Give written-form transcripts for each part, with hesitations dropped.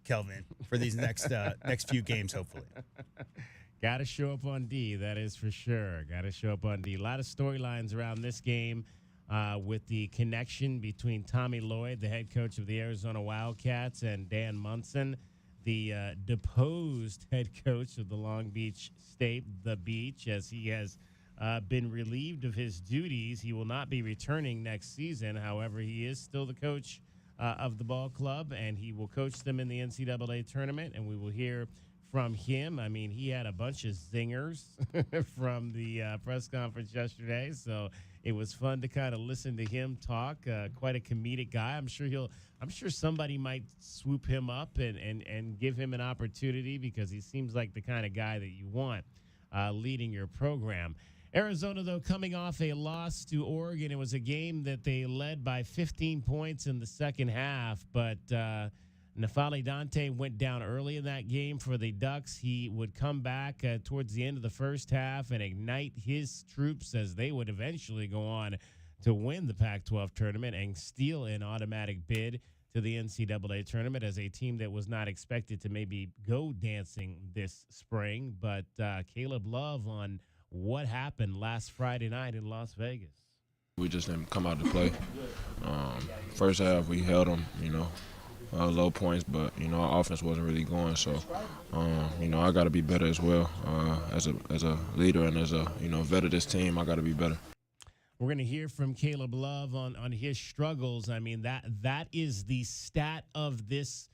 Kelvin, for these next few games, hopefully. Got to show up on D, that is for sure. Got to show up on D. A lot of storylines around this game with the connection between Tommy Lloyd, the head coach of the Arizona Wildcats, and Dan Munson, the deposed head coach of the Long Beach State, the Beach, as he has been relieved of his duties. He will not be returning next season. However, he is still the coach of the ball club, and he will coach them in the NCAA tournament, and we will hear from him. I mean, he had a bunch of zingers from the press conference yesterday, so it was fun to kind of listen to him talk. Quite a comedic guy. I'm sure somebody might swoop him up and give him an opportunity, because he seems like the kind of guy that you want leading your program. Arizona, though, coming off a loss to Oregon. It was a game that they led by 15 points in the second half, but Nafali Dante went down early in that game for the Ducks. He would come back towards the end of the first half and ignite his troops, as they would eventually go on to win the Pac-12 tournament and steal an automatic bid to the NCAA tournament as a team that was not expected to maybe go dancing this spring. But Caleb Love on what happened last Friday night in Las Vegas. We just didn't come out to play. First half, we held them, low points, but, our offense wasn't really going. So, I got to be better as well. As a leader and as a, vet of this team, I got to be better. We're going to hear from Caleb Love on his struggles. I mean, that is the stat of this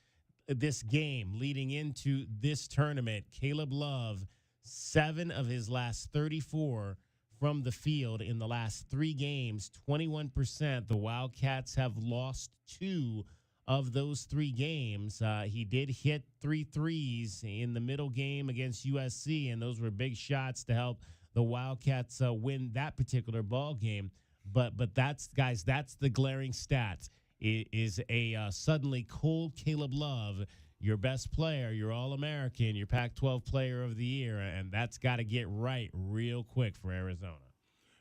game leading into this tournament. Caleb Love, 7 of his last 34 from the field in the last 3 games, 21%. The Wildcats have lost 2 of those 3 games. He did hit 3 threes in the middle game against USC, and those were big shots to help the Wildcats win that particular ball game. But that's the glaring stat. It is a suddenly cold Caleb Love, your best player, your All-American, your Pac-12 Player of the Year, and that's got to get right real quick for Arizona.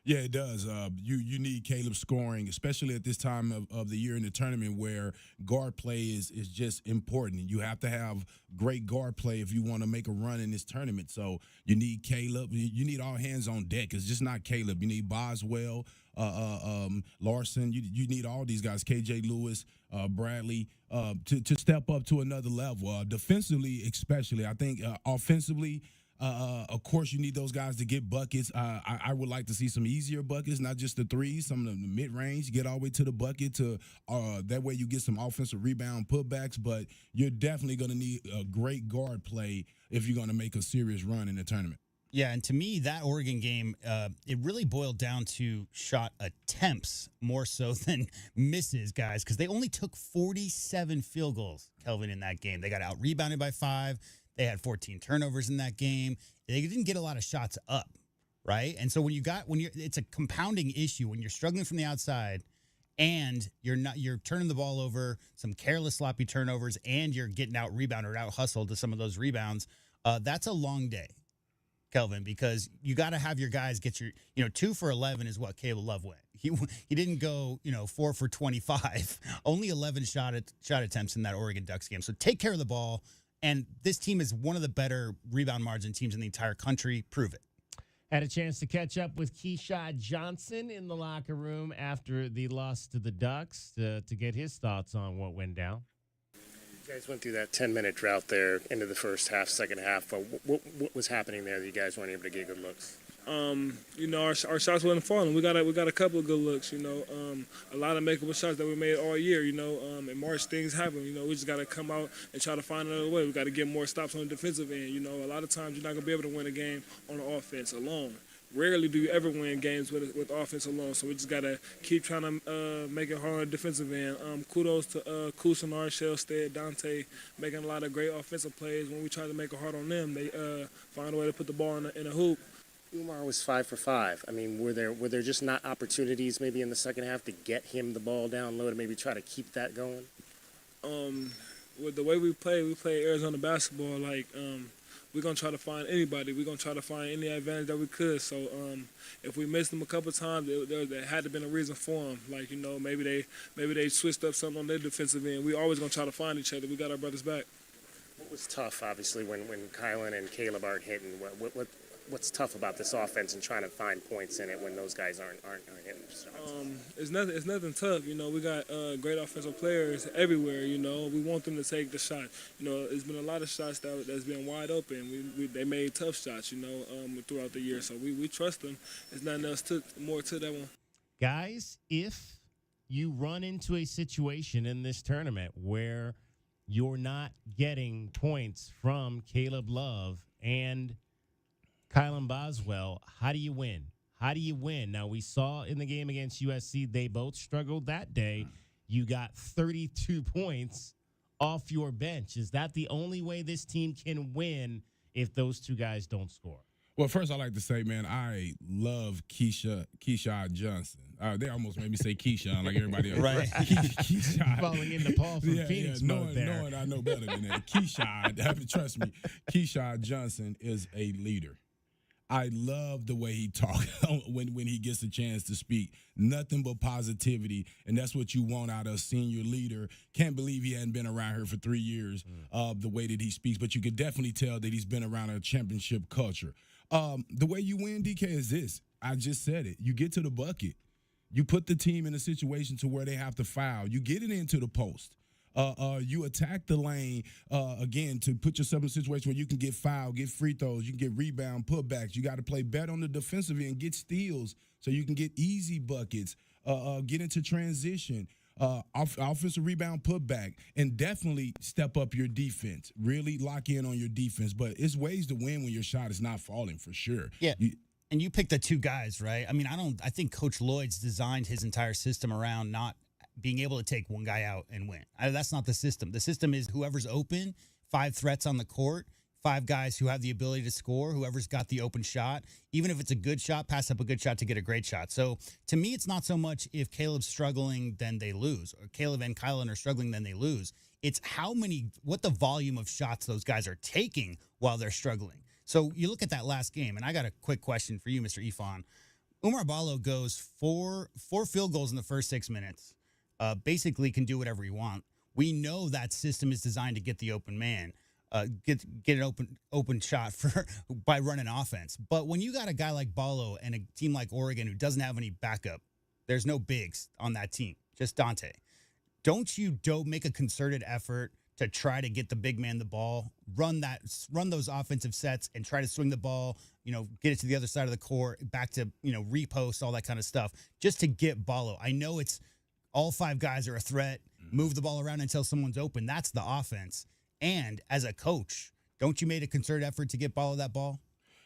Yeah, it does. You need Caleb scoring, especially at this time of the year in the tournament where guard play is just important. You have to have great guard play if you want to make a run in this tournament. So you need Caleb. You need all hands on deck. It's just not Caleb. You need Boswell, Larson. You need all these guys, KJ Lewis, Bradley, to step up to another level. Defensively, especially. I think offensively, of course, you need those guys to get buckets. I would like to see some easier buckets, not just the threes, some of the mid-range, get all the way to the bucket. That way you get some offensive rebound putbacks. But you're definitely going to need a great guard play if you're going to make a serious run in the tournament. Yeah, and to me, that Oregon game, it really boiled down to shot attempts more so than misses, guys, because they only took 47 field goals, Kelvin, in that game. They got out-rebounded by 5. They had 14 turnovers in that game. They didn't get a lot of shots up, right? And so it's a compounding issue when you're struggling from the outside and you're turning the ball over, some careless sloppy turnovers, and you're getting out rebounded or out hustled to some of those rebounds. That's a long day, Kelvin, because you got to have your guys get your, 2 for 11 is what Caleb Love went. He didn't go, 4 for 25, only 11 shot attempts in that Oregon Ducks game. So take care of the ball. And this team is one of the better rebound margin teams in the entire country. Prove it. Had a chance to catch up with Keyshawn Johnson in the locker room after the loss to the Ducks to get his thoughts on what went down. You guys went through that 10-minute drought there into the first half, second half. What was happening there that you guys weren't able to get good looks? Our shots wasn't falling. We got a couple of good looks. A lot of makeable shots that we made all year. In March things happen. We just got to come out and try to find another way. We got to get more stops on the defensive end. A lot of times you're not gonna be able to win a game on the offense alone. Rarely do you ever win games with offense alone. So we just got to keep trying to make it hard on the defensive end. Kudos to Cousinar, Shellstead, Dante, making a lot of great offensive plays. When we try to make it hard on them, they find a way to put the ball in a hoop. Umar was 5 for 5. I mean, were there just not opportunities maybe in the second half to get him the ball down low to maybe try to keep that going? With the way we play Arizona basketball. We're gonna try to find anybody. We're gonna try to find any advantage that we could. So if we missed them a couple of times, there had to have been a reason for them. Maybe they switched up something on their defensive end. We always gonna try to find each other. We got our brothers back. What was tough, obviously, when Kylan and Caleb aren't hitting? What's tough about this offense and trying to find points in it when those guys aren't hitting shots? It's nothing tough. You know, we got great offensive players everywhere. You know, we want them to take the shot. You know, there's been a lot of shots that's been wide open. They made tough shots. You know, throughout the year. So we trust them. There's nothing else more to that one. Guys, if you run into a situation in this tournament where you're not getting points from Caleb Love and Kylan Boswell, how do you win? How do you win? Now, we saw in the game against USC, they both struggled that day. You got 32 points off your bench. Is that the only way this team can win if those two guys don't score? Well, first, I'd like to say, man, I love Keyshawn Johnson. They almost made me say Keyshawn like everybody else. Right. Keyshawn. Falling into Paul from Phoenix mode there. Knowing I know better than that. Keyshawn, trust me, Keyshawn Johnson is a leader. I love the way he talks when he gets a chance to speak. Nothing but positivity, and that's what you want out of a senior leader. Can't believe he hadn't been around here for 3 years, the way that he speaks, but you could definitely tell that he's been around a championship culture. The way you win, DK, is this. I just said it. You get to the bucket. You put the team in a situation to where they have to foul. You get it into the post. You attack the lane, again, to put yourself in a situation where you can get fouled, get free throws, you can get rebound, putbacks. You got to play better on the defensive end, get steals so you can get easy buckets, get into transition, offensive rebound, putback, and definitely step up your defense. Really lock in on your defense. But it's ways to win when your shot is not falling, for sure. Yeah. And you picked the two guys, right? I mean, I think Coach Lloyd's designed his entire system around not being able to take one guy out and win. That's not the system. The system is whoever's open, 5 threats on the court, 5 guys who have the ability to score, whoever's got the open shot. Even if it's a good shot, pass up a good shot to get a great shot. So to me, it's not so much if Caleb's struggling, then they lose, or Caleb and Kylan are struggling, then they lose. It's what the volume of shots those guys are taking while they're struggling. So you look at that last game, and I got a quick question for you, Mr. Ifan. Oumar Ballo goes four field goals in the first 6 minutes. Basically can do whatever you want. We know that system is designed to get the open man, get an open shot by running offense. But when you got a guy like Ballo and a team like Oregon who doesn't have any backup, there's no bigs on that team, just Dante. Don't you make a concerted effort to try to get the big man the ball, run those offensive sets and try to swing the ball, get it to the other side of the court, back to, repost, all that kind of stuff, just to get Ballo. I know it's all 5 guys are a threat, move the ball around until someone's open. That's the offense. And as a coach, don't you make a concerted effort to get Ballo that ball?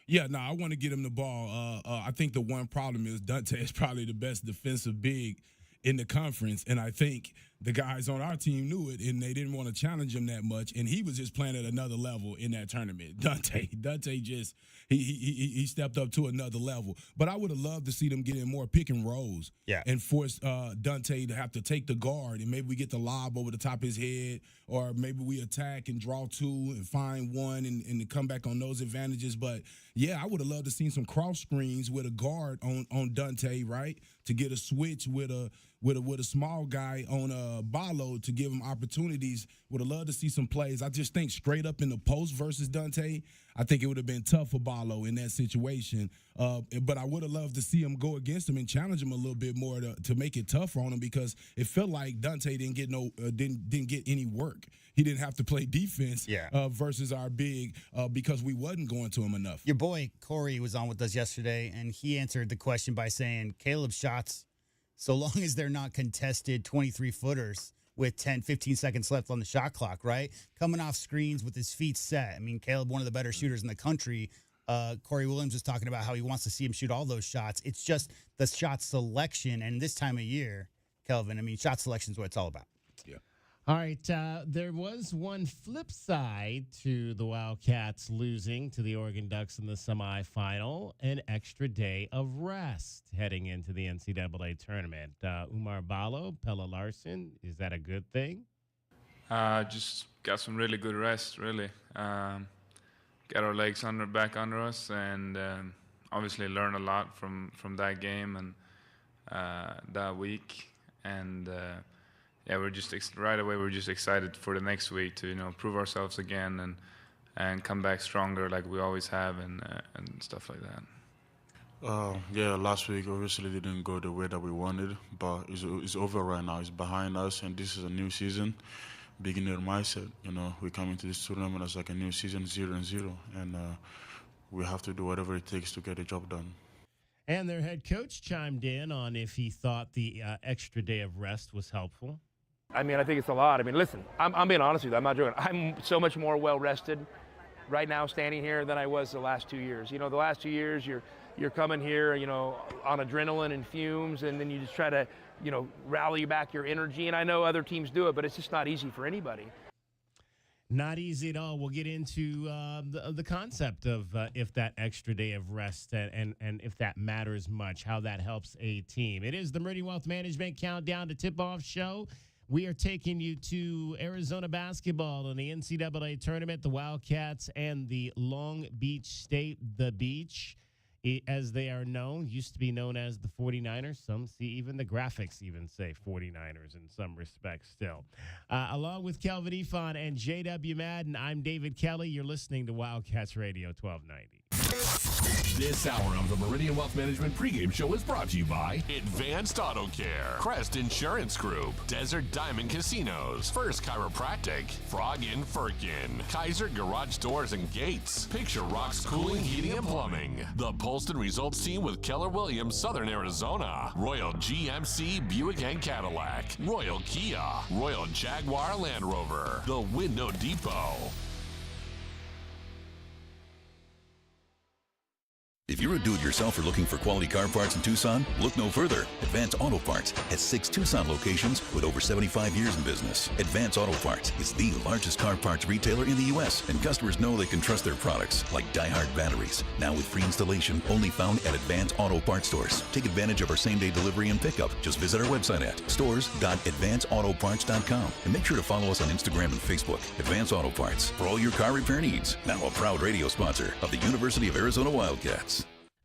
Yeah, no, I want to get him the ball. I think the one problem is Dante is probably the best defensive big in the conference, and I think the guys on our team knew it, and they didn't want to challenge him that much, and he was just playing at another level in that tournament. Dante just he stepped up to another level. But I would have loved to see them get in more pick and rolls, and force Dante to have to take the guard, and maybe we get the lob over the top of his head, or maybe we attack and draw 2 and find 1 and to come back on those advantages. But yeah, I would have loved to see some cross screens with a guard on Dante, right, to get a switch with a small guy on Ballo to give him opportunities. Would have loved to see some plays. I just think straight up in the post versus Dante, I think it would have been tough for Ballo in that situation. But I would have loved to see him go against him and challenge him a little bit more to make it tougher on him, because it felt like Dante didn't get any work. He didn't have to play defense versus our big because we wasn't going to him enough. Your boy Corey was on with us yesterday, and he answered the question by saying Caleb's shots, so long as they're not contested 23-footers with 10, 15 seconds left on the shot clock, right? Coming off screens with his feet set. I mean, Caleb, one of the better shooters in the country. Corey Williams was talking about how he wants to see him shoot all those shots. It's just the shot selection, and this time of year, Kelvin, I mean, shot selection is what it's all about. Yeah. All right, there was one flip side to the Wildcats losing to the Oregon Ducks in the semifinal, an extra day of rest heading into the NCAA tournament. Oumar Ballo, Pella Larson, is that a good thing? Just got some really good rest, really. Got our legs back under us, and obviously learned a lot from that game and that week. And yeah, we're just right away we're just excited for the next week to prove ourselves again and come back stronger like we always have and stuff like that. Yeah, last week obviously didn't go the way that we wanted, but it's over right now. It's behind us, and this is a new season, beginner mindset. We come into this tournament as like a new season, 0-0, and we have to do whatever it takes to get the job done. And their head coach chimed in on if he thought the extra day of rest was helpful. I mean, I think it's a lot. I mean, listen, I'm being honest with you. I'm not joking. I'm so much more well-rested right now standing here than I was the last 2 years. The last 2 years, you're coming here, on adrenaline and fumes, and then you just try to, rally back your energy. And I know other teams do it, but it's just not easy for anybody. Not easy at all. We'll get into the concept of if that extra day of rest and if that matters much, how that helps a team. It is the Meridian Wealth Management Countdown to Tipoff show. We are taking you to Arizona basketball in the NCAA Tournament, the Wildcats and the Long Beach State, the Beach, as they are known, used to be known as the 49ers. Some see even the graphics even say 49ers in some respects still. Along with Kelvin Ifan and JW Madden, I'm David Kelly. You're listening to Wildcats Radio 1290. This hour of the Meridian Wealth Management pregame show is brought to you by Advanced Auto Care, Crest Insurance Group, Desert Diamond Casinos, First Chiropractic, Frog in Firkin, Kaiser Garage Doors and Gates, Picture Rocks Cooling, Heating and Plumbing, the Polston Results Team with Keller Williams, Southern Arizona, Royal GMC Buick and Cadillac, Royal Kia, Royal Jaguar Land Rover, the Window Depot. If you're a do-it-yourselfer looking for quality car parts in Tucson, look no further. Advance Auto Parts has 6 Tucson locations with over 75 years in business. Advance Auto Parts is the largest car parts retailer in the U.S., and customers know they can trust their products, like Die-Hard batteries. Now with free installation, only found at Advance Auto Parts stores. Take advantage of our same-day delivery and pickup. Just visit our website at stores.advanceautoparts.com and make sure to follow us on Instagram and Facebook. Advance Auto Parts, for all your car repair needs. Now a proud radio sponsor of the University of Arizona Wildcats.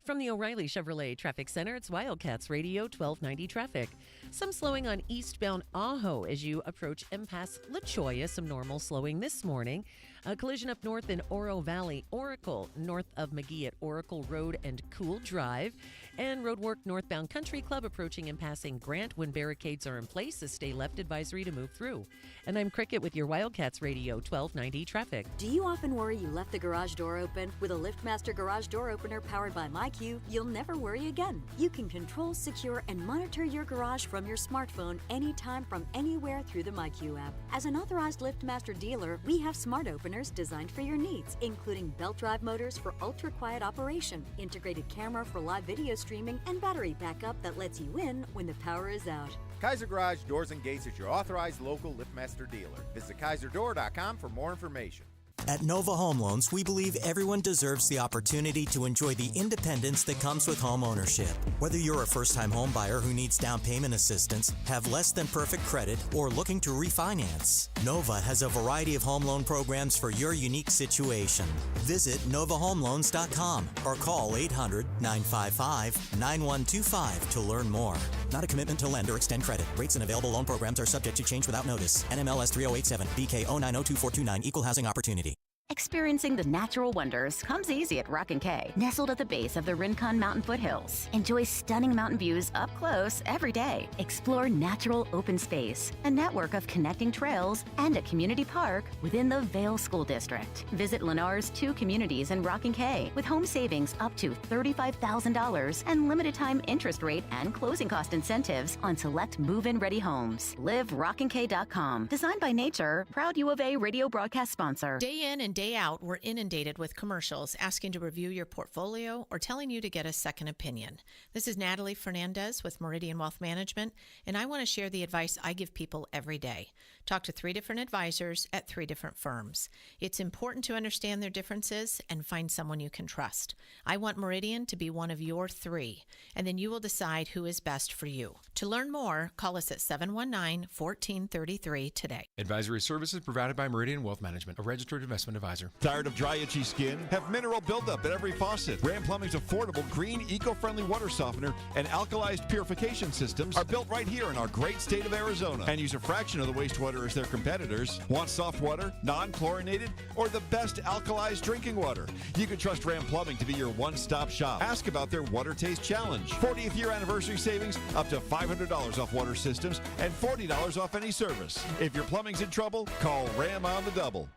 From the O'Reilly Chevrolet Traffic Center, it's Wildcats Radio 1290 traffic. Some slowing on eastbound Ajo as you approach Impasse La Cholla. Some normal slowing this morning. A collision up north in Oro Valley, Oracle, north of McGee at Oracle Road and Cool Drive. And roadwork northbound Country Club approaching and passing Grant when barricades are in place. A stay left advisory to move through. And I'm Cricket with your Wildcats Radio 1290 traffic. Do you often worry you left the garage door open? With a LiftMaster garage door opener powered by MyQ, you'll never worry again. You can control, secure, and monitor your garage from your smartphone anytime from anywhere through the MyQ app. As an authorized LiftMaster dealer, we have smart openers designed for your needs, including belt drive motors for ultra-quiet operation, integrated camera for live video streaming, and battery backup that lets you in when the power is out. Kaiser Garage Doors and Gates is your authorized local LiftMaster dealer. Visit KaiserDoor.com for more information. At Nova Home Loans, we believe everyone deserves the opportunity to enjoy the independence that comes with home ownership. Whether you're a first-time home buyer who needs down payment assistance, have less than perfect credit, or looking to refinance, Nova has a variety of home loan programs for your unique situation. Visit NovaHomeLoans.com or call 800-955-9125 to learn more. Not a commitment to lend or extend credit. Rates and available loan programs are subject to change without notice. NMLS 3087, BK 0902429, Equal Housing Opportunity. Experiencing the natural wonders comes easy at Rock & Kay. Nestled at the base of the Rincon Mountain foothills. Enjoy stunning mountain views up close every day. Explore natural open space, a network of connecting trails, and a community park within the Vail School District. Visit Lennar's 2 communities in Rock & Kay with home savings up to $35,000 and limited time interest rate and closing cost incentives on select move-in ready homes. LiveRockandK.com. Designed by Nature, proud U of A radio broadcast sponsor. Day in and day out, we're inundated with commercials asking to review your portfolio or telling you to get a second opinion. This is Natalie Fernandez with Meridian Wealth Management, and I want to share the advice I give people every day. Talk to 3 different advisors at 3 different firms. It's important to understand their differences and find someone you can trust. I want Meridian to be one of your 3, and then you will decide who is best for you. To learn more, call us at 719-1433 today. Advisory services provided by Meridian Wealth Management, a registered investment advisor. Advisor. Tired of dry, itchy skin? Have mineral buildup at every faucet. Ram Plumbing's affordable, green, eco-friendly water softener and alkalized purification systems are built right here in our great state of Arizona and use a fraction of the wastewater as their competitors. Want soft water, non-chlorinated, or the best alkalized drinking water? You can trust Ram Plumbing to be your one-stop shop. Ask about their Water Taste Challenge. 40th year anniversary savings, up to $500 off water systems and $40 off any service. If your plumbing's in trouble, call Ram on the double.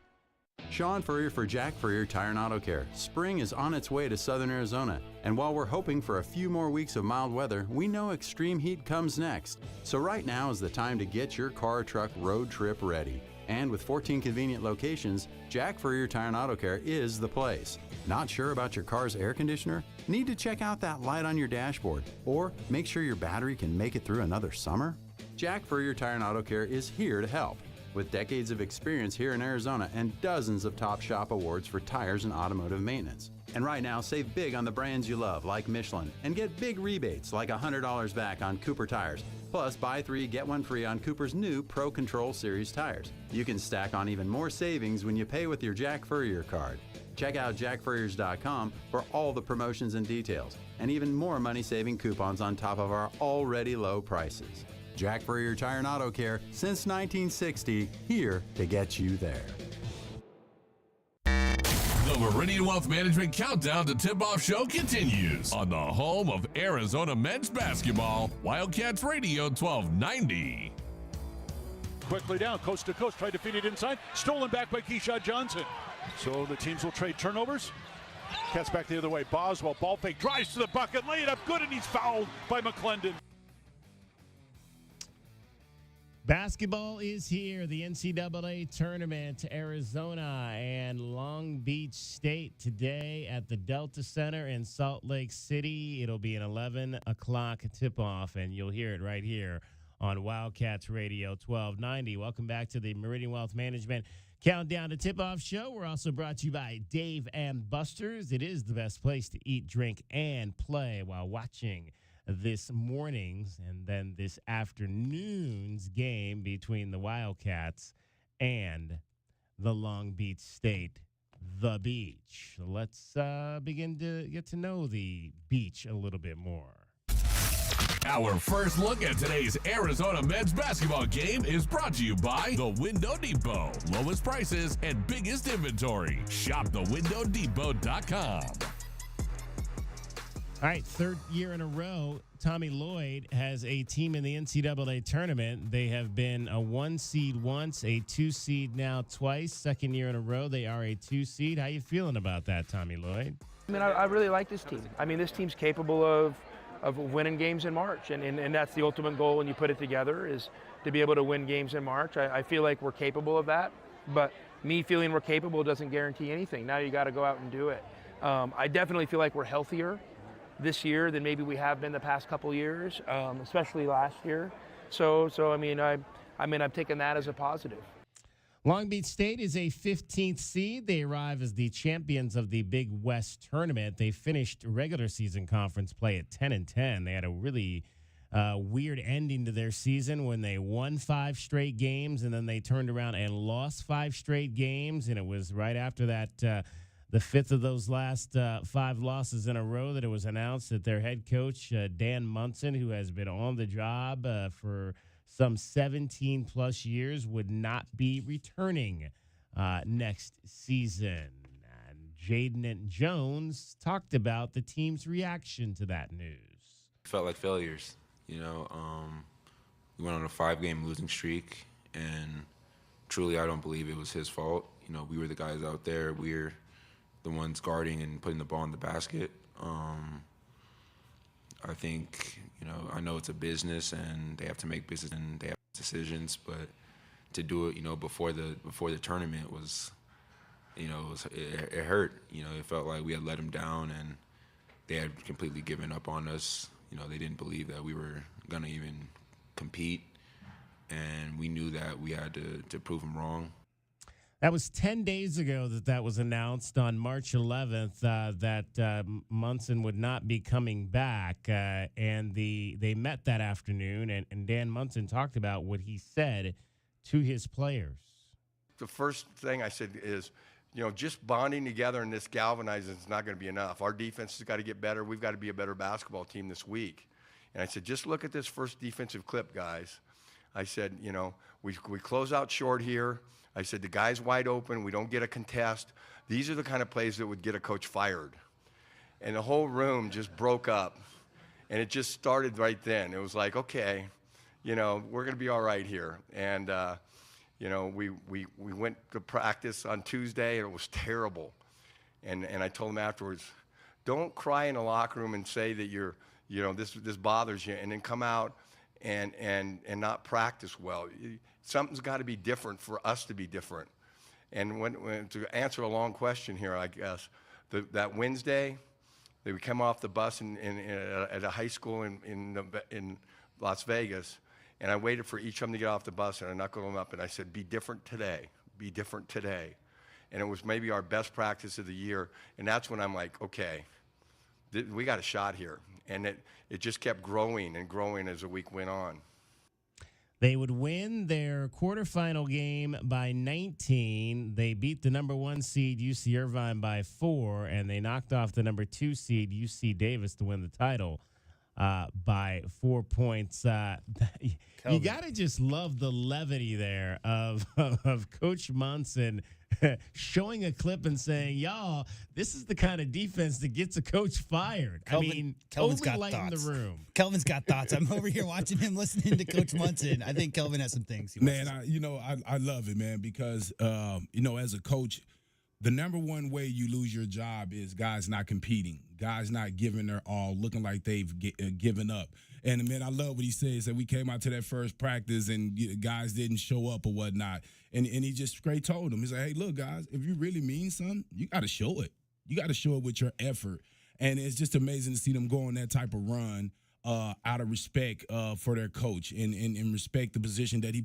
Sean Furrier for Jack Furrier Tire and Auto Care. Spring is on its way to southern Arizona, and while we're hoping for a few more weeks of mild weather, we know extreme heat comes next. So right now is the time to get your car or truck road trip ready. And with 14 convenient locations, Jack Furrier Tire and Auto Care is the place. Not sure about your car's air conditioner? Need to check out that light on your dashboard? Or make sure your battery can make it through another summer? Jack Furrier Tire and Auto Care is here to help. With decades of experience here in Arizona and dozens of top shop awards for tires and automotive maintenance. And right now, save big on the brands you love, like Michelin, and get big rebates like $100 back on Cooper tires. Plus, buy 3, get 1 free on Cooper's new Pro Control Series tires. You can stack on even more savings when you pay with your Jack Furrier card. Check out jackfurriers.com for all the promotions and details, and even more money-saving coupons on top of our already low prices. Jack Furrier Tire and Auto Care, since 1960, here to get you there. The Meridian Wealth Management Countdown to Tip-Off Show continues on the home of Arizona men's basketball, Wildcats Radio 1290. Quickly down, coast to coast, tried to feed it inside. Stolen back by Keyshawn Johnson. So the teams will trade turnovers. Cats back the other way. Boswell, ball fake, drives to the bucket, lay it up good, and he's fouled by McClendon. Basketball is here. The NCAA Tournament, Arizona and Long Beach State today at the Delta Center in Salt Lake City. It'll be an 11 o'clock tip-off, and you'll hear it right here on Wildcats Radio 1290. Welcome back to the Meridian Wealth Management Countdown to Tip-Off Show. We're also brought to you by Dave and Buster's. It is the best place to eat, drink, and play while watching this morning's and then this afternoon's game between the Wildcats and the Long Beach State, the beach. Let's begin to get to know the beach a little bit more. Our first look at today's Arizona men's basketball game is brought to you by The Window Depot. Lowest prices and biggest inventory. Shop thewindowdepot.com. All right, third year in a row, Tommy Lloyd has a team in the NCAA tournament. They have been a 1 seed once, a 2 seed now twice. Second year in a row, they are a 2 seed. How you feeling about that, Tommy Lloyd? I mean, I really like this team. I mean, this team's capable of winning games in March, and that's the ultimate goal when you put it together, is to be able to win games in March. I feel like we're capable of that, but me feeling we're capable doesn't guarantee anything. Now you got to go out and do it. I definitely feel like we're healthier this year than maybe we have been the past couple years, especially last year. So I mean, I'm taking that as a positive. Long Beach State is a 15th seed. They arrive as the champions of the Big West tournament. They finished regular season conference play at 10-10. They had a really weird ending to their season when they won 5 straight games and then they turned around and lost 5 straight games. And it was right after that, the 5th of those last 5 losses in a row, that it was announced that their head coach, Dan Munson, who has been on the job for some 17 plus years, would not be returning next season. And Jaden Jones talked about the team's reaction to that news. Felt like failures. You know, we went on a 5-game losing streak, and truly I don't believe it was his fault. You know, we were the guys out there. We're the ones guarding and putting the ball in the basket. I think, you know, I know it's a business and they have to make business and they have decisions, but to do it, you know, before the tournament was, you know, it hurt. You know, it felt like we had let them down and they had completely given up on us. You know, they didn't believe that we were gonna even compete, and we knew that we had to prove them wrong. That was 10 days ago that was announced on March 11th that Munson would not be coming back. And they met that afternoon, and Dan Munson talked about what he said to his players. The first thing I said is, just bonding together and this galvanizing is not going to be enough. Our defense has got to get better. We've got to be a better basketball team this week. And I said, just look at this first defensive clip, guys. I said, we close out short here. I said, the guy's wide open. We don't get a contest. These are the kind of plays that would get a coach fired. And the whole room just broke up. And it just started right then. It was like, okay, we're going to be all right here. And, we went to practice on Tuesday, and it was terrible. And I told him afterwards, don't cry in the locker room and say that this bothers you, and then come out and not practice well. Something's got to be different for us to be different. And when to answer a long question here, I guess, that Wednesday, we came off the bus at a high school in Las Vegas, and I waited for each of them to get off the bus, and I knuckled them up, and I said, be different today. Be different today. And it was maybe our best practice of the year, and that's when I'm like, okay, we got a shot here. And it just kept growing and growing as the week went on. They would win their quarterfinal game by 19. They beat the number 1 seed UC Irvine by 4, and they knocked off the number 2 seed UC Davis to win the title by 4 points. You got to just love the levity there of Coach Munson showing a clip and saying, y'all, this is the kind of defense that gets a coach fired. Kelvin's totally got lighten thoughts. the room. Kelvin's got thoughts. I'm over here watching him listening to Coach Munson. I think Kelvin has some things. Man, I love it, man, because, as a coach, the number one way you lose your job is guys not competing, guys not giving their all, looking like they've given up. And, man, I love what he says, that we came out to that first practice and guys didn't show up or whatnot. And he just straight told them, he's like, hey, look, guys, if you really mean something, you got to show it. You got to show it with your effort. And it's just amazing to see them go on that type of run out of respect for their coach and respect the position that he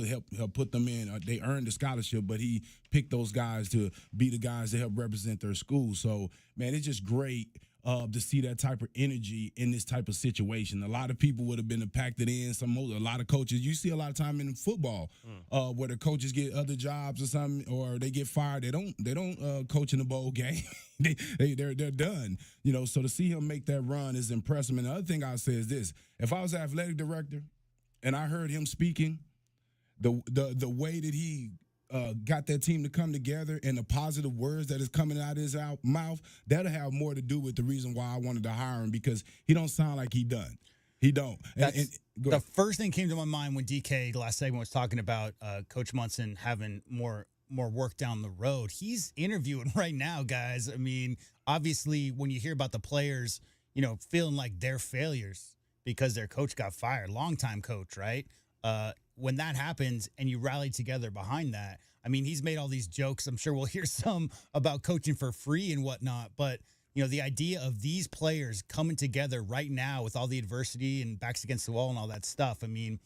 help put them in. They earned the scholarship, but he picked those guys to be the guys that help represent their school. So, man, it's just great to see that type of energy in this type of situation. A lot of people would have been impacted in. A lot of coaches, you see a lot of time in football where the coaches get other jobs or something, or they get fired. They don't coach in the bowl game. they're done. So to see him make that run is impressive. And the other thing I'll say is this: if I was the athletic director and I heard him speaking, the way that he got that team to come together and the positive words that is coming out of his mouth, that'll have more to do with the reason why I wanted to hire him, because he don't sound like he done. He don't. The first thing came to my mind when DK, the last segment, was talking about Coach Munson having more work down the road. He's interviewing right now, guys. I mean, obviously, when you hear about the players, feeling like they're failures because their coach got fired, longtime coach, right? When that happens and you rally together behind that, I mean, he's made all these jokes. I'm sure we'll hear some about coaching for free and whatnot. But, the idea of these players coming together right now with all the adversity and backs against the wall and all that stuff, I mean,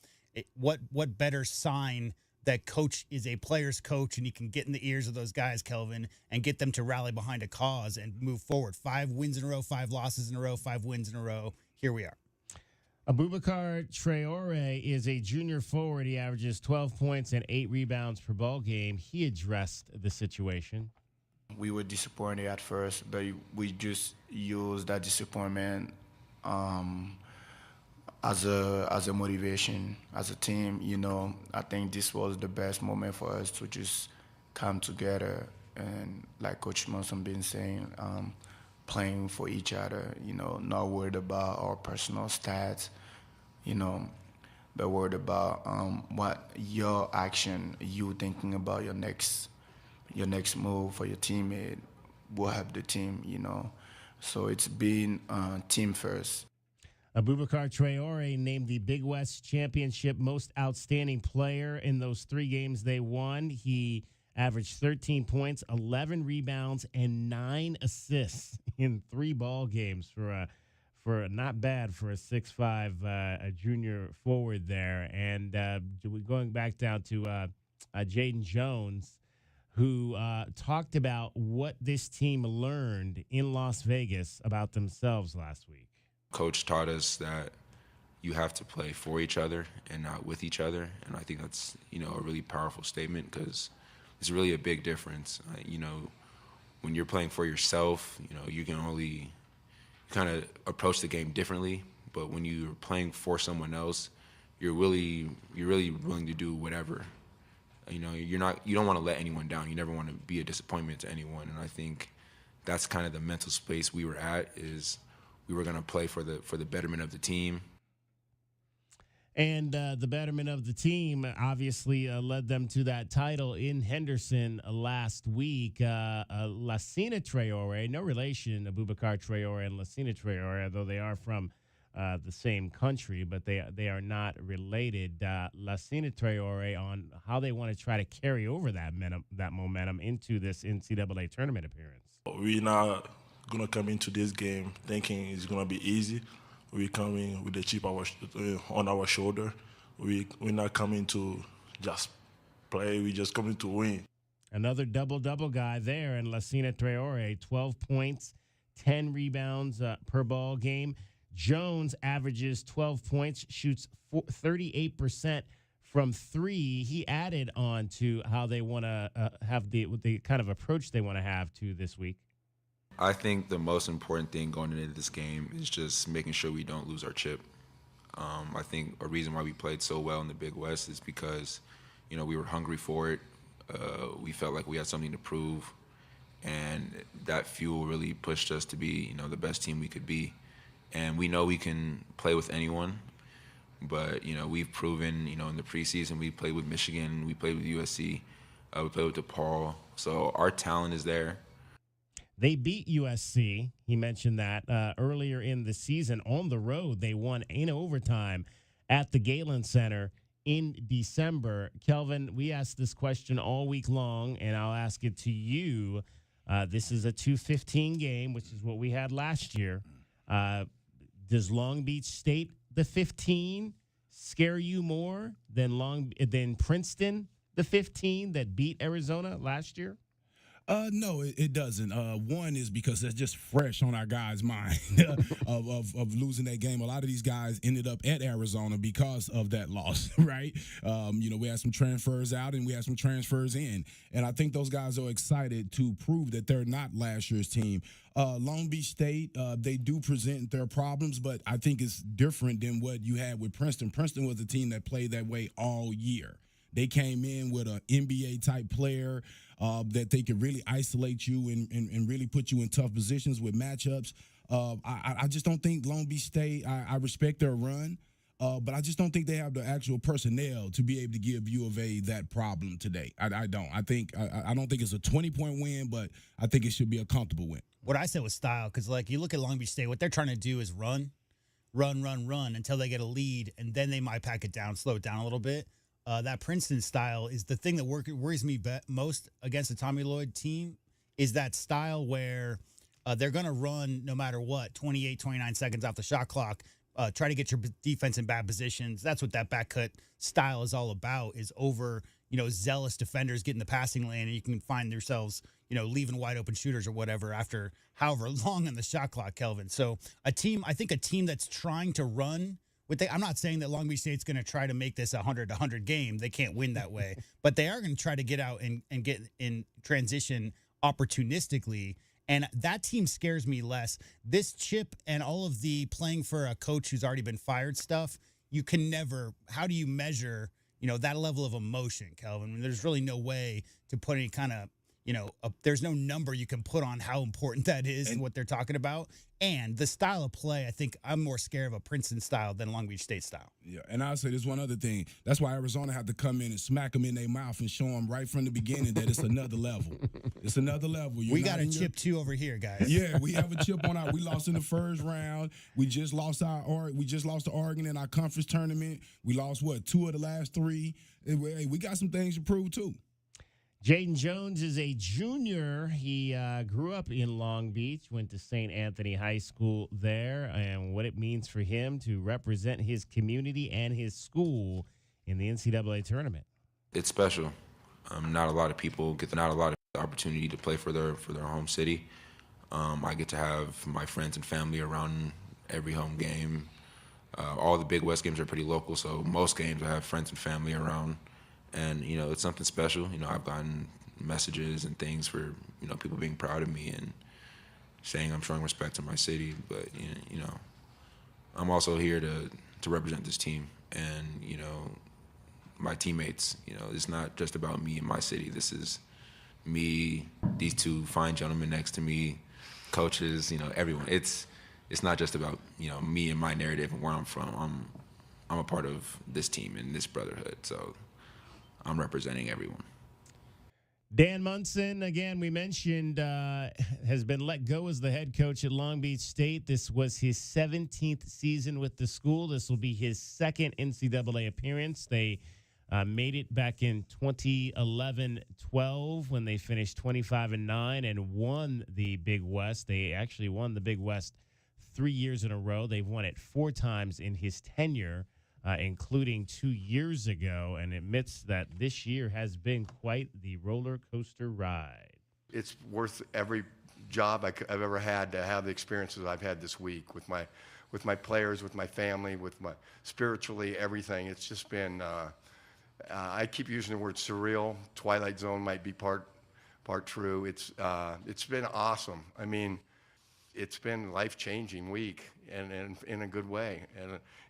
what better sign that coach is a player's coach and he can get in the ears of those guys, Kelvin, and get them to rally behind a cause and move forward. 5 wins in a row, 5 losses in a row, 5 wins in a row. Here we are. Abubakar Traore is a junior forward. He averages 12 points and 8 rebounds per ball game. He addressed the situation. We were disappointed at first, but we just used that disappointment as a motivation, as a team. I think this was the best moment for us to just come together and, like Coach Munson been saying, playing for each other, not worried about our personal stats, but worried about what your action, you thinking about your next move for your teammate will help the team, So it's been team first. Abubakar Traore named the Big West Championship most outstanding player in those 3 games they won. He averaged 13 points, 11 rebounds, and 9 assists in 3 ball games for not bad for a 6'5" a junior forward there. And going back down to Jaden Jones, who talked about what this team learned in Las Vegas about themselves last week. Coach taught us that you have to play for each other and not with each other, and I think that's a really powerful statement, because it's really a big difference. When you're playing for yourself, you can only kind of approach the game differently. But when you're playing for someone else, you're really willing to do whatever. You don't want to let anyone down. You never want to be a disappointment to anyone. And I think that's kind of the mental space we were at, is we were going to play for the betterment of the team. And the betterment of the team obviously led them to that title in Henderson last week. Lassina Traore, no relation, Abubakar Traore and Lassina Traore, although they are from the same country, but they are not related. Lassina Traore, on how they want to try to carry over that momentum into this NCAA tournament appearance. We're not going to come into this game thinking it's going to be easy. We're coming with the chip on our shoulder. We're not coming to just play. We're just coming to win. Another double-double guy there, and Lassina Traore, 12 points, 10 rebounds per ball game. Jones averages 12 points, shoots 38% from three. He added on to how they want to have the kind of approach they want to have to this week. I think the most important thing going into this game is just making sure we don't lose our chip. I think a reason why we played so well in the Big West is because, we were hungry for it. We felt like we had something to prove, and that fuel really pushed us to be, the best team we could be. And we know we can play with anyone, but, we've proven, in the preseason, we played with Michigan, we played with USC, we played with DePaul. So our talent is there. They beat USC. He mentioned that earlier in the season on the road. They won in overtime at the Galen Center in December. Kelvin, we asked this question all week long, and I'll ask it to you. This is a 2:15 game, which is what we had last year. Does Long Beach State, the 15, scare you more than Princeton, the 15 that beat Arizona last year? No, it doesn't. One is because that's just fresh on our guys' mind of losing that game. A lot of these guys ended up at Arizona because of that loss, right? We had some transfers out and we had some transfers in. And I think those guys are excited to prove that they're not last year's team. Long Beach State, they do present their problems, but I think it's different than what you had with Princeton. Princeton was a team that played that way all year. They came in with an NBA-type player that they could really isolate you and really put you in tough positions with matchups. I just don't think Long Beach State, I respect their run, but I just don't think they have the actual personnel to be able to give U of A that problem today. I don't. I don't think it's a 20-point win, but I think it should be a comfortable win. What I said was style, because, you look at Long Beach State, what they're trying to do is run until they get a lead, and then they might pack it down, slow it down a little bit. That Princeton style is the thing that worries me most against the Tommy Lloyd team, is that style where they're going to run no matter what, 28, 29 seconds off the shot clock, try to get your defense in bad positions. That's what that back cut style is all about, is over, zealous defenders getting the passing lane, and you can find yourselves, leaving wide open shooters or whatever after however long on the shot clock, Kelvin. So I think a team that's trying to run, I'm not saying that Long Beach State's going to try to make this a 100-100 game. They can't win that way. But they are going to try to get out and get in transition opportunistically. And that team scares me less. This chip and all of the playing for a coach who's already been fired stuff, you can never – how do you measure, that level of emotion, Kelvin? I mean, there's really no way to put any kind of there's no number you can put on how important that is and what they're talking about. And the style of play, I think I'm more scared of a Princeton style than Long Beach State style. Yeah, and I'll say there's one other thing. That's why Arizona had to come in and smack them in their mouth and show them right from the beginning that it's another level. It's another level. We got a chip too over here, guys. Yeah, we have a chip on our. We lost in the first round. We just lost to Oregon in our conference tournament. We lost 2 of the last 3. We got some things to prove too. Jaden Jones is a junior. He grew up in Long Beach, went to St. Anthony High School there, and what it means for him to represent his community and his school in the NCAA tournament. It's special. Not a lot of people get not a lot of opportunity to play for their home city. I get to have my friends and family around every home game. All the Big West games are pretty local, so most games I have friends and family around. And, it's something special. I've gotten messages and things for, people being proud of me and saying I'm showing respect to my city. But, I'm also here to represent this team and, my teammates. It's not just about me and my city. This is me, these two fine gentlemen next to me, coaches, everyone. It's not just about, me and my narrative and where I'm from. I'm a part of this team and this brotherhood, so I'm representing everyone. Dan Munson, again, we mentioned, has been let go as the head coach at Long Beach State. This was his 17th season with the school. This will be his second NCAA appearance. They made it back in 2011-12 when they finished 25-9 and won the Big West. They actually won the Big West 3 years in a row. They've won it 4 times in his tenure, including 2 years ago, and admits that this year has been quite the roller coaster ride. It's worth every job I've ever had to have the experiences I've had this week with my players, with my family, with my spiritually, everything. It's just been, I keep using the word surreal. Twilight Zone might be part true. It's been awesome. I mean, it's been life-changing week, and in a good way.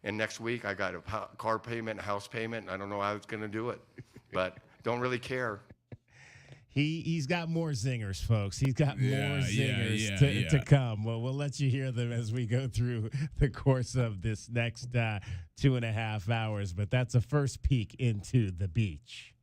And next week I got a car payment, a house payment. I don't know how it's going to do it, but don't really care. He's got more zingers, folks. He's got more zingers to come. Well, we'll let you hear them as we go through the course of this next 2.5 hours. But that's a first peek into the beach.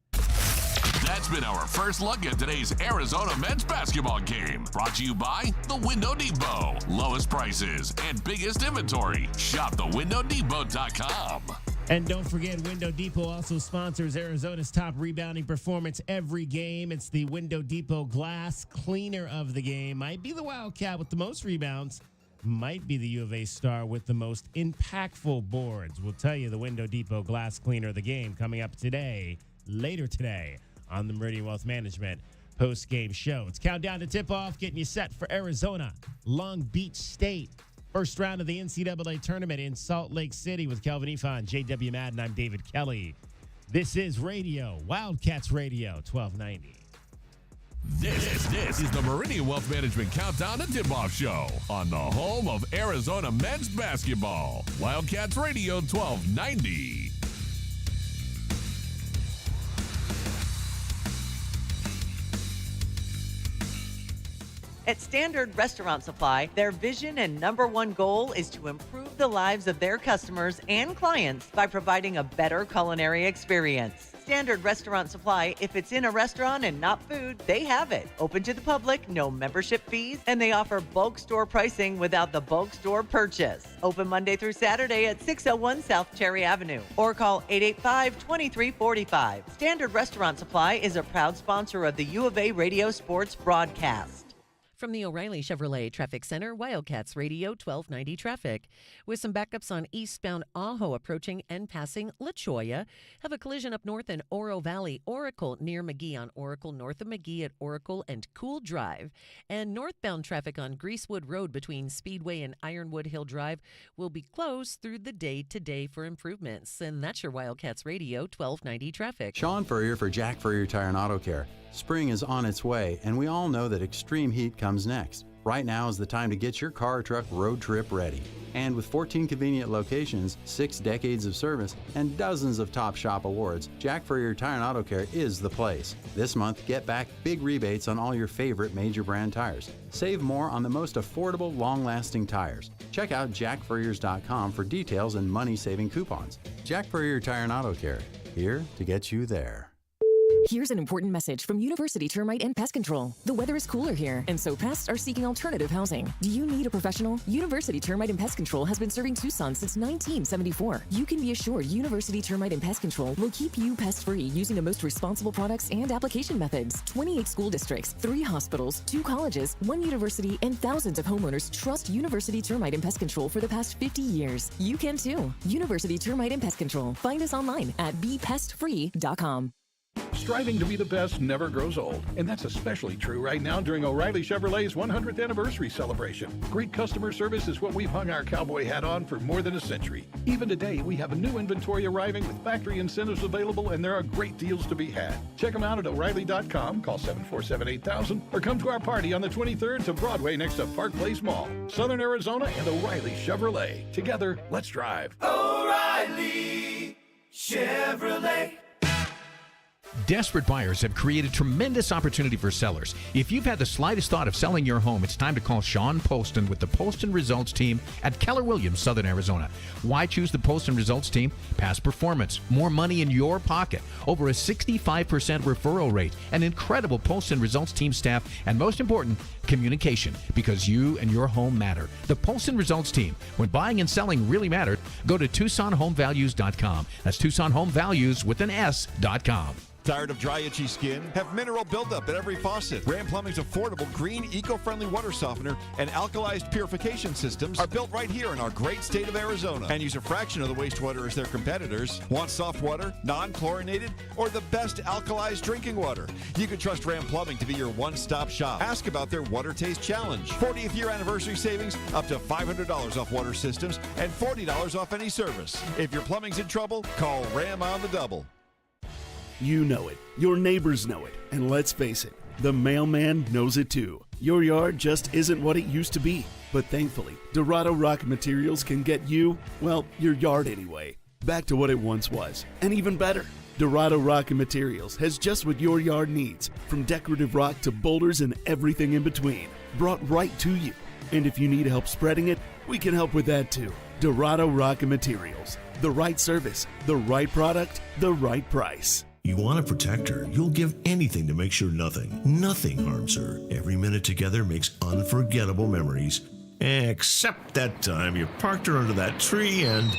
That's been our first look at today's Arizona men's basketball game. Brought to you by The Window Depot. Lowest prices and biggest inventory. Shop thewindowdepot.com. And don't forget, Window Depot also sponsors Arizona's top rebounding performance every game. It's the Window Depot Glass Cleaner of the game. Might be the Wildcat with the most rebounds. Might be the U of A star with the most impactful boards. We'll tell you the Window Depot Glass Cleaner of the game coming up later today on the Meridian Wealth Management post-game show. It's countdown to tip-off, getting you set for Arizona, Long Beach State. First round of the NCAA Tournament in Salt Lake City with Kelvin Ifan, J.W. Madden. I'm David Kelly. This is Radio, Wildcats Radio, 1290. This is the Meridian Wealth Management Countdown to Tip-Off Show on the home of Arizona men's basketball. Wildcats Radio, 1290. At Standard Restaurant Supply, their vision and #1 goal is to improve the lives of their customers and clients by providing a better culinary experience. Standard Restaurant Supply, if it's in a restaurant and not food, they have it. Open to the public, no membership fees, and they offer bulk store pricing without the bulk store purchase. Open Monday through Saturday at 601 South Cherry Avenue or call 885-2345. Standard Restaurant Supply is a proud sponsor of the U of A Radio Sports broadcast. From the O'Reilly Chevrolet Traffic Center, Wildcats Radio 1290 traffic. With some backups on eastbound Ajo approaching and passing La Cholla. Have a collision up north in Oro Valley, Oracle near McGee on Oracle, north of McGee at Oracle and Cool Drive. And northbound traffic on Greasewood Road between Speedway and Ironwood Hill Drive will be closed through the day today for improvements. And that's your Wildcats Radio 1290 traffic. Sean Furrier for Jack Furrier Tire and Auto Care. Spring is on its way, and we all know that extreme heat comes next. Right now is the time to get your car or truck road trip ready. And with 14 convenient locations, 6 decades of service, and dozens of top shop awards, Jack Furrier Tire and Auto Care is the place. This month, get back big rebates on all your favorite major brand tires. Save more on the most affordable, long-lasting tires. Check out jackfurriers.com for details and money-saving coupons. Jack Furrier Tire and Auto Care, here to get you there. Here's an important message from University Termite and Pest Control. The weather is cooler here, and so pests are seeking alternative housing. Do you need a professional? University Termite and Pest Control has been serving Tucson since 1974. You can be assured University Termite and Pest Control will keep you pest-free using the most responsible products and application methods. 28 school districts, 3 hospitals, 2 colleges, 1 university, and thousands of homeowners trust University Termite and Pest Control for the past 50 years. You can too. University Termite and Pest Control. Find us online at bepestfree.com. Striving to be the best never grows old, and that's especially true right now during O'Reilly Chevrolet's 100th anniversary celebration. Great customer service is what we've hung our cowboy hat on for more than a century. Even today, we have a new inventory arriving with factory incentives available, and there are great deals to be had. Check them out at O'Reilly.com, call 747-8000, or come to our party on the 23rd to Broadway next to Park Place Mall. Southern Arizona and O'Reilly Chevrolet. Together, let's drive. O'Reilly Chevrolet. Desperate buyers have created tremendous opportunity for sellers. If you've had the slightest thought of selling your home, it's time to call Sean Poston with the Poston Results Team at Keller Williams, Southern Arizona. Why choose the Poston Results Team? Past performance, more money in your pocket, over a 65% referral rate, an incredible Poston Results Team staff, and most important, communication, because you and your home matter. The Poston Results Team. When buying and selling really matter, go to TucsonHomeValues.com. That's TucsonHomeValues with an S.com. Tired of dry, itchy skin? Have mineral buildup at every faucet. Ram Plumbing's affordable, green, eco-friendly water softener and alkalized purification systems are built right here in our great state of Arizona and use a fraction of the wastewater as their competitors. Want soft water, non-chlorinated, or the best alkalized drinking water? You can trust Ram Plumbing to be your one-stop shop. Ask about their Water Taste Challenge. 40th year anniversary savings, up to $500 off water systems and $40 off any service. If your plumbing's in trouble, call Ram on the double. You know it. Your neighbors know it. And let's face it, the mailman knows it too. Your yard just isn't what it used to be. But thankfully, Dorado Rock Materials can get you, well, your yard anyway, back to what it once was, and even better. Dorado Rock Materials has just what your yard needs, from decorative rock to boulders and everything in between, brought right to you. And if you need help spreading it, we can help with that too. Dorado Rock Materials. The right service, the right product, the right price. You want to protect her. You'll give anything to make sure nothing harms her. Every minute together makes unforgettable memories. Except that time you parked her under that tree and...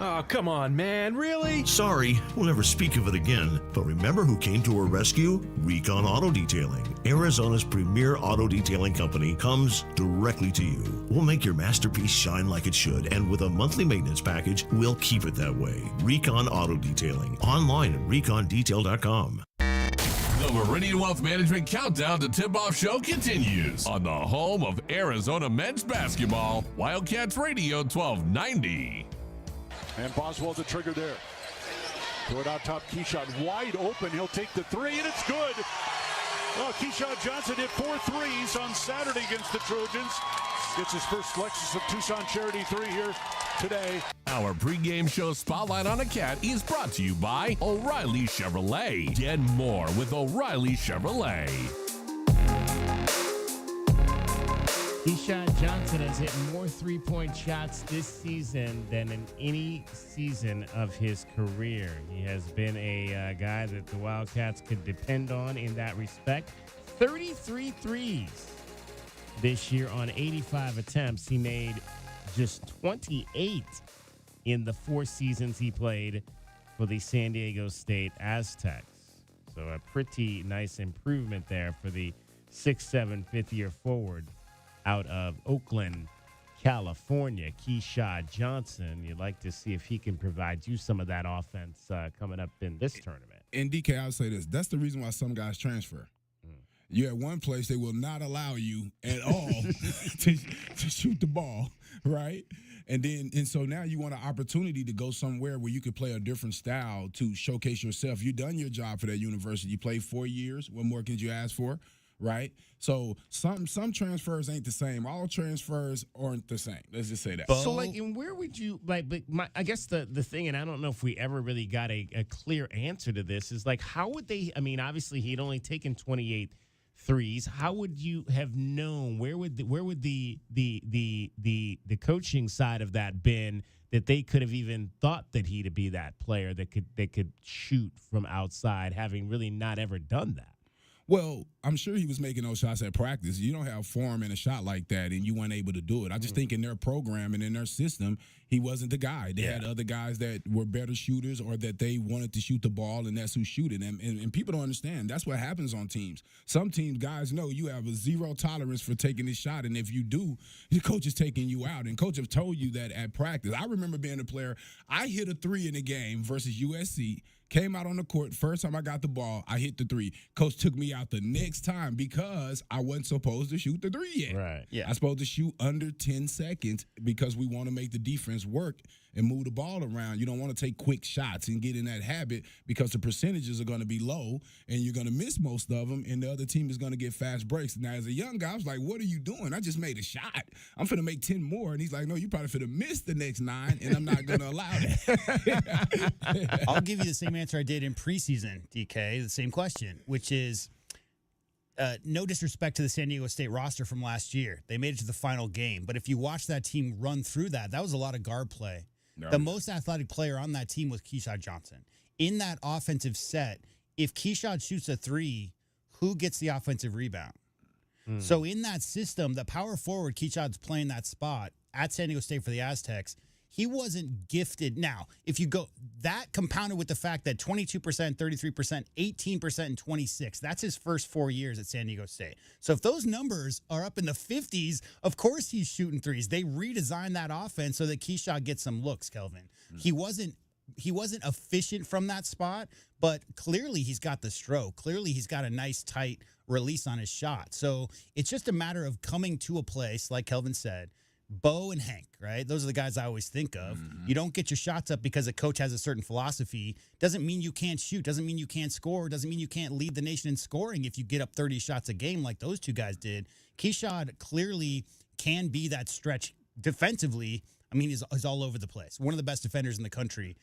Oh, come on, man. Really? Sorry, we'll never speak of it again. But remember who came to her rescue? Recon Auto Detailing. Arizona's premier auto detailing company comes directly to you. We'll make your masterpiece shine like it should, and with a monthly maintenance package, we'll keep it that way. Recon Auto Detailing. Online at recondetail.com. The Meridian Wealth Management Countdown to Tip-Off Show continues on the home of Arizona men's basketball, Wildcats Radio 1290. And Boswell the trigger there. Throw it out top, Keyshawn wide open. He'll take the three, and it's good. Well, Keyshawn Johnson hit 4 threes on Saturday against the Trojans. Gets his first Lexus of Tucson Charity 3 here today. Our pregame show Spotlight on a Cat is brought to you by O'Reilly Chevrolet. Get more with O'Reilly Chevrolet. Keyshawn Johnson has hit more three-point shots this season than in any season of his career. He has been a guy that the Wildcats could depend on in that respect. 33 threes this year on 85 attempts. He made just 28 in the 4 seasons he played for the San Diego State Aztecs. So a pretty nice improvement there for the 6'7", fifth-year forward out of Oakland, California. Keyshawn Johnson, you'd like to see if he can provide you some of that offense coming up in this tournament. And DK, I'll say this. That's the reason why some guys transfer. You're at one place, they will not allow you at all to shoot the ball, right? And so now you want an opportunity to go somewhere where you could play a different style to showcase yourself. You've done your job for that university. You played 4 years. What more could you ask for? Right? So some transfers ain't the same. All transfers aren't the same. Let's just say that. So, like, and where would you, like, but I guess the thing, and I don't know if we ever really got a clear answer to this, is, like, how would they, I mean, obviously he'd only taken 28 threes. How would you have known, where would the coaching side of that been that they could have even thought that he'd be that player that could shoot from outside, having really not ever done that? Well, I'm sure he was making those shots at practice. You don't have form in a shot like that, and you weren't able to do it. I just think in their program and in their system, he wasn't the guy. They had other guys that were better shooters or that they wanted to shoot the ball, and that's who shoot it. And people don't understand. That's what happens on teams. Some teams, guys know you have a zero tolerance for taking this shot, and if you do, the coach is taking you out. And coach have told you that at practice. I remember being a player. I hit a 3 in a game versus USC. Came out on the court, first time I got the ball, I hit the 3. Coach took me out the next time because I wasn't supposed to shoot the 3 yet. Right. Yeah. I was supposed to shoot under 10 seconds because we want to make the defense work and move the ball around. You don't want to take quick shots and get in that habit because the percentages are going to be low and you're going to miss most of them, and the other team is going to get fast breaks. Now, as a young guy, I was like, what are you doing? I just made a shot. I'm finna make 10 more. And he's like, no, you probably finna miss the next 9, and I'm not going to allow that. I'll give you the same answer I did in preseason, DK, the same question, which is no disrespect to the San Diego State roster from last year. They made it to the final game. But if you watch that team run through that was a lot of guard play. No. The most athletic player on that team was Keyshawn Johnson. In that offensive set, if Keyshawn shoots a 3, who gets the offensive rebound? So in that system, the power forward, Keyshawn's playing that spot at San Diego State for the Aztecs. He wasn't gifted. Now, if you go that compounded with the fact that 22%, 33%, 18%, and 26, that's his first 4 years at San Diego State. So if those numbers are up in the 50s, of course he's shooting threes. They redesigned that offense so that Keyshawn gets some looks, Kelvin. He wasn't efficient from that spot, but clearly he's got the stroke. Clearly he's got a nice, tight release on his shot. So it's just a matter of coming to a place, like Kelvin said, Bo and Hank, right? Those are the guys I always think of. You don't get your shots up because a coach has a certain philosophy. Doesn't mean you can't shoot. Doesn't mean you can't score. Doesn't mean you can't lead the nation in scoring if you get up 30 shots a game like those two guys did. Keyshawn clearly can be that stretch defensively. I mean, he's all over the place. One of the best defenders in the country.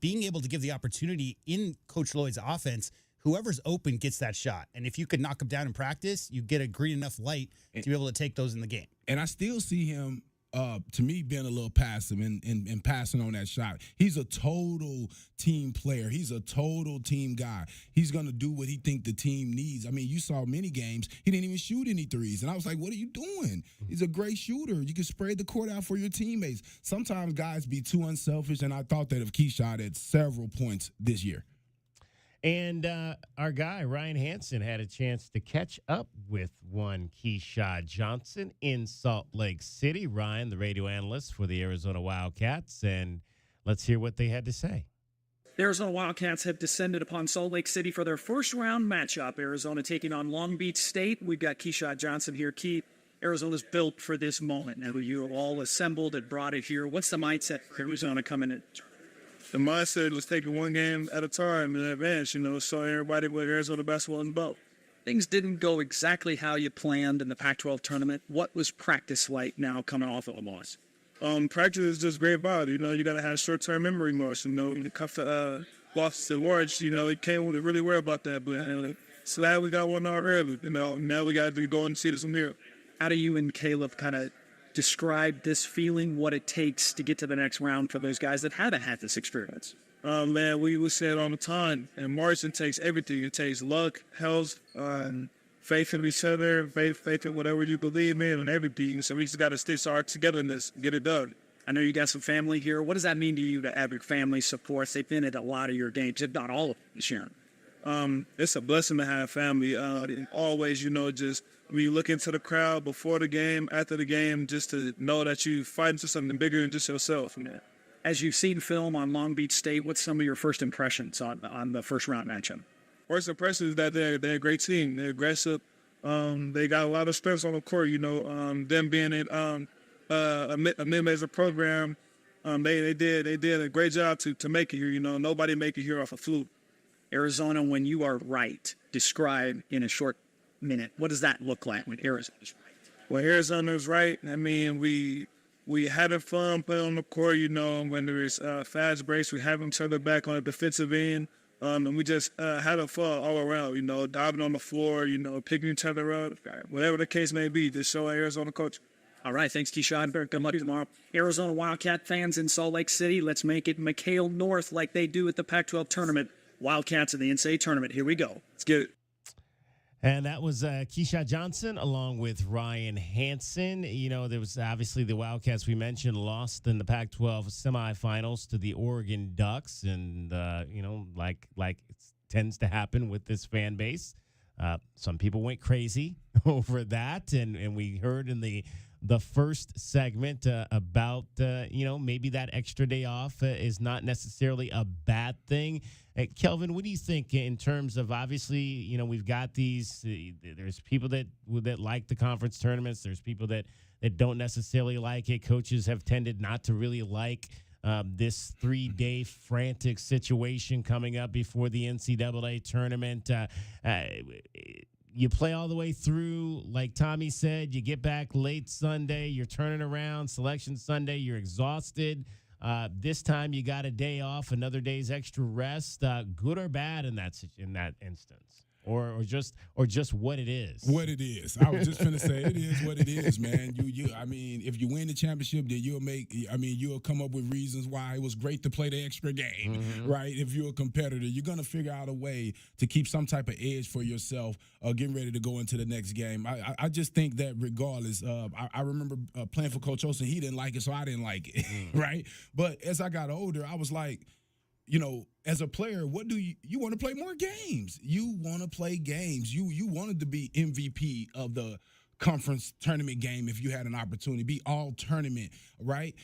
Being able to give the opportunity in Coach Lloyd's offense, whoever's open gets that shot. And if you could knock him down in practice, you get a green enough light to be able to take those in the game. And I still see him, to me, being a little passive and passing on that shot. He's a total team player. He's a total team guy. He's going to do what he think the team needs. I mean, you saw many games, he didn't even shoot any threes. And I was like, what are you doing? He's a great shooter. You can spread the court out for your teammates. Sometimes guys be too unselfish, and I thought that of Keyshawn at several points this year. And our guy, Ryan Hansen, had a chance to catch up with one Keyshawn Johnson in Salt Lake City. Ryan, the radio analyst for the Arizona Wildcats, and let's hear what they had to say. The Arizona Wildcats have descended upon Salt Lake City for their first-round matchup. Arizona taking on Long Beach State. We've got Keyshawn Johnson here. Keith, Arizona's built for this moment. Now, you all assembled and brought it here. What's the mindset for Arizona coming in? The mindset was taking one game at a time in advance, so everybody with Arizona basketball in the boat. Things didn't go exactly how you planned in the Pac-12 tournament. What was practice like now coming off of a loss? Practice is just great about it. You got to have short-term memory loss. The cuff loss to Lawrence, it came with really worry about that. But glad we got one out early. Now we got to go and see this from here. How do you and Caleb kind of describe this feeling, what it takes to get to the next round for those guys that haven't had this experience? Man, we would say it all the time. And Morrison takes everything. It takes luck, health, faith in each other, faith in whatever you believe in, and everything. So we just got to stitch our togetherness, get it done. I know you got some family here. What does that mean to you to have your family support? They've been at a lot of your games, if not all of them, Sharon. It's a blessing to have family. Always, just when you look into the crowd before the game, after the game, just to know that you're fighting for something bigger than just yourself. Man. As you've seen film on Long Beach State, what's some of your first impressions on the first round matchup? First impression is that they're a great team. They're aggressive. They got a lot of strengths on the court. Them being a mid-major program, they did a great job to make it here. Nobody make it here off a fluke. Arizona, when you are right, describe in a short minute. What does that look like when Arizona's right? When Arizona's right, I mean, we having fun playing on the court, when there's fast breaks, we have each other back on the defensive end. And we just having fun all around, diving on the floor, picking each other up, whatever the case may be, just show Arizona coach. All right, thanks, Keyshawn. Good luck tomorrow. Arizona Wildcat fans in Salt Lake City, let's make it McHale North like they do at the Pac-12 tournament. Wildcats in the NCAA Tournament. Here we go. Let's get it. And that was Keyshawn Johnson along with Ryan Hansen. You know, there was obviously the Wildcats we mentioned lost in the Pac-12 semifinals to the Oregon Ducks. And, you know, like it tends to happen with this fan base, some people went crazy over that. And we heard in the first segment about, you know, maybe that extra day off is not necessarily a bad thing. Kelvin, what do you think in terms of, obviously, you know, we've got these, there's people that like the conference tournaments. There's people that don't necessarily like it. Coaches have tended not to really like this 3-day frantic situation coming up before the NCAA tournament. You play all the way through, like Tommy said, you get back late Sunday, you're turning around, Selection Sunday, you're exhausted. This time you got a day off, another day's extra rest. Good or bad in that instance, or just what it is. What it is. I was just gonna say it is what it is, man. I mean, if you win the championship, then you'll come up with reasons why it was great to play the extra game, right? If you're a competitor, you're gonna figure out a way to keep some type of edge for yourself, getting ready to go into the next game. I just think that regardless, I remember playing for Coach Olsen. He didn't like it, so I didn't like it, right? But as I got older, I was like, you know, as a player, what do you want to play more games? You want to play games. You wanted to be MVP of the conference tournament game if you had an opportunity, be all tournament, right?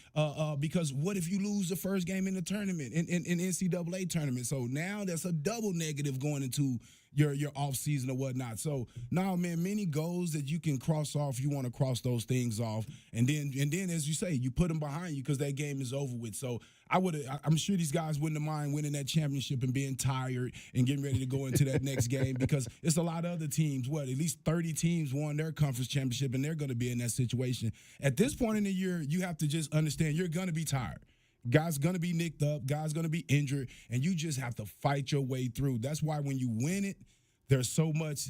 Because what if you lose the first game in the tournament, in NCAA tournament? So now that's a double negative going into your off season or whatnot. So now, man, many goals that you can cross off, you want to cross those things off, and then as you say, you put them behind you because that game is over with. So I'm sure these guys wouldn't have mind winning that championship and being tired and getting ready to go into that next game, because it's a lot of other teams. At least 30 teams won their conference championship, and they're going to be in that situation. At this point in the year, you have to just understand you're going to be tired. Guys going to be nicked up. Guys going to be injured, and you just have to fight your way through. That's why when you win it, there's so much,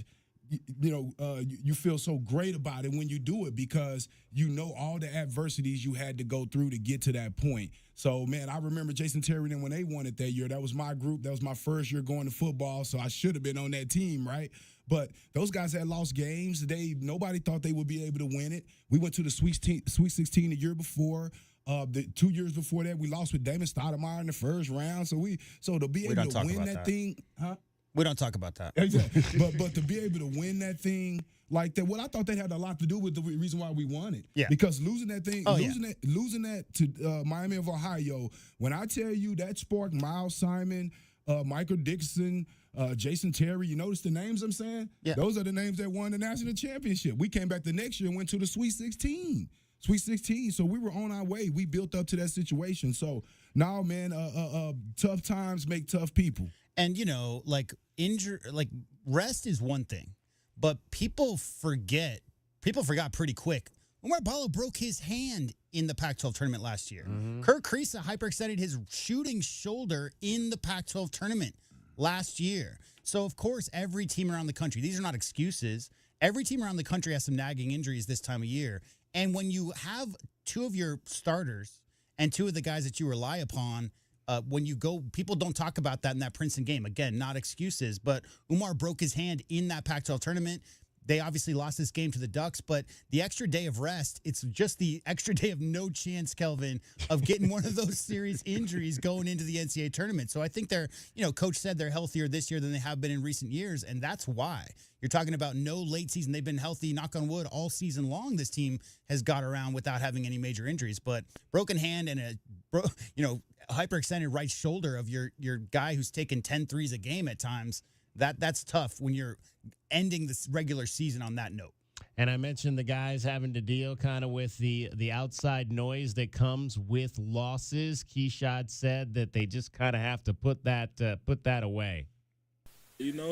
you feel so great about it when you do it, because you know all the adversities you had to go through to get to that point. So, man, I remember Jason Terry when they won it that year. That was my group. That was my first year going to football, so I should have been on that team, right? But those guys had lost games. Nobody thought they would be able to win it. We went to the Sweet 16 the year before. The 2 years before that, we lost with Damon Stoudemire in the first round. So to be able to win that thing, huh? We don't talk about that. Exactly. but to be able to win that thing like that, well, I thought that had a lot to do with the reason why we won it. Yeah. Because losing that to Miami of Ohio, when I tell you that sparked Miles Simon, Michael Dixon, Jason Terry, you notice the names I'm saying? Yeah. Those are the names that won the national championship. We came back the next year and went to the Sweet 16. So we were on our way. We built up to that situation. So now, man, tough times make tough people. And, rest is one thing, but people forgot pretty quick. Omar Ballo broke his hand in the Pac-12 tournament last year. Kirk Kriisa hyperextended his shooting shoulder in the Pac-12 tournament last year. So, of course, every team around the country, these are not excuses, every team around the country has some nagging injuries this time of year. And when you have two of your starters and two of the guys that you rely upon, when you go, people don't talk about that in that Princeton game. Again, not excuses, but Umar broke his hand in that Pac-12 tournament. They obviously lost this game to the Ducks, but the extra day of rest, it's just the extra day of no chance, Kelvin, of getting one of those serious injuries going into the NCAA tournament. So I think Coach said they're healthier this year than they have been in recent years, and that's why. You're talking about no late season. They've been healthy, knock on wood, all season long. This team has got around without having any major injuries, but broken hand and hyperextended right shoulder of your guy who's taken 10 threes a game at times, that's tough when you're ending this regular season on that note. And I mentioned the guys having to deal kind of with the outside noise that comes with losses. Keyshawn said that they just kind of have to put that away.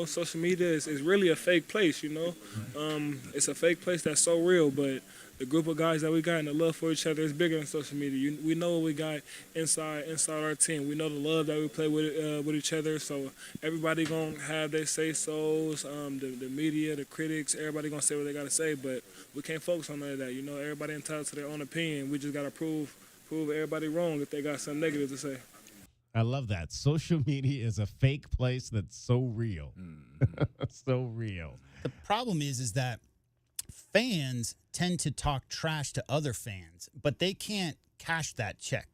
Social media is really a fake place, It's a fake place that's so real, but the group of guys that we got and the love for each other is bigger than social media. We know what we got inside our team. We know the love that we play with each other. So everybody going to have their say-sos, the media, the critics, everybody going to say what they got to say, but we can't focus on none of that. Everybody entitled to their own opinion. We just got to prove everybody wrong if they got something negative to say. I love that. Social media is a fake place that's so real. So real. The problem is that fans tend to talk trash to other fans, but they can't cash that check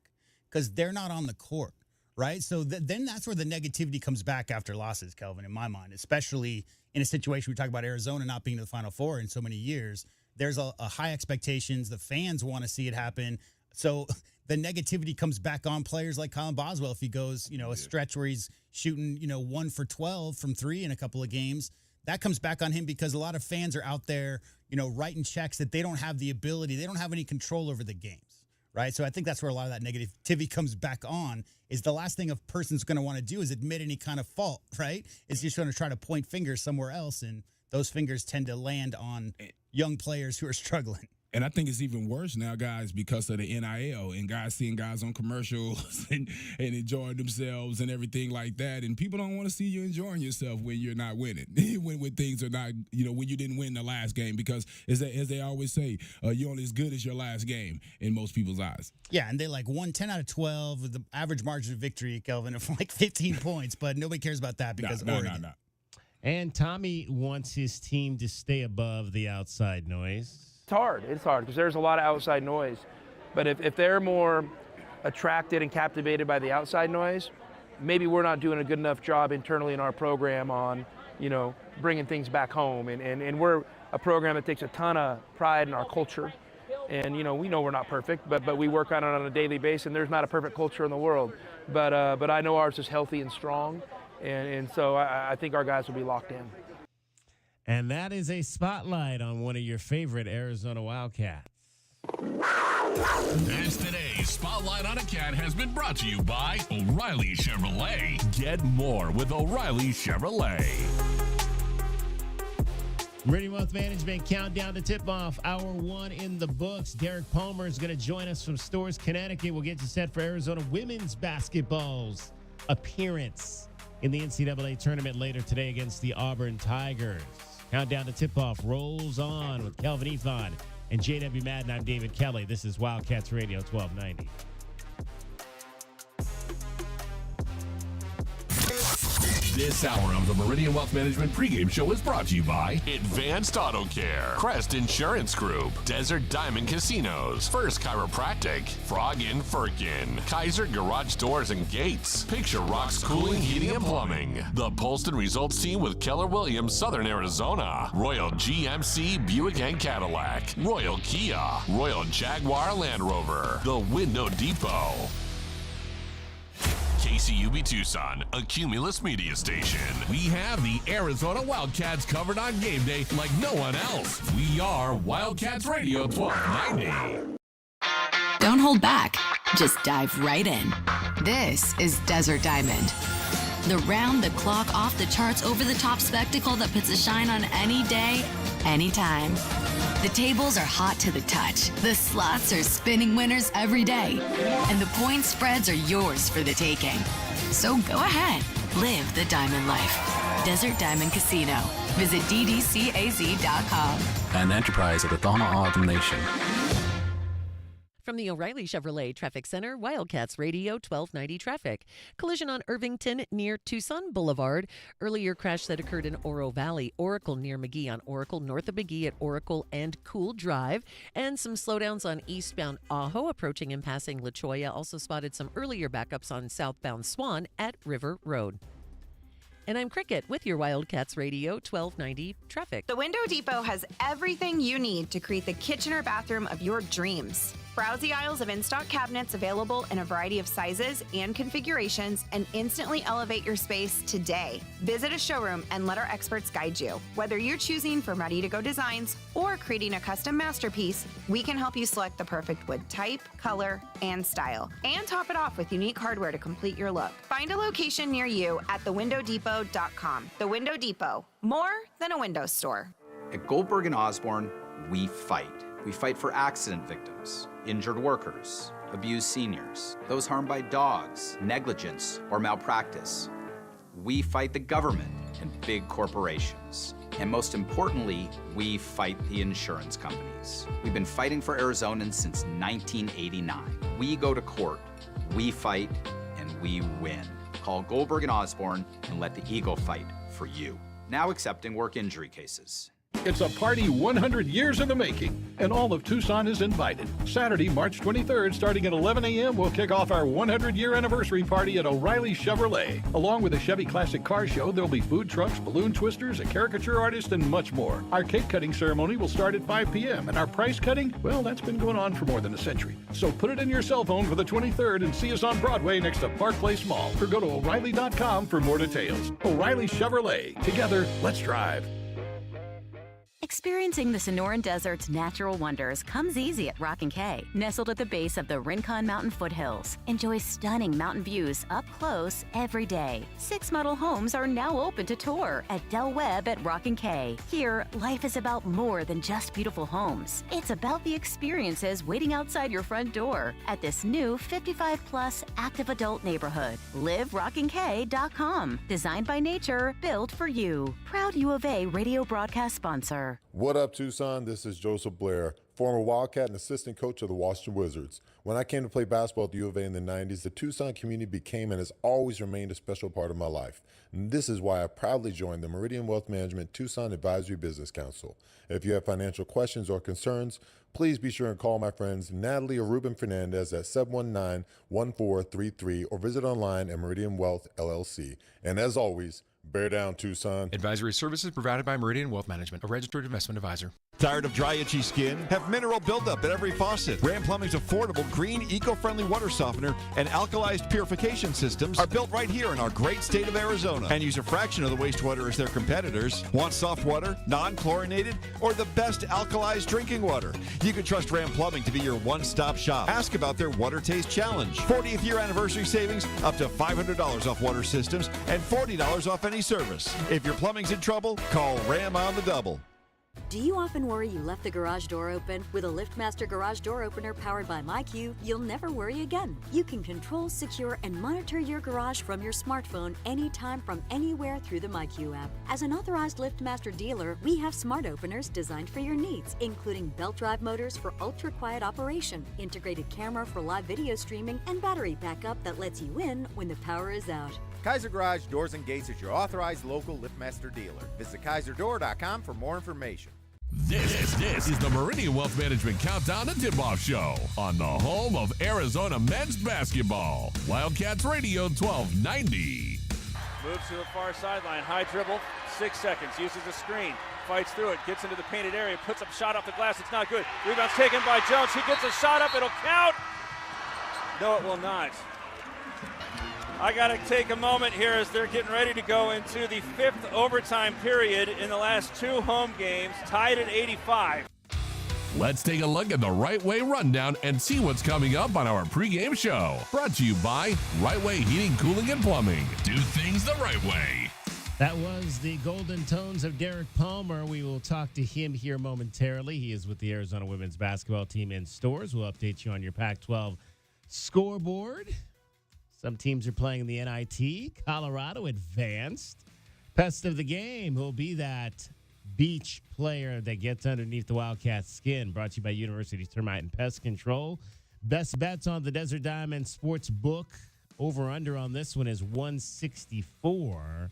because they're not on the court, right? So then that's where the negativity comes back after losses, Kelvin, in my mind, especially in a situation we talk about Arizona not being to the Final Four in so many years. There's a high expectations. The fans want to see it happen. So the negativity comes back on players like Colin Boswell if he goes, a stretch where he's shooting, 1 for 12 from 3 in a couple of games. That comes back on him because a lot of fans are out there, writing checks that they don't have the ability. They don't have any control over the games, right? So I think that's where a lot of that negativity comes back on, is the last thing a person's going to want to do is admit any kind of fault, right? Is just going to try to point fingers somewhere else, and those fingers tend to land on young players who are struggling. And I think it's even worse now, guys, because of the NIL and guys seeing guys on commercials and enjoying themselves and everything like that. And people don't want to see you enjoying yourself when you're not winning, when things are not, when you didn't win the last game. Because as they always say, you're only as good as your last game in most people's eyes. Yeah, and they won 10 out of 12 with the average margin of victory, Kelvin, of 15 points. But nobody cares about that because Oregon. No. And Tommy wants his team to stay above the outside noise. It's hard because there's a lot of outside noise. But if they're more attracted and captivated by the outside noise, maybe we're not doing a good enough job internally in our program on, bringing things back home. And we're a program that takes a ton of pride in our culture. And, we know we're not perfect, but we work on it on a daily basis, and there's not a perfect culture in the world. But I know ours is healthy and strong, and so I think our guys will be locked in. And that is a spotlight on one of your favorite Arizona Wildcats. As today's Spotlight on a Cat has been brought to you by O'Reilly Chevrolet. Get more with O'Reilly Chevrolet. Meridian Wealth Management countdown to tip-off. Hour 1 in the books. Derek Palmer is going to join us from Storrs, Connecticut. We'll get you set for Arizona women's basketball's appearance in the NCAA Tournament later today against the Auburn Tigers. Countdown to tip-off rolls on with Kelvin Efon and JW Madden. I'm David Kelly. This is Wildcats Radio 1290. This hour of the Meridian Wealth Management pregame show is brought to you by Advanced Auto Care, Crest Insurance Group, Desert Diamond Casinos, First Chiropractic, Frog in Firkin, Kaiser Garage Doors and Gates, Picture Rocks Cooling, Heating and Plumbing, the Polston Results Team with Keller Williams, Southern Arizona, Royal GMC Buick and Cadillac, Royal Kia, Royal Jaguar Land Rover, the Window Depot. KCUB Tucson, a Cumulus media station. We have the Arizona Wildcats covered on game day like no one else. We are Wildcats Radio 1290. Don't hold back. Just dive right in. This is Desert Diamond. The round-the-clock, off-the-charts, over-the-top spectacle that puts a shine on any day, anytime. The tables are hot to the touch. The slots are spinning winners every day. And the point spreads are yours for the taking. So go ahead. Live the diamond life. Desert Diamond Casino. Visit ddcaz.com. An enterprise of the Tohono O'odham Nation. From the O'Reilly Chevrolet Traffic Center, Wildcats Radio 1290 traffic. Collision on Irvington near Tucson Boulevard. Earlier crash that occurred in Oro Valley. Oracle near McGee on Oracle, north of McGee at Oracle and Cool Drive. And some slowdowns on eastbound Ajo approaching and passing La Cholla. Also spotted some earlier backups on southbound Swan at River Road. And I'm Cricket with your Wildcats Radio 1290 traffic. The Window Depot has everything you need to create the kitchen or bathroom of your dreams. Browse the aisles of in-stock cabinets available in a variety of sizes and configurations and instantly elevate your space today. Visit a showroom and let our experts guide you. Whether you're choosing from ready-to-go designs or creating a custom masterpiece, we can help you select the perfect wood type, color, and style. And top it off with unique hardware to complete your look. Find a location near you at thewindowdepot.com. The Window Depot, more than a window store. At Goldberg & Osborne, we fight. We fight for accident victims, injured workers, abused seniors, those harmed by dogs, negligence, or malpractice. We fight the government and big corporations. And most importantly, we fight the insurance companies. We've been fighting for Arizonans since 1989. We go to court, we fight, and we win. Call Goldberg & Osborne and let the Eagle fight for you. now accepting work injury cases. It's a party 100 years in the making, and all of Tucson is invited. Saturday, March 23rd, starting at 11 a.m., we'll kick off our 100-year anniversary party at O'Reilly Chevrolet. Along with a Chevy Classic Car Show, there'll be food trucks, balloon twisters, a caricature artist, and much more. Our cake cutting ceremony will start at 5 p.m., and our prize cutting, well, that's been going on for more than a century. So put it in your cell phone for the 23rd and see us on Broadway next to Park Place Mall, or go to O'Reilly.com for more details. O'Reilly Chevrolet. Together, let's drive. Experiencing the Sonoran Desert's natural wonders comes easy at Rock & Kay. Nestled at the base of the Rincon Mountain foothills, enjoy stunning mountain views up close every day. 6 model homes are now open to tour at Del Webb at Rock & Kay. Here, life is about more than just beautiful homes. It's about the experiences waiting outside your front door at this new 55-plus active adult neighborhood. LiveRockandK.com. Designed by nature, built for you. Proud U of A radio broadcast sponsor. What up, Tucson? This is Joseph Blair, former Wildcat and assistant coach of the Washington Wizards. When I came to play basketball at the U of A in the 90s, the Tucson community became and has always remained a special part of my life. And this is why I proudly joined the Meridian Wealth Management Tucson Advisory Business Council. If you have financial questions or concerns, please be sure and call my friends Natalie or Ruben Fernandez at 719-1433 or visit online at Meridian Wealth LLC. And as always, bear down, Tucson. Advisory services provided by Meridian Wealth Management, a registered investment advisor. Tired of dry, itchy skin? Have mineral buildup at every faucet. Ram Plumbing's affordable, green, eco-friendly water softener and alkalized purification systems are built right here in our great state of Arizona and use a fraction of the wastewater as their competitors. Want soft water, non-chlorinated, or the best alkalized drinking water? You can trust Ram Plumbing to be your one-stop shop. Ask about their Water Taste Challenge. 40th year anniversary savings, up to $500 off water systems and $40 off any service. If your plumbing's in trouble, call Ram on the double. Do you often worry you left the garage door open? With a LiftMaster garage door opener powered by MyQ, you'll never worry again. You can control, secure, and monitor your garage from your smartphone anytime from anywhere through the MyQ app. As an authorized LiftMaster dealer, we have smart openers designed for your needs, including belt drive motors for ultra-quiet operation, integrated camera for live video streaming, and battery backup that lets you in when the power is out. Kaiser Garage Doors and Gates is your authorized local LiftMaster dealer. Visit KaiserDoor.com for more information. This is the Meridian Wealth Management Countdown to Tip-Off Show on the home of Arizona men's basketball. Wildcats Radio 1290. Moves to the far sideline, high dribble, 6 seconds, uses a screen, fights through it, gets into the painted area, puts up shot off the glass, it's not good. Rebound's taken by Jones, he gets a shot up, it'll count. No, it will not. I got to take a moment here as they're getting ready to go into the 5th overtime period in the last 2 home games, tied at 85. Let's take a look at the Right Way Rundown and see what's coming up on our pregame show. Brought to you by Right Way Heating, Cooling, and Plumbing. Do things the right way. That was the golden tones of Derek Palmer. We will talk to him here momentarily. He is with the Arizona women's basketball team in stores. We'll update you on your Pac-12 scoreboard. Some teams are playing in the NIT. Colorado advanced. Best of the game will be that beach player that gets underneath the Wildcats' skin. Brought to you by University Termite and Pest Control. Best bets on the Desert Diamond Sports Book. Over-under on this one is 164.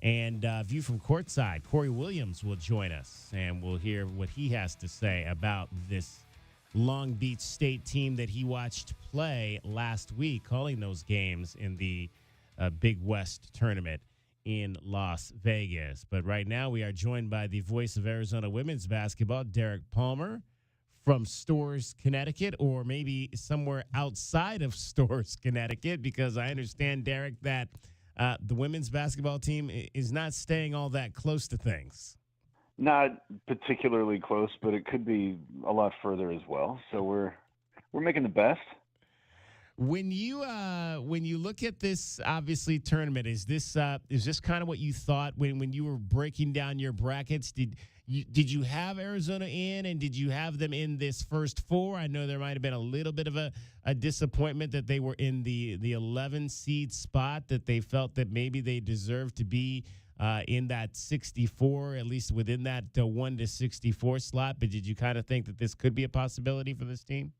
And view from courtside, Corey Williams will join us, and we'll hear what he has to say about this Long Beach State team that he watched play last week, calling those games in the Big West tournament in Las Vegas. But right now we are joined by the voice of Arizona women's basketball, Derek Palmer, from Storrs, Connecticut, or maybe somewhere outside of Storrs, Connecticut, because I understand, Derek, that the women's basketball team is not staying all that close to things. Not particularly close, but it could be a lot further as well. So we're making the best. When you look at this obviously tournament, is this kind of what you thought when you were breaking down your brackets? Did you have Arizona in, and did you have them in this first 4? I know there might have been a little bit of a disappointment that they were in the 11 seed spot, that they felt that maybe they deserved to be in that 64, at least within that 1 to 64 slot. But did you kind of think that this could be a possibility for this team?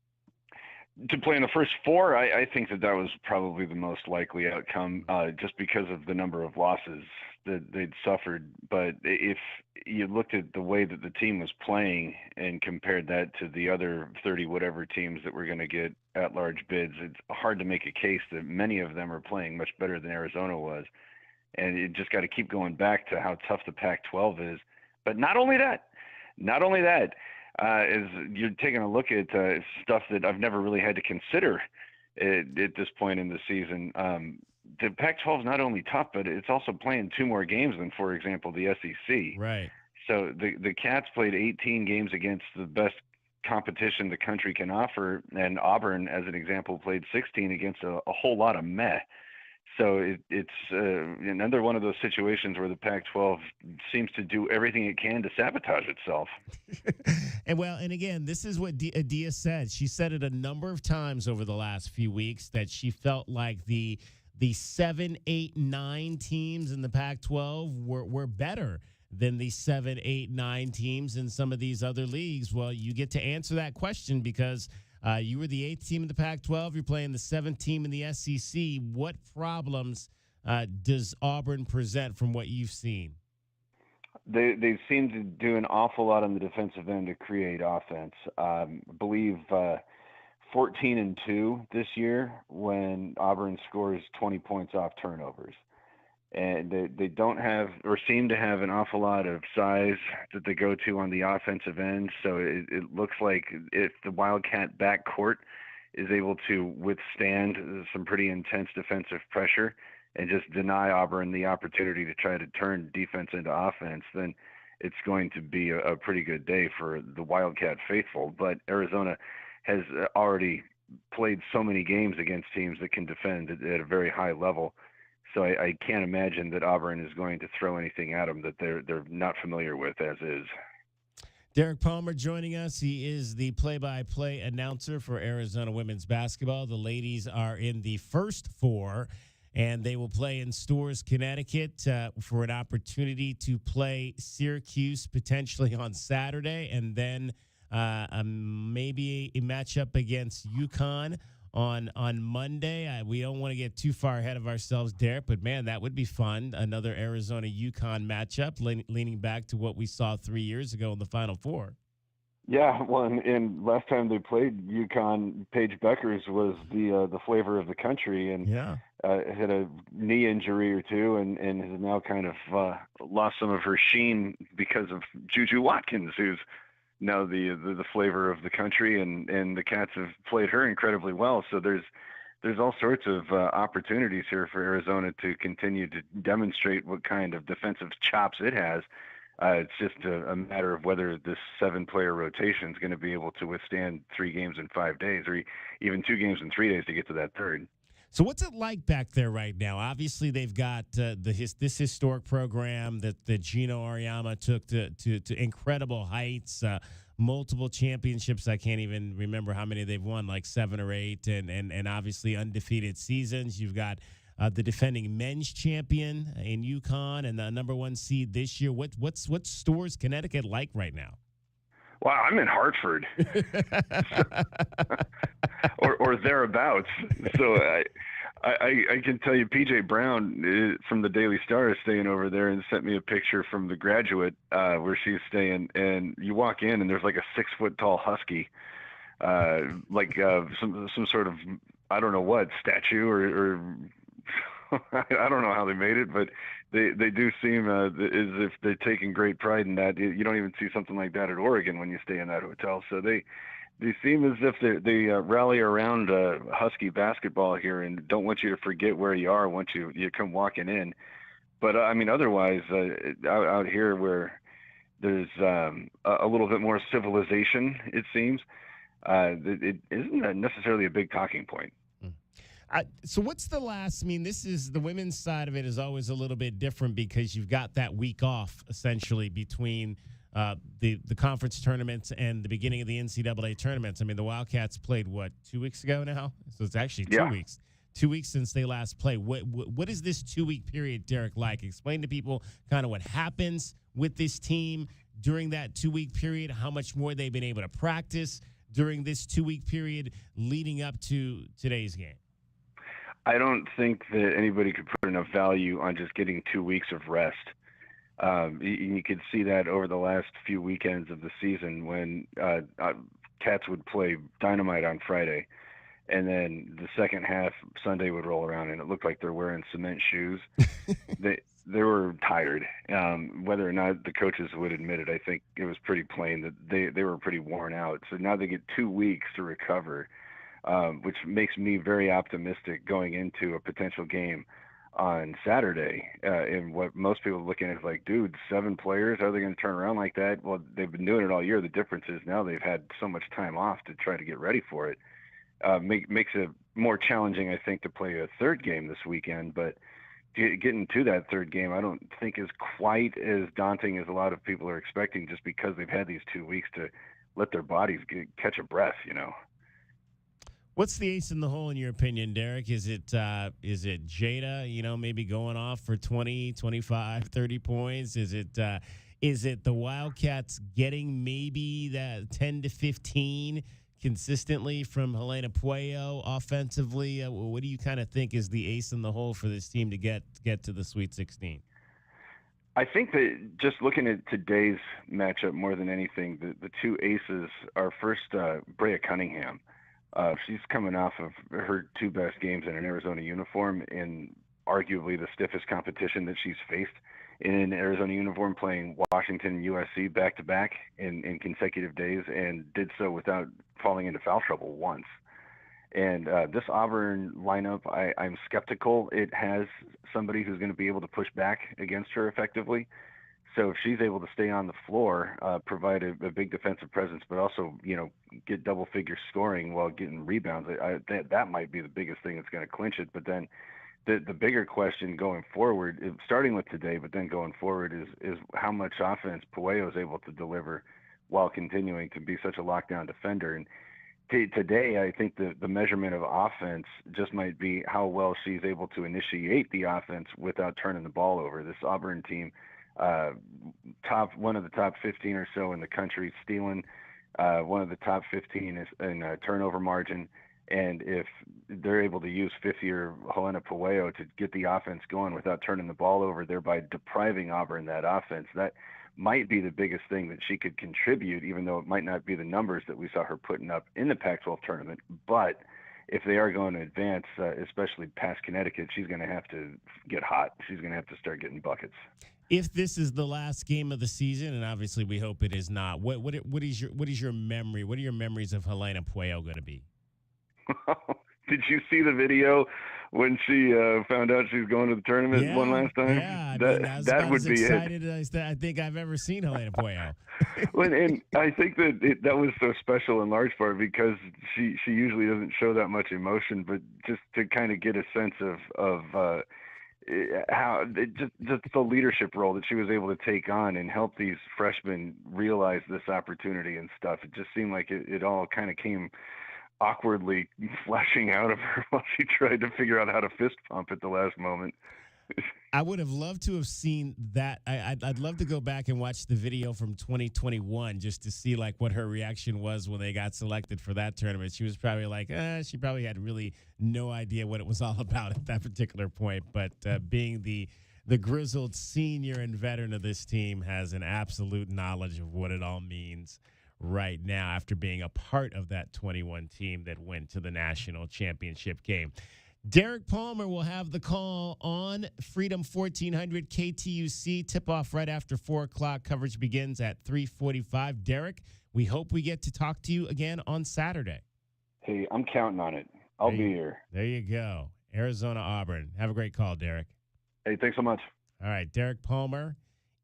To play in the first four, I think that was probably the most likely outcome, just because of the number of losses that they'd suffered. But if you looked at the way that the team was playing and compared that to the other 30 whatever teams that were going to get at-large bids, it's hard to make a case that many of them are playing much better than Arizona was. And you just got to keep going back to how tough the Pac-12 is. But not only that, is you're taking a look at stuff that I've never really had to consider at this point in the season. The Pac-12 is not only tough, but it's also playing 2 more games than, for example, the SEC. Right. So the Cats played 18 games against the best competition the country can offer, and Auburn, as an example, played 16 against a whole lot of meh. So it's another one of those situations where the Pac-12 seems to do everything it can to sabotage itself. And again, this is what Adia said. She said it a number of times over the last few weeks that she felt like the 7, 8, 9 teams in the Pac-12 were better than the 7, 8, 9 teams in some of these other leagues. Well, you get to answer that question because you were the 8th team in the Pac-12. You're playing the 7th team in the SEC. What problems does Auburn present from what you've seen? They seem to do an awful lot on the defensive end to create offense. I believe 14-2 this year when Auburn scores 20 points off turnovers. And they don't have or seem to have an awful lot of size that they go to on the offensive end. So it looks like if the Wildcat backcourt is able to withstand some pretty intense defensive pressure and just deny Auburn the opportunity to try to turn defense into offense, then it's going to be a pretty good day for the Wildcat faithful. But Arizona has already played so many games against teams that can defend at a very high level. So I can't imagine that Auburn is going to throw anything at them that they're not familiar with as is. Derek Palmer joining us. He is the play-by-play announcer for Arizona women's basketball. The ladies are in the first 4, and they will play in Storrs, Connecticut for an opportunity to play Syracuse potentially on Saturday, and then maybe a matchup against UConn on Monday. We don't want to get too far ahead of ourselves, Derek, but, man, that would be fun. Another Arizona-UConn matchup, leaning back to what we saw 3 years ago in the Final Four. Yeah, well, and last time they played UConn, Paige Beckers was the flavor of the country, and had a knee injury or two, and has now kind of lost some of her sheen because of Juju Watkins, who's now the flavor of the country, and the Cats have played her incredibly well. So there's all sorts of opportunities here for Arizona to continue to demonstrate what kind of defensive chops it has. It's just a matter of whether this 7-player rotation is going to be able to withstand 3 games in 5 days, or even 2 games in 3 days to get to that third. So what's it like back there right now? Obviously, they've got this historic program that Gino Auriemma took to incredible heights, multiple championships. I can't even remember how many they've won, like 7 or 8, and obviously undefeated seasons. You've got the defending men's champion in UConn and the #1 seed this year. What's Storrs, Connecticut like right now? Well, I'm in Hartford, or thereabouts. So I can tell you, PJ Brown from the Daily Star is staying over there and sent me a picture from The Graduate where she's staying. And you walk in and there's like a 6-foot-tall husky, some sort of, I don't know what, statue or I don't know how they made it, but they do seem as if they're taking great pride in that. You don't even see something like that at Oregon when you stay in that hotel. So they seem as if they rally around Husky basketball here and don't want you to forget where you are once you come walking in. But I mean, otherwise, out here where there's a little bit more civilization, it seems, it isn't necessarily a big talking point. So what's the last? I mean, this is the women's side of it is always a little bit different because you've got that week off essentially between the conference tournaments and the beginning of the NCAA tournaments. I mean, the Wildcats played 2 weeks ago now, so it's actually 2 weeks. 2 weeks since they last played. What is this 2-week period, Derek, like? Explain to people kind of what happens with this team during that 2-week period. How much more they've been able to practice during this 2-week period leading up to today's game? I don't think that anybody could put enough value on just getting 2 weeks of rest. You could see that over the last few weekends of the season when Cats would play Dynamite on Friday, and then the second half Sunday would roll around, and it looked like they're wearing cement shoes. They were tired. Whether or not the coaches would admit it, I think it was pretty plain that they were pretty worn out. So now they get 2 weeks to recover, which makes me very optimistic going into a potential game on Saturday. And what most people are looking at is like, dude, 7 players, how are they going to turn around like that? Well, they've been doing it all year. The difference is now they've had so much time off to try to get ready for it. Makes it more challenging, I think, to play a third game this weekend. But getting to that third game, I don't think is quite as daunting as a lot of people are expecting, just because they've had these 2 weeks to let their bodies catch a breath, you know. What's the ace in the hole in your opinion, Derek? Is it Jada, maybe going off for 20, 25, 30 points? Is it the Wildcats getting maybe that 10 to 15 consistently from Helena Puello offensively? What do you kind of think is the ace in the hole for this team to get to the Sweet 16? I think that just looking at today's matchup more than anything, the two aces are first Brea Cunningham. She's coming off of her 2 best games in an Arizona uniform in arguably the stiffest competition that she's faced in an Arizona uniform, playing Washington and USC back-to-back in consecutive days, and did so without falling into foul trouble once. And this Auburn lineup, I'm skeptical it has somebody who's going to be able to push back against her effectively. So if she's able to stay on the floor, provide a big defensive presence, but also, get double-figure scoring while getting rebounds, that might be the biggest thing that's going to clinch it. But then the bigger question going forward, starting with today, but then going forward, is how much offense Puello is able to deliver while continuing to be such a lockdown defender. And today, I think the measurement of offense just might be how well she's able to initiate the offense without turning the ball over. This Auburn team, one of the top 15 or so in the country, stealing, one of the top 15 in turnover margin. And if they're able to use fifth-year Helena Puello to get the offense going without turning the ball over, thereby depriving Auburn that offense, that might be the biggest thing that she could contribute, even though it might not be the numbers that we saw her putting up in the Pac-12 tournament. But if they are going to advance, especially past Connecticut, she's going to have to get hot. She's going to have to start getting buckets. If this is the last game of the season, and obviously we hope it is not, what is your memory? What are your memories of Helena Puello going to be? Did you see the video when she found out she was going to the tournament one last time? Yeah, that would be excited as I think I've ever seen Helena Puello. And I think that was so special in large part because she usually doesn't show that much emotion, but just to kind of get a sense of how just the leadership role that she was able to take on and help these freshmen realize this opportunity and stuff. It just seemed like it all kind of came awkwardly flashing out of her while she tried to figure out how to fist pump at the last moment. I would have loved to have seen that. I'd love to go back and watch the video from 2021 just to see like what her reaction was when they got selected for that tournament. She was probably like, she probably had really no idea what it was all about at that particular point. But being the grizzled senior and veteran of this team has an absolute knowledge of what it all means right now after being a part of that 21 team that went to the national championship game. Derek Palmer will have the call on Freedom 1400 KTUC. Tip-off right after 4 o'clock. Coverage begins at 3:45. Derek, we hope we get to talk to you again on Saturday. Hey, I'm counting on it. I'll be here. There you go. Arizona Auburn. Have a great call, Derek. Hey, thanks so much. All right, Derek Palmer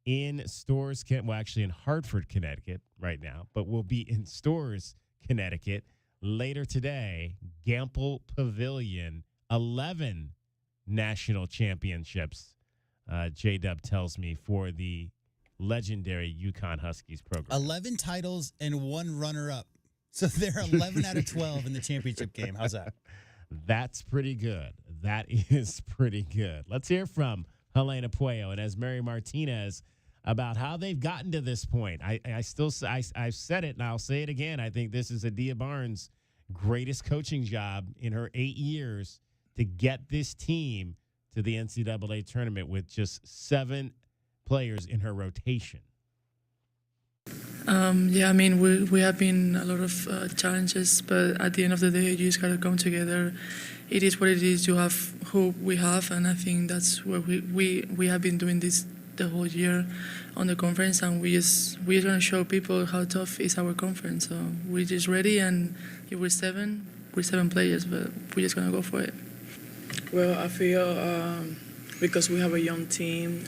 in Stores, actually in Hartford, Connecticut right now, but we'll be in Stores, Connecticut later today. Gamble Pavilion, 11 national championships, J-Dub tells me, for the legendary UConn Huskies program. 11 titles and 1 runner-up. So they're 11 out of 12 in the championship game. How's that? That's pretty good. That is pretty good. Let's hear from Helena Puello. And as Mary Martinez about how they've gotten to this point. I've said it and I'll say it again. I think this is Adia Barnes' greatest coaching job in her 8 years to get this team to the NCAA tournament with just 7 players in her rotation. Yeah, I mean, we have been a lot of challenges, but at the end of the day, you just got to come together. It is what it is. You have who we have, and I think that's what we have been doing this the whole year on the conference, and we're going to show people how tough is our conference. So we're just ready, and if we're 7 players, but we're just going to go for it. Well, I feel because we have a young team,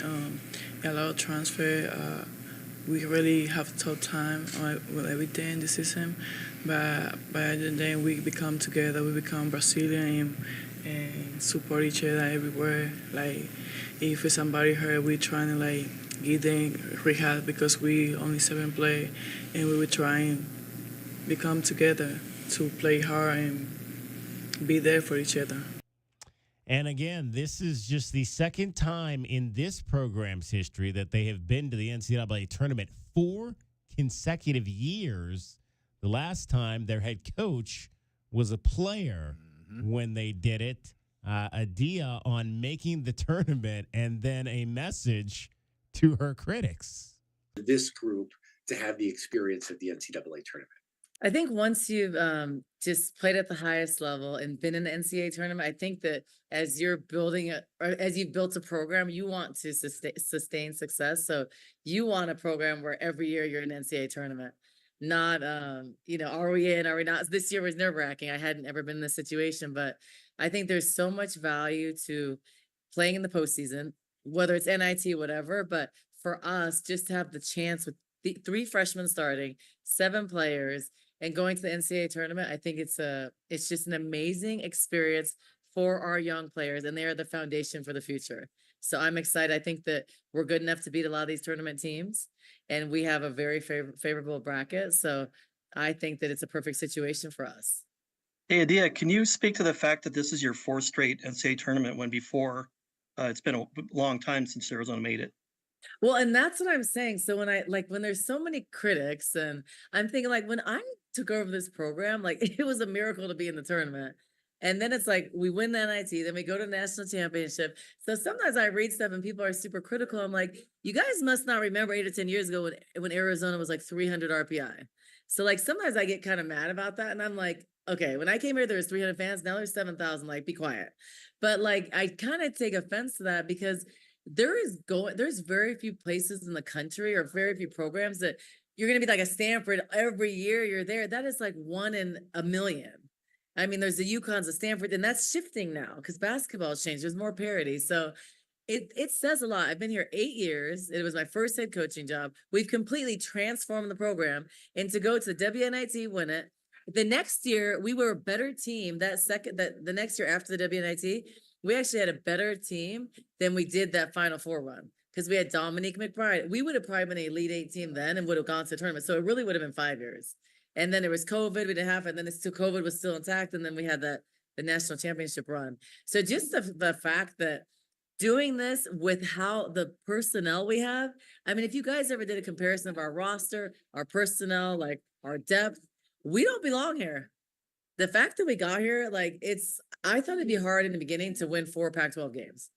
a lot of transfer, we really have a tough time with everything this season. But by the day we become together, we become Brazilian and support each other everywhere. Like if somebody hurt, we trying to like give them rehab because we only 7 play, and we will try and become together to play hard and be there for each other. And again, this is just the second time in this program's history that they have been to the NCAA tournament 4 consecutive years. The last time their head coach was a player when they did it. Adia on making the tournament, and then a message to her critics. This group to have the experience of the NCAA tournament. I think once you've just played at the highest level and been in the NCAA tournament, I think that as you're building or as you've built a program, you want to sustain success. So you want a program where every year you're in the NCAA tournament. Not, are we in, are we not? This year was nerve-wracking. I hadn't ever been in this situation, but I think there's so much value to playing in the postseason, whether it's NIT, whatever. But for us, just to have the chance with the 3 freshmen starting, 7 players, and going to the NCAA tournament, I think it's just an amazing experience for our young players, and they are the foundation for the future. So I'm excited. I think that we're good enough to beat a lot of these tournament teams, and we have a very favorable bracket. So I think that it's a perfect situation for us. Hey, Adia, can you speak to the fact that this is your 4th straight NCAA tournament when before it's been a long time since Arizona made it? Well, and that's what I'm saying. So when there's so many critics, and I'm thinking like when I took over this program, like it was a miracle to be in the tournament. And then it's like we win the NIT, then we go to the national championship. So sometimes I read stuff and people are super critical. I'm like, you guys must not remember 8 or 10 years ago when Arizona was like 300 RPI. So like sometimes I get kind of mad about that, and I'm like, okay, when I came here there was 300 fans, now there's 7,000. Like, be quiet. But like I kind of take offense to that because there's very few places in the country or very few programs that you're going to be like a Stanford every year you're there. That is like 1 in a million. I mean, there's the UConns, the Stanford, and that's shifting now because basketball has changed. There's more parity. So it says a lot. I've been here 8 years. It was my first head coaching job. We've completely transformed the program, and to go to the WNIT, win it. The next year, we were a better team. The next year after the WNIT, we actually had a better team than we did that Final Four run because we had Dominique McBride. We would have probably been an Elite 8 team then and would have gone to the tournament. So it really would have been 5 years. And then there was COVID. We didn't have it. And then COVID was still intact. And then we had the national championship run. So just the fact that doing this with how the personnel we have, I mean, if you guys ever did a comparison of our roster, our personnel, like our depth, we don't belong here. The fact that we got here, I thought it'd be hard in the beginning to win 4 Pac-12 games.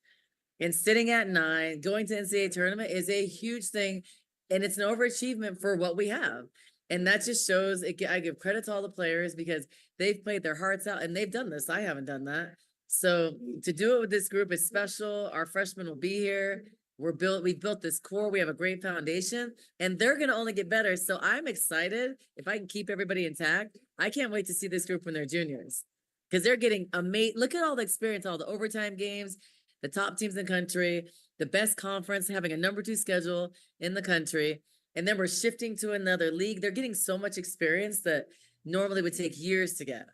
And sitting at 9, going to NCAA tournament is a huge thing. And it's an overachievement for what we have. And that just shows, I give credit to all the players because they've played their hearts out and they've done this. I haven't done that. So to do it with this group is special. Our freshmen will be here. We built this core. We have a great foundation and they're going to only get better. So I'm excited. If I can keep everybody intact, I can't wait to see this group when they're juniors because they're getting amazing. Look at all the experience, all the overtime games, the top teams in the country, the best conference, having a number 2 schedule in the country. And then we're shifting to another league. They're getting so much experience that normally would take years to get.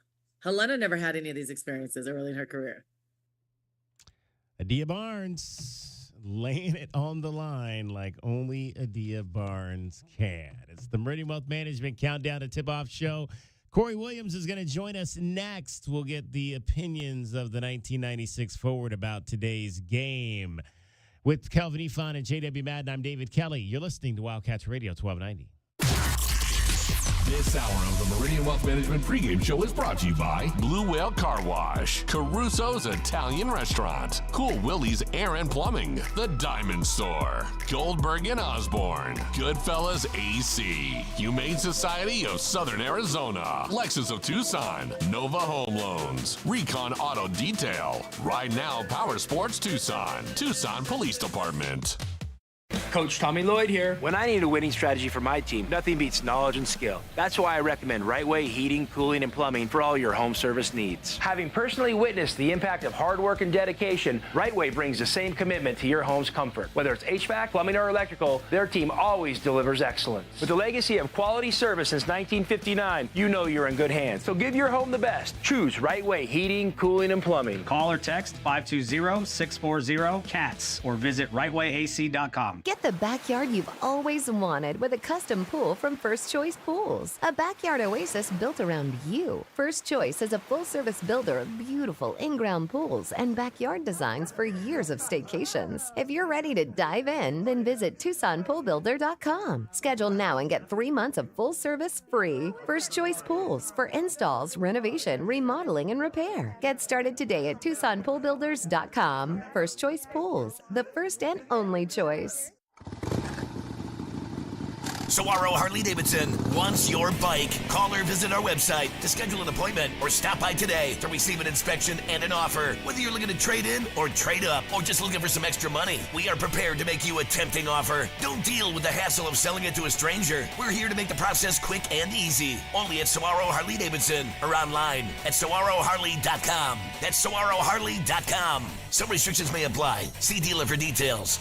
Helena never had any of these experiences early in her career. Adia Barnes laying it on the line like only Adia Barnes can. It's the Meridian Wealth Management Countdown to Tip-Off Show. Corey Williams is going to join us next. We'll get the opinions of the 1996 forward about today's game. With Kelvin Ifan and JW Madden, I'm David Kelly. You're listening to Wildcats Radio 1290. This hour of the Meridian Wealth Management pregame show is brought to you by Blue Whale Car Wash, Caruso's Italian Restaurant, Cool Willie's Air and Plumbing, The Diamond Store, Goldberg and Osborne, Goodfellas AC, Humane Society of Southern Arizona, Lexus of Tucson, Nova Home Loans, Recon Auto Detail, Ride Now Power Sports Tucson Police Department. Coach Tommy Lloyd here. When I need a winning strategy for my team, nothing beats knowledge and skill. That's why I recommend Right Way Heating, Cooling, and Plumbing for all your home service needs. Having personally witnessed the impact of hard work and dedication, Right Way brings the same commitment to your home's comfort. Whether it's HVAC, plumbing, or electrical, their team always delivers excellence. With a legacy of quality service since 1959, you know you're in good hands. So give your home the best. Choose Right Way Heating, Cooling, and Plumbing. Call or text 520-640-CATS or visit rightwayac.com. Get the backyard you've always wanted with a custom pool from First Choice Pools. A backyard oasis built around you. First Choice is a full-service builder of beautiful in-ground pools and backyard designs for years of staycations. If you're ready to dive in, then visit TucsonPoolBuilder.com. Schedule now and get 3 months of full service free. First Choice Pools for installs, renovation, remodeling, and repair. Get started today at TucsonPoolBuilders.com. First Choice Pools, the first and only choice. Saguaro Harley-Davidson wants your bike. Call or visit our website to schedule an appointment or stop by today to receive an inspection and an offer. Whether you're looking to trade in or trade up or just looking for some extra money, we are prepared to make you a tempting offer. Don't deal with the hassle of selling it to a stranger. We're here to make the process quick and easy. Only at Saguaro Harley-Davidson or online at saguaroharley.com. That's saguaroharley.com. Some restrictions may apply. See dealer for details.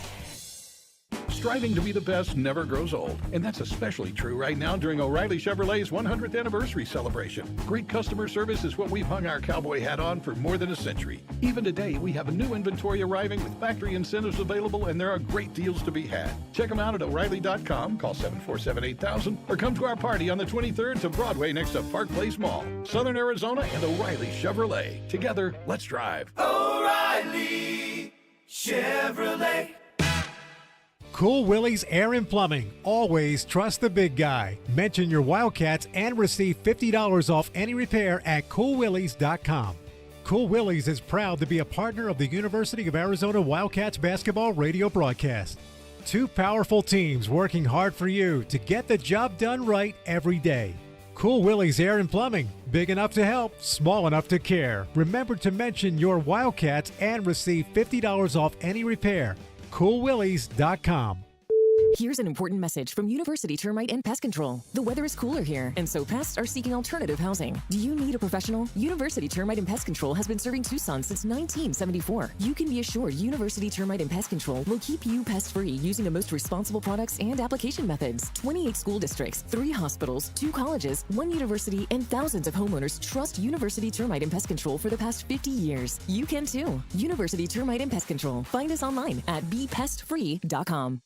Striving to be the best never grows old, and that's especially true right now during O'Reilly Chevrolet's 100th anniversary celebration. Great customer service is what we've hung our cowboy hat on for more than a century. Even today, we have a new inventory arriving with factory incentives available, and there are great deals to be had. Check them out at O'Reilly.com, call 747-8000, or come to our party on the 23rd to Broadway next to Park Place Mall. Southern Arizona and O'Reilly Chevrolet. Together, let's drive. O'Reilly Chevrolet. Cool Willie's Air and Plumbing. Always trust the big guy. Mention your Wildcats and receive $50 off any repair at coolwillies.com. Cool Willie's is proud to be a partner of the University of Arizona Wildcats basketball radio broadcast. Two powerful teams working hard for you to get the job done right every day. Cool Willie's Air and Plumbing. Big enough to help, small enough to care. Remember to mention your Wildcats and receive $50 off any repair. coolwillies.com. Here's an important message from University Termite and Pest Control. The weather is cooler here, and so pests are seeking alternative housing. Do you need a professional? University Termite and Pest Control has been serving Tucson since 1974. You can be assured University Termite and Pest Control will keep you pest-free using the most responsible products and application methods. 28 school districts, 3 hospitals, 2 colleges, 1 university, and thousands of homeowners trust University Termite and Pest Control for the past 50 years. You can too. University Termite and Pest Control. Find us online at bepestfree.com.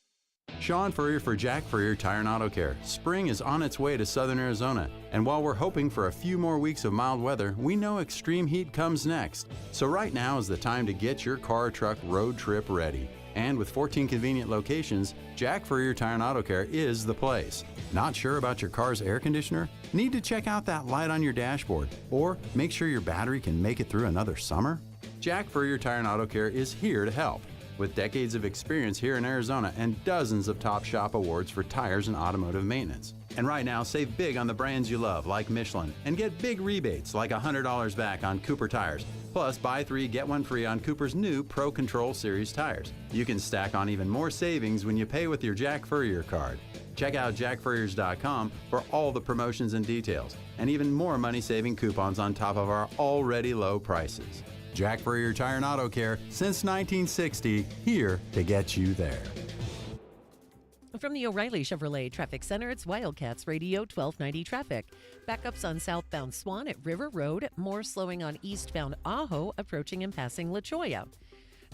Sean Furrier for Jack Furrier Tire and Auto Care. Spring is on its way to Southern Arizona, and while we're hoping for a few more weeks of mild weather, we know extreme heat comes next. So right now is the time to get your car or truck road trip ready. And with 14 convenient locations, Jack Furrier Tire and Auto Care is the place. Not sure about your car's air conditioner? Need to check out that light on your dashboard? Or make sure your battery can make it through another summer? Jack Furrier Tire and Auto Care is here to help. With decades of experience here in Arizona and dozens of top shop awards for tires and automotive maintenance. And right now, save big on the brands you love, like Michelin, and get big rebates like $100 back on Cooper tires. Plus, buy 3, get 1 free on Cooper's new Pro Control Series tires. You can stack on even more savings when you pay with your Jack Furrier card. Check out jackfurriers.com for all the promotions and details, and even more money-saving coupons on top of our already low prices. Jack Furrier Tire and Auto Care, since 1960, here to get you there. From the O'Reilly Chevrolet Traffic Center, it's Wildcats Radio 1290 traffic. Backups on southbound Swan at River Road, more slowing on eastbound Ajo, approaching and passing La Cholla.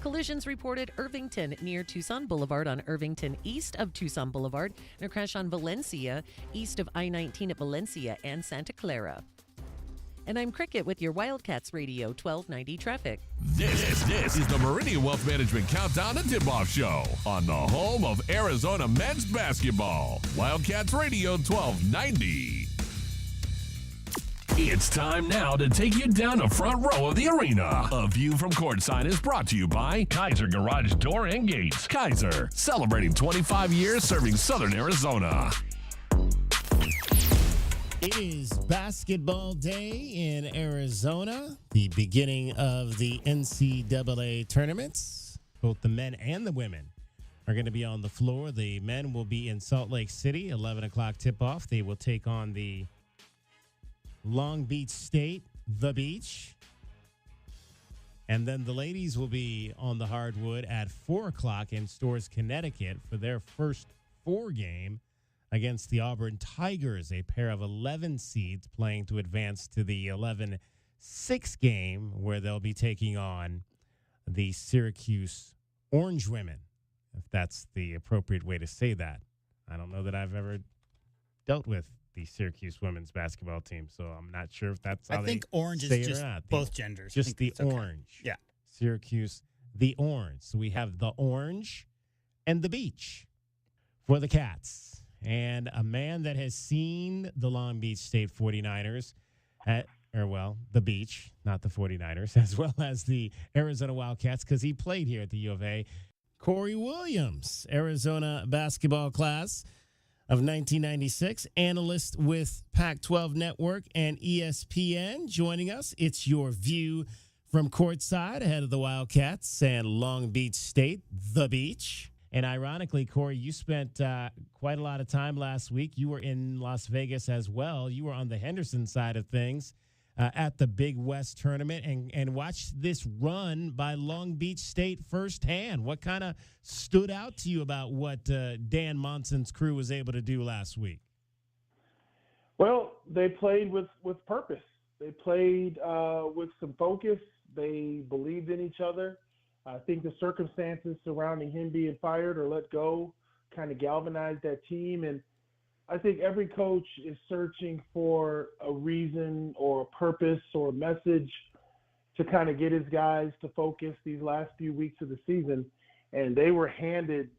Collisions reported Irvington near Tucson Boulevard on Irvington east of Tucson Boulevard, and a crash on Valencia east of I-19 at Valencia and Santa Clara. And I'm Cricket with your Wildcats Radio 1290 traffic. This is the Meridian Wealth Management Countdown and Tip-Off Show on the home of Arizona men's basketball. Wildcats Radio 1290. It's time now to take you down the front row of the arena. A view from courtside is brought to you by Kaiser Garage Door and Gates. Kaiser, celebrating 25 years serving Southern Arizona. It is basketball day in Arizona, the beginning of the NCAA tournaments. Both the men and the women are going to be on the floor. The men will be in Salt Lake City, 11 o'clock tip-off. They will take on the Long Beach State, the Beach. And then the ladies will be on the hardwood at 4 o'clock in Storrs, Connecticut for their first 4 game against the Auburn Tigers, a pair of 11 seeds playing to advance to the 11-6 game where they'll be taking on the Syracuse Orange Women, if that's the appropriate way to say that. I don't know that I've ever dealt with the Syracuse women's basketball team, so I'm not sure if that's how I think orange say is it just or not. both genders. Just the okay. orange. Yeah. Syracuse, the orange. So we have the orange and the beach for the Cats. And a man that has seen the Long Beach State 49ers the beach, not the 49ers, as well as the Arizona Wildcats, because he played here at the U of A. Corey Williams, Arizona basketball class of 1996, analyst with Pac-12 Network and ESPN, joining us. It's your view from courtside ahead of the Wildcats and Long Beach State, the beach. And ironically, Corey, you spent quite a lot of time last week. You were in Las Vegas as well. You were on the Henderson side of things at the Big West tournament and watched this run by Long Beach State firsthand. What kind of stood out to you about what Dan Monson's crew was able to do last week? Well, they played with purpose. They played with some focus. They believed in each other. I think the circumstances surrounding him being fired or let go kind of galvanized that team. And I think every coach is searching for a reason or a purpose or a message to kind of get his guys to focus these last few weeks of the season. And they were handed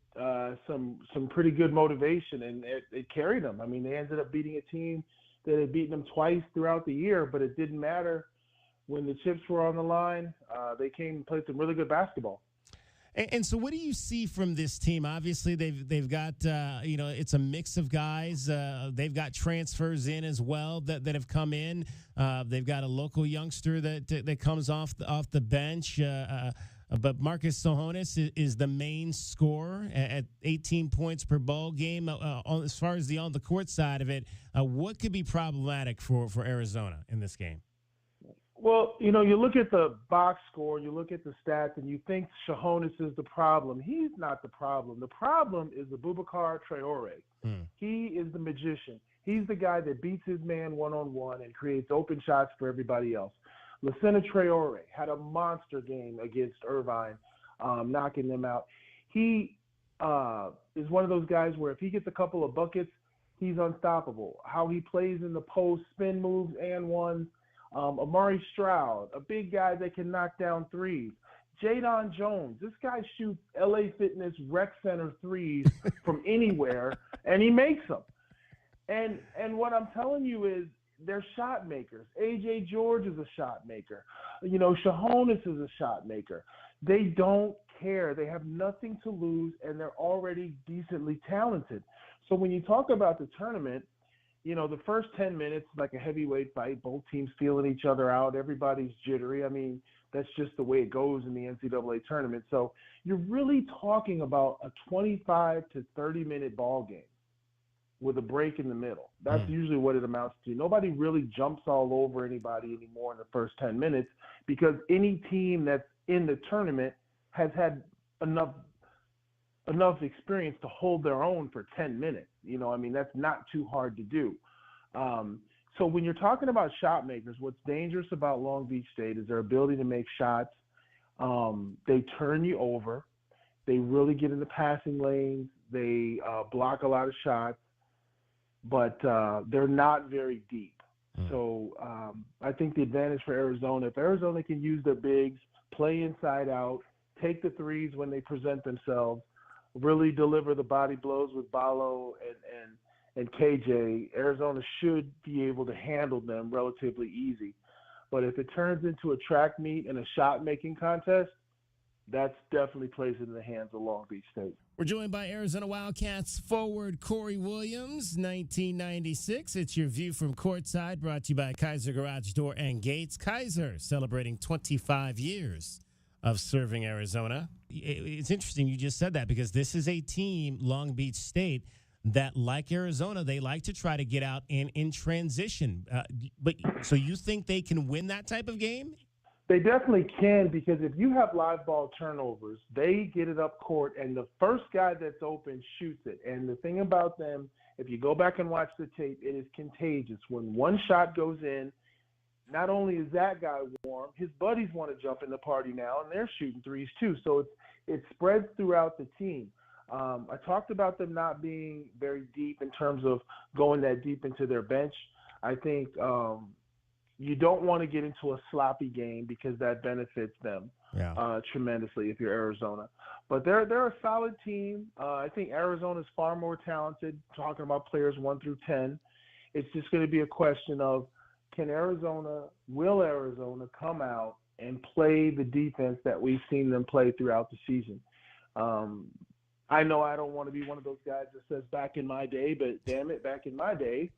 some pretty good motivation, and it carried them. I mean, they ended up beating a team that had beaten them twice throughout the year, but it didn't matter. When the chips were on the line, they came and played some really good basketball. And so what do you see from this team? Obviously, they've got, it's a mix of guys. They've got transfers in as well that have come in. They've got a local youngster that comes off the bench. But Marcus Sohonis is the main scorer at 18 points per ball game. As far as the on-the-court side of it, what could be problematic for Arizona in this game? Well, you look at the box score, you look at the stats, and you think Shahonis is the problem. He's not the problem. The problem is Abubakar Traore. He is the magician. He's the guy that beats his man one-on-one and creates open shots for everybody else. Lacina Traore had a monster game against Irvine, knocking them out. He is one of those guys where if he gets a couple of buckets, he's unstoppable. How he plays in the post, spin moves and ones. Amari Stroud, a big guy that can knock down threes. Jadon Jones, this guy shoots LA Fitness Rec Center threes from anywhere, and he makes them. And what I'm telling you is they're shot makers. A.J. George is a shot maker. Shahonis is a shot maker. They don't care. They have nothing to lose, and they're already decently talented. So when you talk about the tournament, the first 10 minutes, like a heavyweight fight, both teams feeling each other out. Everybody's jittery. I mean, that's just the way it goes in the NCAA tournament. So you're really talking about a 25 to 30-minute ball game with a break in the middle. That's usually what it amounts to. Nobody really jumps all over anybody anymore in the first 10 minutes because any team that's in the tournament has had enough experience to hold their own for 10 minutes. That's not too hard to do. So when you're talking about shot makers, what's dangerous about Long Beach State is their ability to make shots. They turn you over. They really get in the passing lanes. They block a lot of shots, but they're not very deep. So I think the advantage for Arizona, if Arizona can use their bigs, play inside out, take the threes when they present themselves, really deliver the body blows with Balo and KJ, Arizona should be able to handle them relatively easy. But if it turns into a track meet and a shot-making contest, that's definitely plays it in the hands of Long Beach State. We're joined by Arizona Wildcats forward Corey Williams, 1996. It's your view from courtside, brought to you by Kaiser Garage Door and Gates. Kaiser celebrating 25 years of serving Arizona. It's interesting you just said that because this is a team, Long Beach State, that like Arizona, they like to try to get out in transition. But so you think they can win that type of game? They definitely can, because if you have live ball turnovers, they get it up court, and the first guy that's open shoots it. And the thing about them, if you go back and watch the tape, it is contagious. When one shot goes in, not only is that guy warm, his buddies want to jump in the party now, and they're shooting threes too. So it spreads throughout the team. I talked about them not being very deep in terms of going that deep into their bench. I think you don't want to get into a sloppy game because that benefits them tremendously if you're Arizona. But they're a solid team. I think Arizona's far more talented, talking about players 1 through 10. It's just going to be a question of will Arizona come out and play the defense that we've seen them play throughout the season? I know I don't want to be one of those guys that says back in my day, but damn it, back in my day,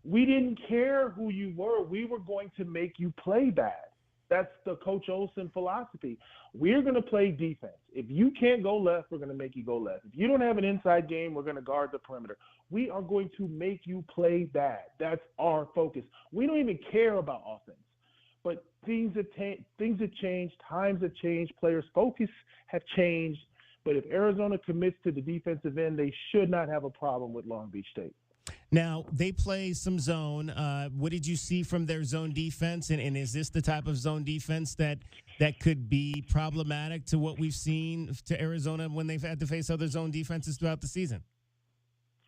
we didn't care who you were. We were going to make you play bad. That's the Coach Olsen philosophy. We're going to play defense. If you can't go left, we're going to make you go left. If you don't have an inside game, we're going to guard the perimeter. We are going to make you play bad. That's our focus. We don't even care about offense. But things have changed. Times have changed. Players' focus have changed. But if Arizona commits to the defensive end, they should not have a problem with Long Beach State. Now, they play some zone. What did you see from their zone defense? And is this the type of zone defense that could be problematic to what we've seen to Arizona when they've had to face other zone defenses throughout the season?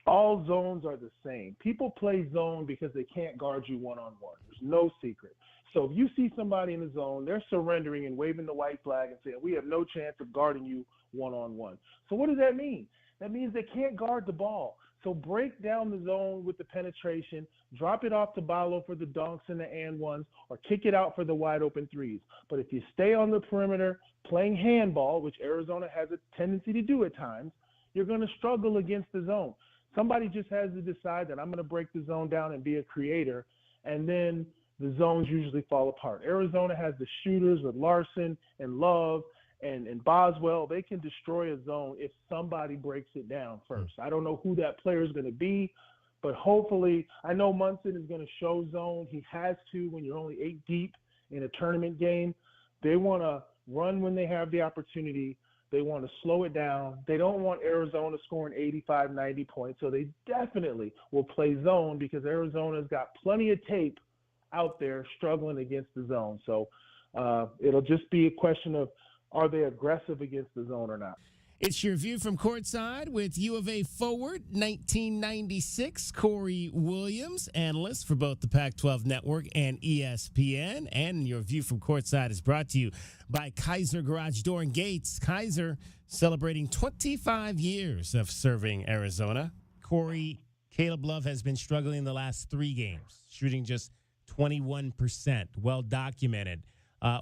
All zones are the same. People play zone because they can't guard you one-on-one. There's no secret. So if you see somebody in the zone, they're surrendering and waving the white flag and saying, we have no chance of guarding you one-on-one. So what does that mean? That means they can't guard the ball. So break down the zone with the penetration, drop it off to Balo for the dunks and the and ones, or kick it out for the wide open threes. But if you stay on the perimeter playing handball, which Arizona has a tendency to do at times, you're going to struggle against the zone. Somebody just has to decide that I'm going to break the zone down and be a creator, and then the zones usually fall apart. Arizona has the shooters with Larson and Love and Boswell. They can destroy a zone if somebody breaks it down first. I don't know who that player is going to be, but hopefully, I know Munson is going to show zone. He has to when you're only 8 deep in a tournament game. They want to run when they have the opportunity. They want to slow it down. They don't want Arizona scoring 85, 90 points. So they definitely will play zone because Arizona's got plenty of tape out there struggling against the zone. So it'll just be a question of, are they aggressive against the zone or not? It's your view from courtside with U of A forward, 1996, Corey Williams, analyst for both the Pac-12 Network and ESPN. And your view from courtside is brought to you by Kaiser Garage Door and Gates. Kaiser celebrating 25 years of serving Arizona. Corey, Caleb Love has been struggling the last 3 games, shooting just 21%, well documented.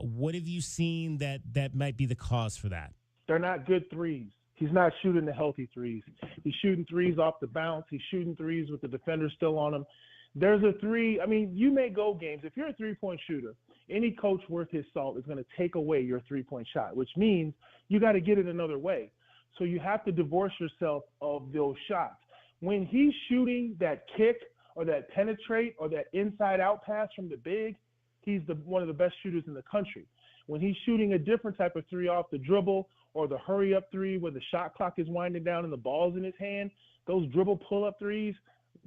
What have you seen that might be the cause for that? They're not good threes. He's not shooting the healthy threes. He's shooting threes off the bounce. He's shooting threes with the defender still on him. There's a three. I mean, you may go games. If you're a three-point shooter, any coach worth his salt is going to take away your three-point shot, which means you got to get it another way. So you have to divorce yourself of those shots. When he's shooting that kick or that penetrate or that inside-out pass from the big, he's one of the best shooters in the country. When he's shooting a different type of three off the dribble or the hurry-up three where the shot clock is winding down and the ball's in his hand, those dribble pull-up threes,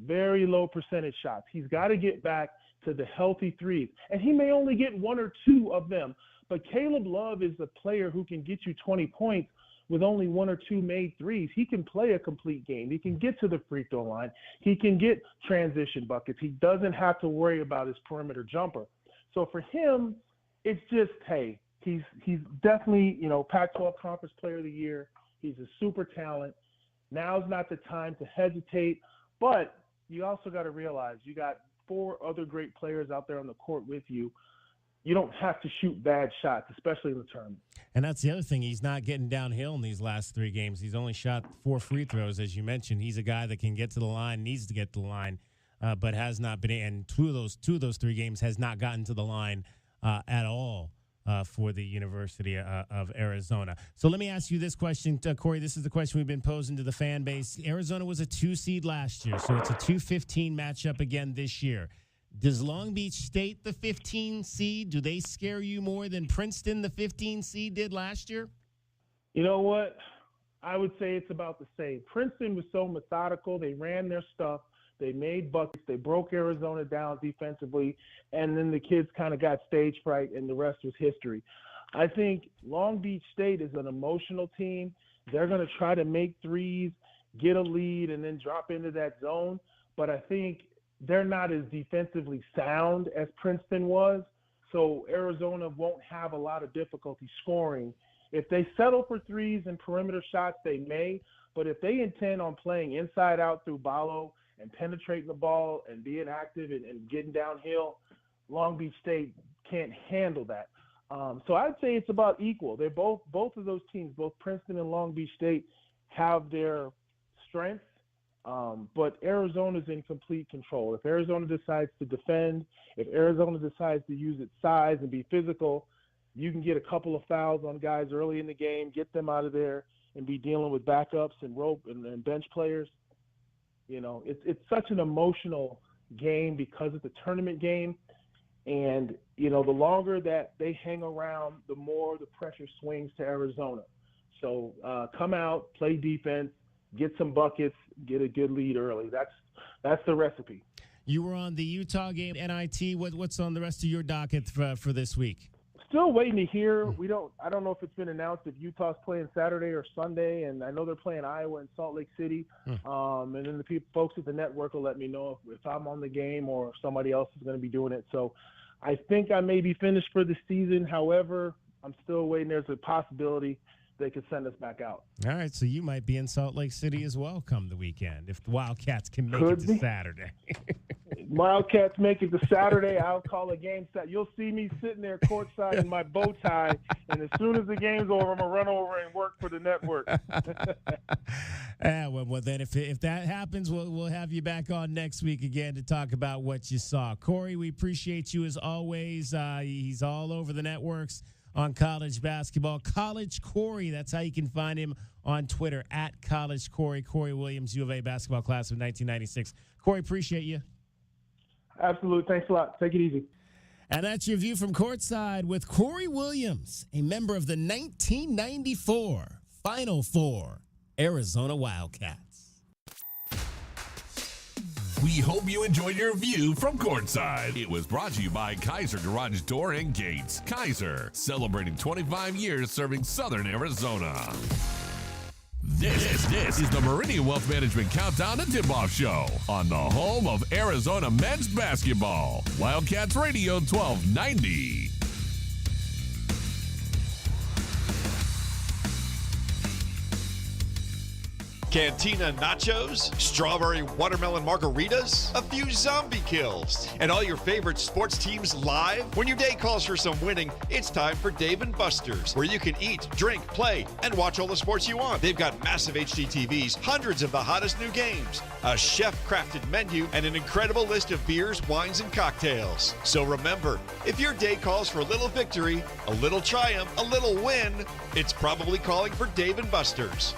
very low percentage shots. He's got to get back to the healthy threes. And he may only get 1 or 2 of them, but Caleb Love is a player who can get you 20 points with only 1 or 2 made threes, he can play a complete game. He can get to the free throw line. He can get transition buckets. He doesn't have to worry about his perimeter jumper. So for him, it's just, hey, he's definitely, Pac-12 Conference Player of the Year. He's a super talent. Now's not the time to hesitate, but you also got to realize you got 4 other great players out there on the court with you. You don't have to shoot bad shots, especially in the tournament. And that's the other thing. He's not getting downhill in these last 3 games. He's only shot 4 free throws, as you mentioned. He's a guy that can get to the line, needs to get to the line, but has not been. And two of those 3 games has not gotten to the line at all for the University of Arizona. So let me ask you this question, Corey. This is the question we've been posing to the fan base. Arizona was a 2 seed last year, so it's a 2-15 matchup again this year. Does Long Beach State, the 15 seed, do they scare you more than Princeton, the 15 seed, did last year? You know what? I would say it's about the same. Princeton was so methodical. They ran their stuff. They made buckets. They broke Arizona down defensively, and then the kids kind of got stage fright, and the rest was history. I think Long Beach State is an emotional team. They're going to try to make threes, get a lead, and then drop into that zone. But I think they're not as defensively sound as Princeton was, so Arizona won't have a lot of difficulty scoring. If they settle for threes and perimeter shots, they may, but if they intend on playing inside out through Ballo and penetrating the ball and being active and getting downhill, Long Beach State can't handle that. So I'd say it's about equal. They're both of those teams, both Princeton and Long Beach State, have their strengths. But Arizona's in complete control. If Arizona decides to defend, if Arizona decides to use its size and be physical, you can get a couple of fouls on guys early in the game, get them out of there, and be dealing with backups and rope and bench players. It's such an emotional game because it's a tournament game. And, the longer that they hang around, the more the pressure swings to Arizona. So come out, play defense, get some buckets, get a good lead early. That's the recipe. You were on the Utah game, NIT. What's on the rest of your docket for this week? Still waiting to hear. I don't know if it's been announced if Utah's playing Saturday or Sunday, and I know they're playing Iowa and Salt Lake City. And then the folks at the network will let me know if I'm on the game or if somebody else is going to be doing it. So I think I may be finished for the season. However, I'm still waiting. There's a possibility they could send us back out. All right, so you might be in Salt Lake City as well come the weekend if the Wildcats can make it to Saturday. Wildcats make it to Saturday, I'll call a game set. You'll see me sitting there courtside in my bow tie, and as soon as the game's over, I'm going to run over and work for the network. Well, then if that happens, we'll have you back on next week again to talk about what you saw. Corey, we appreciate you as always. He's all over the networks on college basketball. College Corey, that's how you can find him on Twitter, at College Corey. Corey Williams, U of A basketball class of 1996. Corey, appreciate you. Absolutely. Thanks a lot. Take it easy. And that's your view from courtside with Corey Williams, a member of the 1994 Final Four Arizona Wildcats. We hope you enjoyed your view from courtside. It was brought to you by Kaiser Garage Door and Gates. Kaiser, celebrating 25 years serving Southern Arizona. This is the Meridian Wealth Management Countdown to Tipoff Show on the home of Arizona men's basketball. Wildcats Radio 1290. Cantina nachos, strawberry watermelon margaritas, a few zombie kills, and all your favorite sports teams live? When your day calls for some winning, it's time for Dave & Buster's, where you can eat, drink, play, and watch all the sports you want. They've got massive HD TVs, hundreds of the hottest new games, a chef-crafted menu, and an incredible list of beers, wines, and cocktails. So remember, if your day calls for a little victory, a little triumph, a little win, it's probably calling for Dave & Buster's.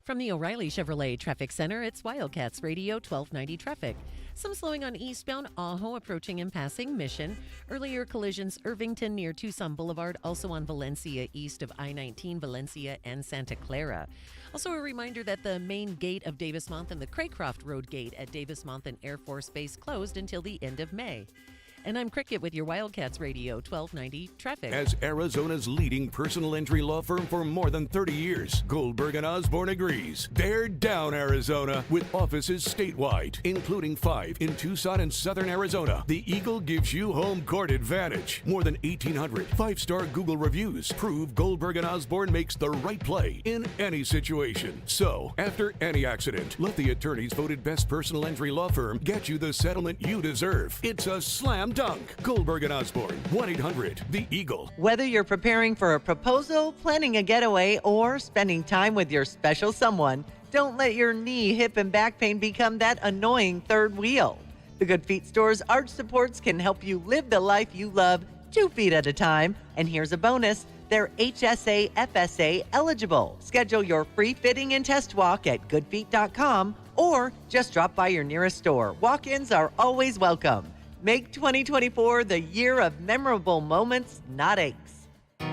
From the O'Reilly Chevrolet Traffic Center, it's Wildcats Radio 1290 traffic. Some slowing on eastbound Ajo approaching and passing Mission. Earlier collisions Irvington near Tucson Boulevard, also on Valencia east of I-19, Valencia and Santa Clara. Also a reminder that the main gate of Davis Monthan, the Craycroft Road gate at Davis Monthan Air Force Base, closed until the end of May. And I'm Cricket with your Wildcats Radio 1290 traffic. As Arizona's leading personal injury law firm for more than 30 years, Goldberg and Osborne agrees. They're down Arizona with offices statewide, including 5 in Tucson and Southern Arizona. The Eagle gives you home court advantage. More than 1,800 5-star Google reviews prove Goldberg and Osborne makes the right play in any situation. So, after any accident, let the attorneys voted best personal injury law firm get you the settlement you deserve. It's a slam dunk. Goldberg and Osborne, 1-800 The Eagle. Whether you're preparing for a proposal, planning a getaway, or spending time with your special someone, don't let your knee, hip, and back pain become that annoying third wheel. The Good Feet Store's arch supports can help you live the life you love 2 feet at a time. And here's a bonus. They're HSA FSA eligible. Schedule your free fitting and test walk at goodfeet.com or just drop by your nearest store. Walk-ins are always welcome. Make 2024 the year of memorable moments, not aches.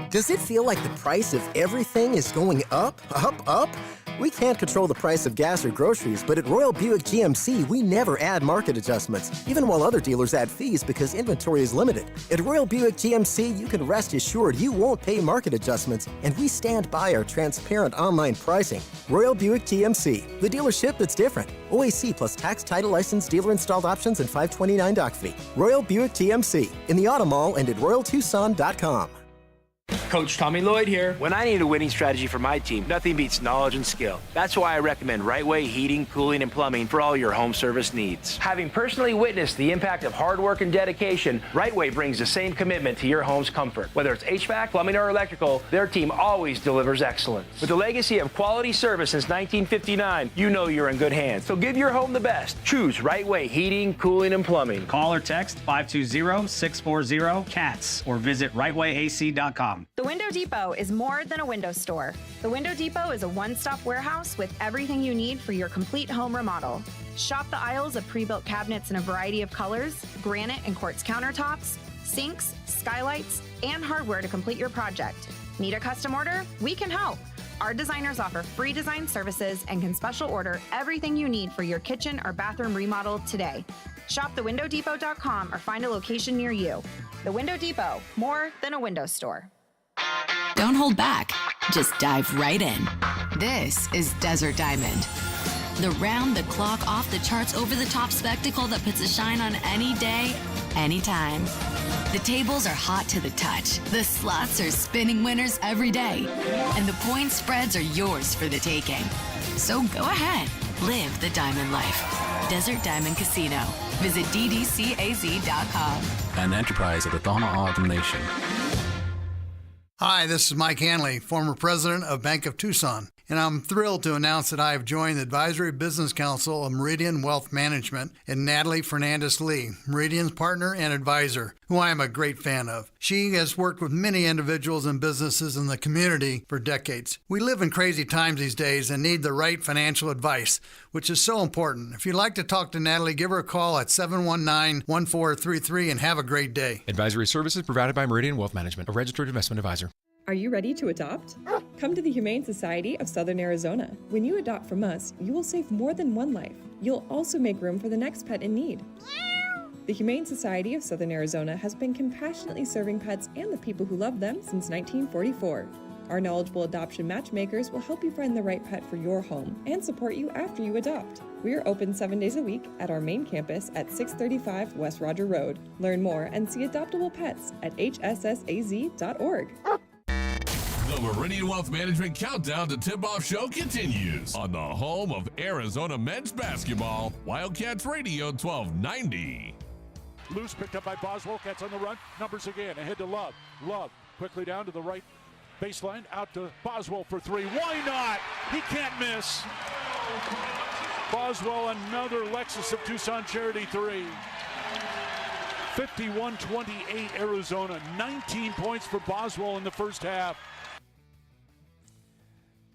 Does it feel like the price of everything is going up, up, up? We can't control the price of gas or groceries, but at Royal Buick GMC, we never add market adjustments, even while other dealers add fees because inventory is limited. At Royal Buick GMC, you can rest assured you won't pay market adjustments, and we stand by our transparent online pricing. Royal Buick GMC, the dealership that's different. OAC plus tax, title, license, dealer-installed options, and $529 doc fee. Royal Buick GMC, in the Auto Mall and at RoyalTucson.com. Coach Tommy Lloyd here. When I need a winning strategy for my team, nothing beats knowledge and skill. That's why I recommend Right Way Heating, Cooling, and Plumbing for all your home service needs. Having personally witnessed the impact of hard work and dedication, Right Way brings the same commitment to your home's comfort. Whether it's HVAC, plumbing, or electrical, their team always delivers excellence. With a legacy of quality service since 1959, you know you're in good hands. So give your home the best. Choose Right Way Heating, Cooling, and Plumbing. Call or text 520-640-CATS or visit rightwayac.com. The Window Depot is more than a window store. The Window Depot is a one-stop warehouse with everything you need for your complete home remodel. Shop the aisles of pre-built cabinets in a variety of colors, granite and quartz countertops, sinks, skylights, and hardware to complete your project. Need a custom order? We can help. Our designers offer free design services and can special order everything you need for your kitchen or bathroom remodel today. Shop thewindowdepot.com or find a location near you. The Window Depot, more than a window store. Don't hold back. Just dive right in. This is Desert Diamond. The round-the-clock, off-the-charts, over-the-top spectacle that puts a shine on any day, anytime. The tables are hot to the touch. The slots are spinning winners every day. And the point spreads are yours for the taking. So go ahead. Live the diamond life. Desert Diamond Casino. Visit ddcaz.com. An enterprise of the Thama Ogden Nation. Hi, this is Mike Hanley, former president of Bank of Tucson, and I'm thrilled to announce that I have joined the Advisory Business Council of Meridian Wealth Management and Natalie Fernandez-Lee, Meridian's partner and advisor, who I am a great fan of. She has worked with many individuals and businesses in the community for decades. We live in crazy times these days and need the right financial advice, which is so important. If you'd like to talk to Natalie, give her a call at 719-1433 and have a great day. Advisory services provided by Meridian Wealth Management, a registered investment advisor. Are you ready to adopt? Come to the Humane Society of Southern Arizona. When you adopt from us, you will save more than one life. You'll also make room for the next pet in need. The Humane Society of Southern Arizona has been compassionately serving pets and the people who love them since 1944. Our knowledgeable adoption matchmakers will help you find the right pet for your home and support you after you adopt. We are open 7 days a week at our main campus at 635 West Roger Road. Learn more and see adoptable pets at hssaz.org. The Meridian Wealth Management Countdown to Tip-Off Show continues on the home of Arizona men's basketball, Wildcats Radio 1290. Loose picked up by Boswell. Cats on the run. Numbers again. Ahead to Love. Love quickly down to the right baseline. Out to Boswell for three. Why not? He can't miss. Boswell, another Lexus of Tucson Charity three. 51-28 Arizona. 19 points for Boswell in the first half.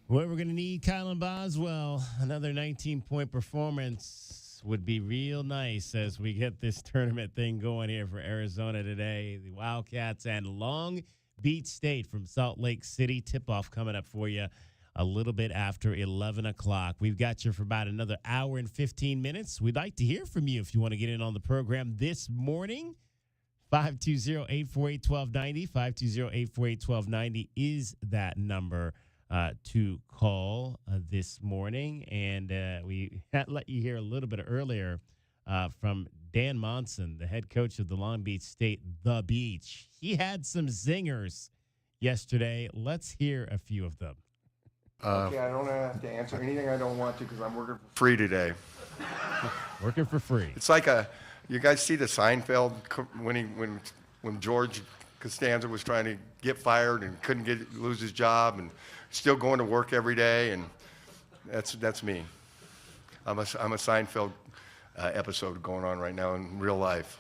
Well, we're going to need Kylan Boswell. Another 19-point performance would be real nice as we get this tournament thing going here for Arizona today. The Wildcats and Long Beach State from Salt Lake City. Tip-off coming up for you a little bit after 11 o'clock. We've got you for about another hour and 15 minutes. We'd like to hear from you if you want to get in on the program this morning. 520-848-1290. 520-848-1290 is that number to call this morning. And we let you hear a little bit earlier from Dan Monson, the head coach of the Long Beach State The Beach. He had some zingers yesterday. Let's hear a few of them. Okay, I don't have to answer anything I don't want to because I'm working for free today. Working for free. It's like you guys see the Seinfeld when George Costanza was trying to get fired and couldn't lose his job and still going to work every day, and that's me. I'm a Seinfeld episode going on right now in real life.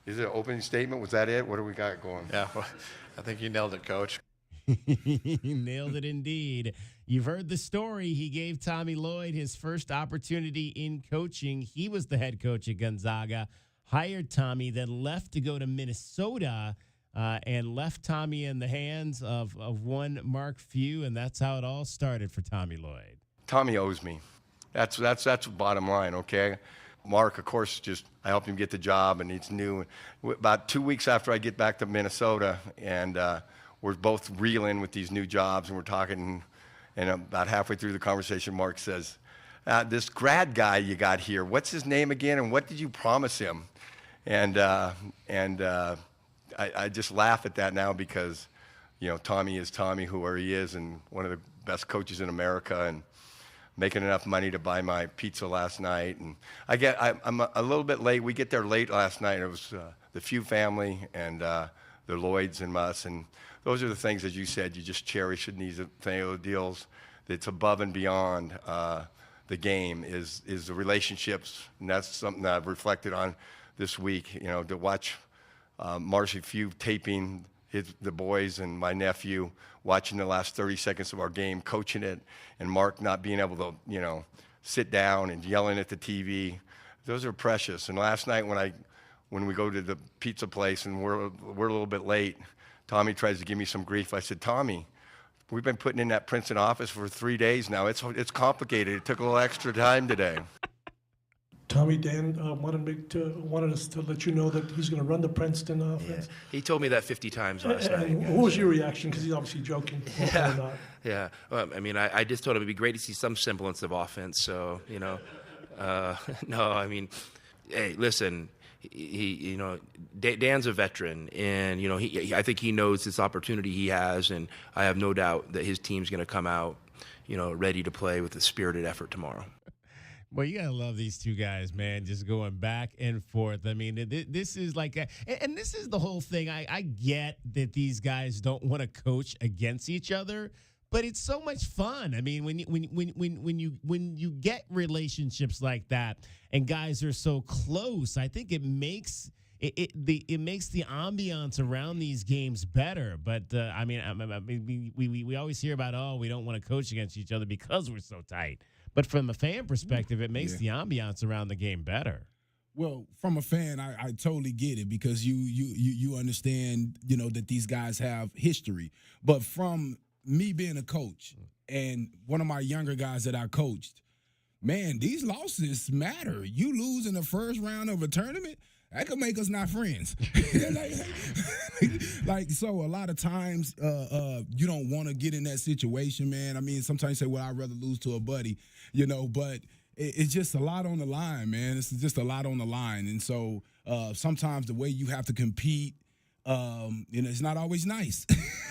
Is it an opening statement? Was that it? What do we got going? Yeah, well, I think you nailed it, Coach. Nailed it indeed. You've heard the story. He gave Tommy Lloyd his first opportunity in coaching. He was the head coach at Gonzaga, hired Tommy, then left to go to Minnesota and left Tommy in the hands of one Mark Few, and that's how it all started for Tommy Lloyd. Tommy owes me. That's the bottom line, okay? Mark, of course, I helped him get the job, and he's new. About 2 weeks after I get back to Minnesota, and we're both reeling with these new jobs, and we're talking, and about halfway through the conversation, Mark says, this grad guy you got here, what's his name again, and what did you promise him? And I just laugh at that now because, Tommy is Tommy, whoever he is, and one of the best coaches in America, and making enough money to buy my pizza last night. And I'm a little bit late. We get there late last night. It was the Few family and the Lloyds and us, and those are the things, as you said, you just cherish in these deals. That's above and beyond the game is the relationships, and that's something that I've reflected on this week. To watch Marcy Few taping the boys and my nephew, watching the last 30 seconds of our game, coaching it, and Mark not being able to, sit down and yelling at the TV. Those are precious. And last night when we go to the pizza place and we're a little bit late, Tommy tries to give me some grief. I said, Tommy, we've been putting in that Princeton office for 3 days now. It's complicated. It took a little extra time today. Tommy, Dan wanted us to let you know that he's going to run the Princeton offense. Yeah. He told me that 50 times last night. What was your reaction? Because he's obviously joking. Yeah. Yeah. Well, I just told him it'd be great to see some semblance of offense. So, no, hey, listen, Dan's a veteran, and I think he knows this opportunity he has, and I have no doubt that his team's going to come out, ready to play with a spirited effort tomorrow. Well, you gotta love these two guys, man. Just going back and forth. This is and this is the whole thing. I get that these guys don't want to coach against each other, but it's so much fun. When you get relationships like that, and guys are so close, I think it makes it makes the ambiance around these games better. But we always hear about, we don't want to coach against each other because we're so tight. But from a fan perspective, it makes the ambiance around the game better. Well, from a fan, I totally get it because you understand, that these guys have history. But from me being a coach and one of my younger guys that I coached, man, these losses matter. You lose in the first round of a tournament, that could make us not friends. So a lot of times you don't want to get in that situation, man. Sometimes you say, well, I'd rather lose to a buddy, but it's just a lot on the line, man. It's just a lot on the line. And so sometimes the way you have to compete, it's not always nice.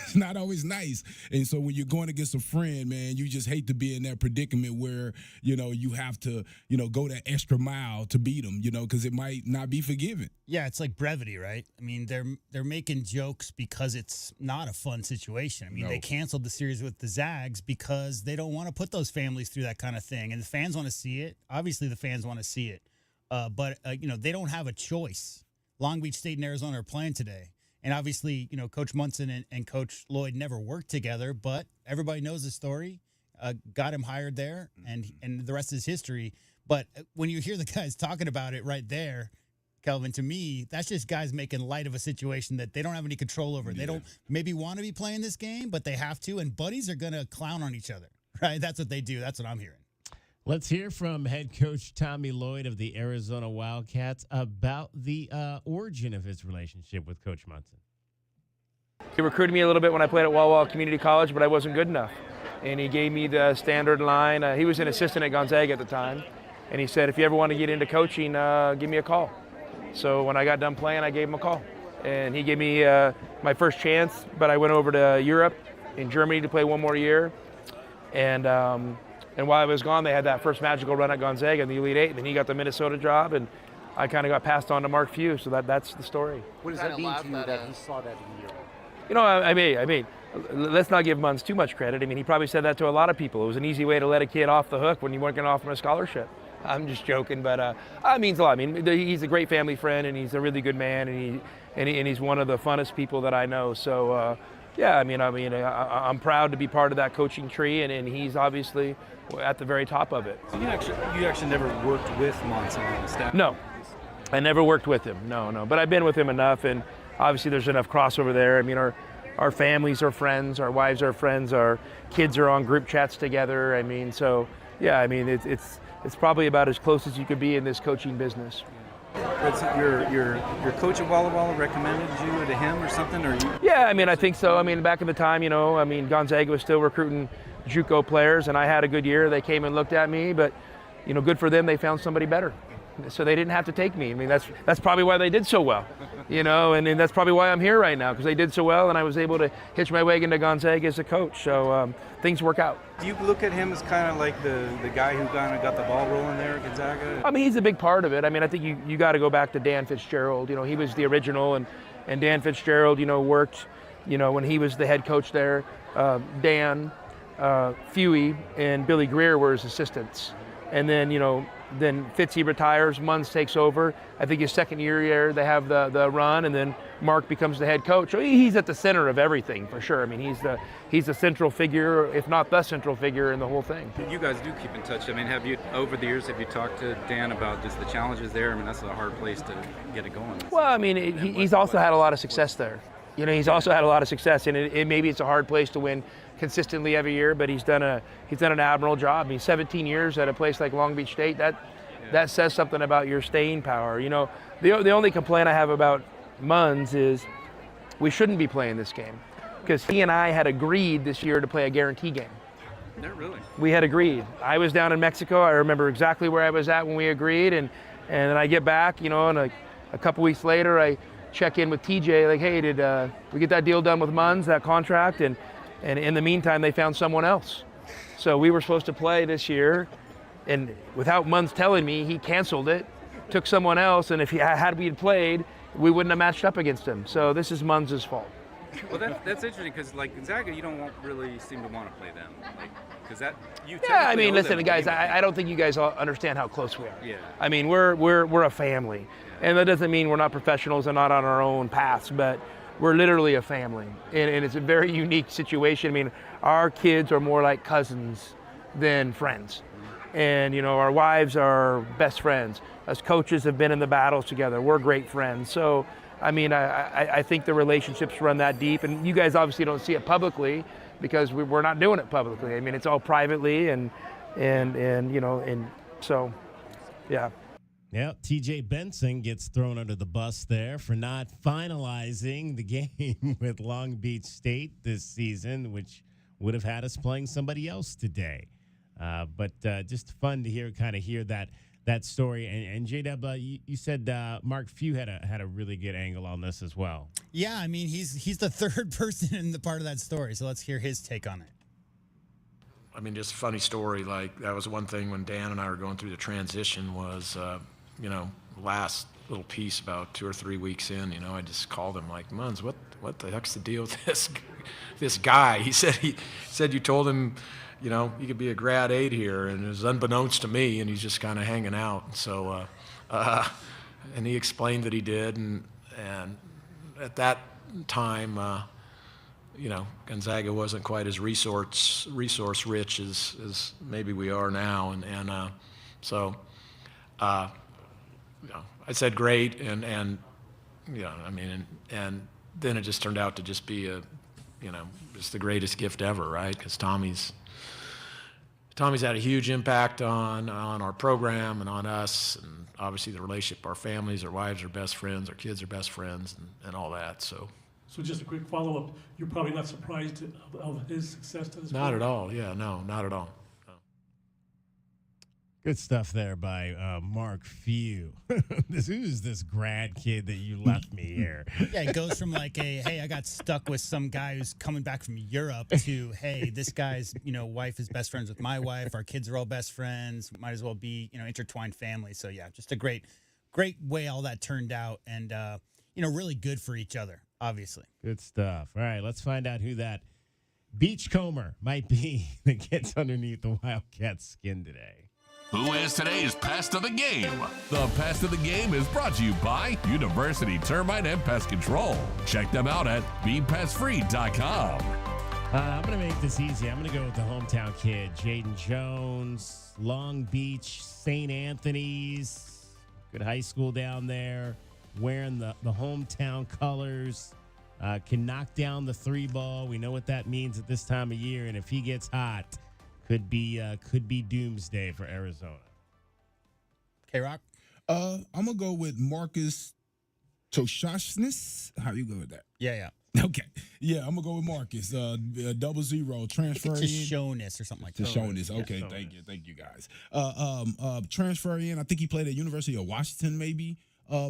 It's not always nice. And so when you're going against a friend, man, you just hate to be in that predicament where, you have to, go that extra mile to beat them, because it might not be forgiven. Yeah, it's like brevity, right? They're making jokes because it's not a fun situation. They canceled the series with the Zags because they don't want to put those families through that kind of thing. And the fans want to see it. Obviously, the fans want to see it. But they don't have a choice. Long Beach State and Arizona are playing today. And obviously, Coach Munson and Coach Lloyd never worked together, but everybody knows the story. Got him hired there, and the rest is history. But when you hear the guys talking about it right there, Kelvin, to me, that's just guys making light of a situation that they don't have any control over. They don't maybe want to be playing this game, but they have to, and buddies are going to clown on each other, right? That's what they do. That's what I'm hearing. Let's hear from head coach Tommy Lloyd of the Arizona Wildcats about the origin of his relationship with Coach Munson. He recruited me a little bit when I played at Walla Walla Community College, but I wasn't good enough. And he gave me the standard line. He was an assistant at Gonzaga at the time. And he said, if you ever want to get into coaching, give me a call. So when I got done playing, I gave him a call. And he gave me my first chance, but I went over to Europe in Germany to play one more year. And while I was gone, they had that first magical run at Gonzaga in the Elite Eight, and then he got the Minnesota job, and I kind of got passed on to Mark Few, so that's the story. What does that mean to you that he saw that in Europe? You know, I mean, let's not give Munz too much credit. I mean, he probably said that to a lot of people. It was an easy way to let a kid off the hook when you weren't going to offer him a scholarship. I'm just joking, but it means a lot. I mean, he's a great family friend, and he's a really good man, and he's one of the funnest people that I know. So, yeah, I'm proud to be part of that coaching tree, and he's obviously at the very top of it. So you actually never worked with Munson on the staff? No, I never worked with him. No, but I've been with him enough, and obviously there's enough crossover there. I mean, our families are friends, our wives are friends, our kids are on group chats together. I mean, so yeah, I mean it's probably about as close as you could be in this coaching business. Your coach at Walla Walla recommended you to him or something, or you? Yeah, I mean, I think so. I mean, back in the time, Gonzaga was still recruiting JUCO players, and I had a good year. They came and looked at me, but good for them. They found somebody better, so they didn't have to take me. I mean, that's probably why they did so well, and that's probably why I'm here right now, because they did so well, and I was able to hitch my way into Gonzaga as a coach. So things work out. Do you look at him as kind of like the guy who kind of got the ball rolling there at Gonzaga? I mean, he's a big part of it. I mean, I think you got to go back to Dan Fitzgerald. He was the original, and Dan Fitzgerald, worked, when he was the head coach there. Dan, Fewy, and Billy Greer were his assistants. And then, then Fitzy retires, Munz takes over. I think his second year here, they have the run, and then Mark becomes the head coach. So he's at the center of everything, for sure. I mean, he's the central figure, if not the central figure in the whole thing. You guys do keep in touch. I mean, over the years, have you talked to Dan about just the challenges there? I mean, that's a hard place to get it going. Well, I mean, he's also had a lot of success there. He's also had a lot of success, and maybe it's a hard place to win consistently every year, but he's done an admirable job. I mean, 17 years at a place like Long Beach State, that says something about your staying power. The only complaint I have about Munz is we shouldn't be playing this game, because he and I had agreed this year to play a guarantee game. No, really? We had agreed. I was down in Mexico. I remember exactly where I was at when we agreed, and then I get back, and a couple weeks later I check in with TJ, like, hey, did we get that deal done with Munz, that contract? And in the meantime, they found someone else. So we were supposed to play this year, and without Munz telling me, he canceled it, took someone else, and if had we played, we wouldn't have matched up against him. So this is Munz's fault. Well, that's interesting, because like Gonzaga, you don't really seem to want to play them, because that you. Yeah, I mean, listen, guys, I don't think you guys all understand how close we are. Yeah. I mean, we're a family, and that doesn't mean we're not professionals and not on our own paths, but we're literally a family, and it's a very unique situation. I mean, our kids are more like cousins than friends, and our wives are best friends. Us coaches have been in the battles together. We're great friends. So, I mean, I think the relationships run that deep, and you guys obviously don't see it publicly because we're not doing it publicly. I mean, it's all privately, and so, yeah. Yeah, TJ Benson gets thrown under the bus there for not finalizing the game with Long Beach State this season, which would have had us playing somebody else today. But just fun to hear that story. And J-Dub, you said Mark Few had a really good angle on this as well. Yeah, I mean, he's the third person in the part of that story, so let's hear his take on it. I mean, just a funny story. Like, that was one thing when Dan and I were going through the transition was, last little piece about 2 or 3 weeks in, I just called him like, Munz, what the heck's the deal with this guy? He said you told him, he could be a grad 8 here, and it was unbeknownst to me, and he's just kind of hanging out. So, and he explained that he did, and at that time, Gonzaga wasn't quite as resource rich as maybe we are now, and so. I said great, and then it just turned out to just be just the greatest gift ever, right? Because Tommy's Tommy's had a huge impact on our program and on us, and obviously the relationship, our families, our wives are best friends, our kids are best friends, and all that. So just a quick follow-up. You're probably not surprised of his success to this point? Not at all. Yeah, no, not at all. No. Good stuff there by Mark Few. Who's this grad kid that you left me here? Yeah, it goes from like hey, I got stuck with some guy who's coming back from Europe to, hey, this guy's, wife is best friends with my wife. Our kids are all best friends. Might as well be, intertwined family. So, yeah, just a great way all that turned out and, really good for each other, obviously. Good stuff. All right, let's find out who that beachcomber might be that gets underneath the Wildcats' skin today. Who is today's Pest of the Game? The Pest of the Game is brought to you by University Termite and Pest Control. Check them out at BePestFree.com. I'm going to make this easy. I'm going to go with the hometown kid, Jaden Jones, Long Beach, St. Anthony's. Good high school down there, wearing the hometown colors. Can knock down the 3-ball. We know what that means at this time of year, and if he gets hot, could be doomsday for Arizona. K-Rock? I'm going to go with Marcus Toshashness. How you go with that? Yeah. Okay. Yeah, I'm going to go with Marcus. 00 transfer in. Tishonus or something like that. Tishonus. Okay, yeah, thank you guys. Transfer in. I think he played at University of Washington maybe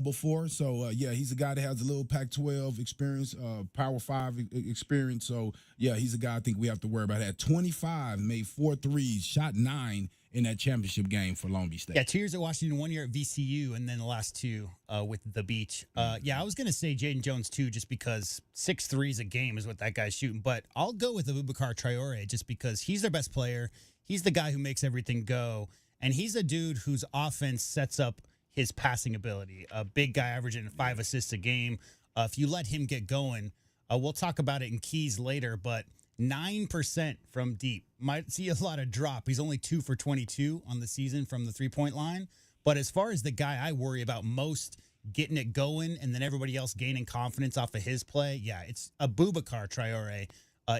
before. So, yeah, he's a guy that has a little Pac-12 experience, Power 5 experience. So, yeah, he's a guy I think we have to worry about. Had 25, made 4 threes, shot 9 in that championship game for Long Beach State. Yeah, 2 years at Washington, 1 year at VCU, and then the last 2 with the Beach. Yeah, I was going to say Jaden Jones, too, just because 6 threes a game is what that guy's shooting. But I'll go with Abubakar Traore just because he's their best player. He's the guy who makes everything go. And he's a dude whose offense sets up his passing ability. A big guy averaging 5 assists a game. If you let him get going, we'll talk about it in keys later, but 9% from deep. Might see a lot of drop. He's only 2 for 22 on the season from the three-point line. But as far as the guy I worry about most getting it going and then everybody else gaining confidence off of his play, yeah, it's Abubakar Traore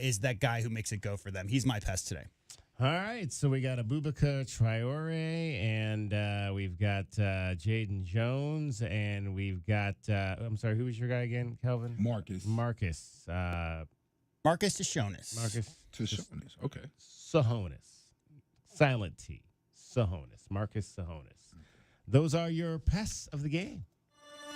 is that guy who makes it go for them. He's my pest today. All right, so we got Abubakar Traore, and we've got Jaden Jones, and we've got, I'm sorry, who was your guy again, Kelvin? Marcus. Marcus Tishonis. Marcus Tishonis, okay. Sahonis. Silent T. Sahonis. Marcus Sahonis. Those are your pests of the game.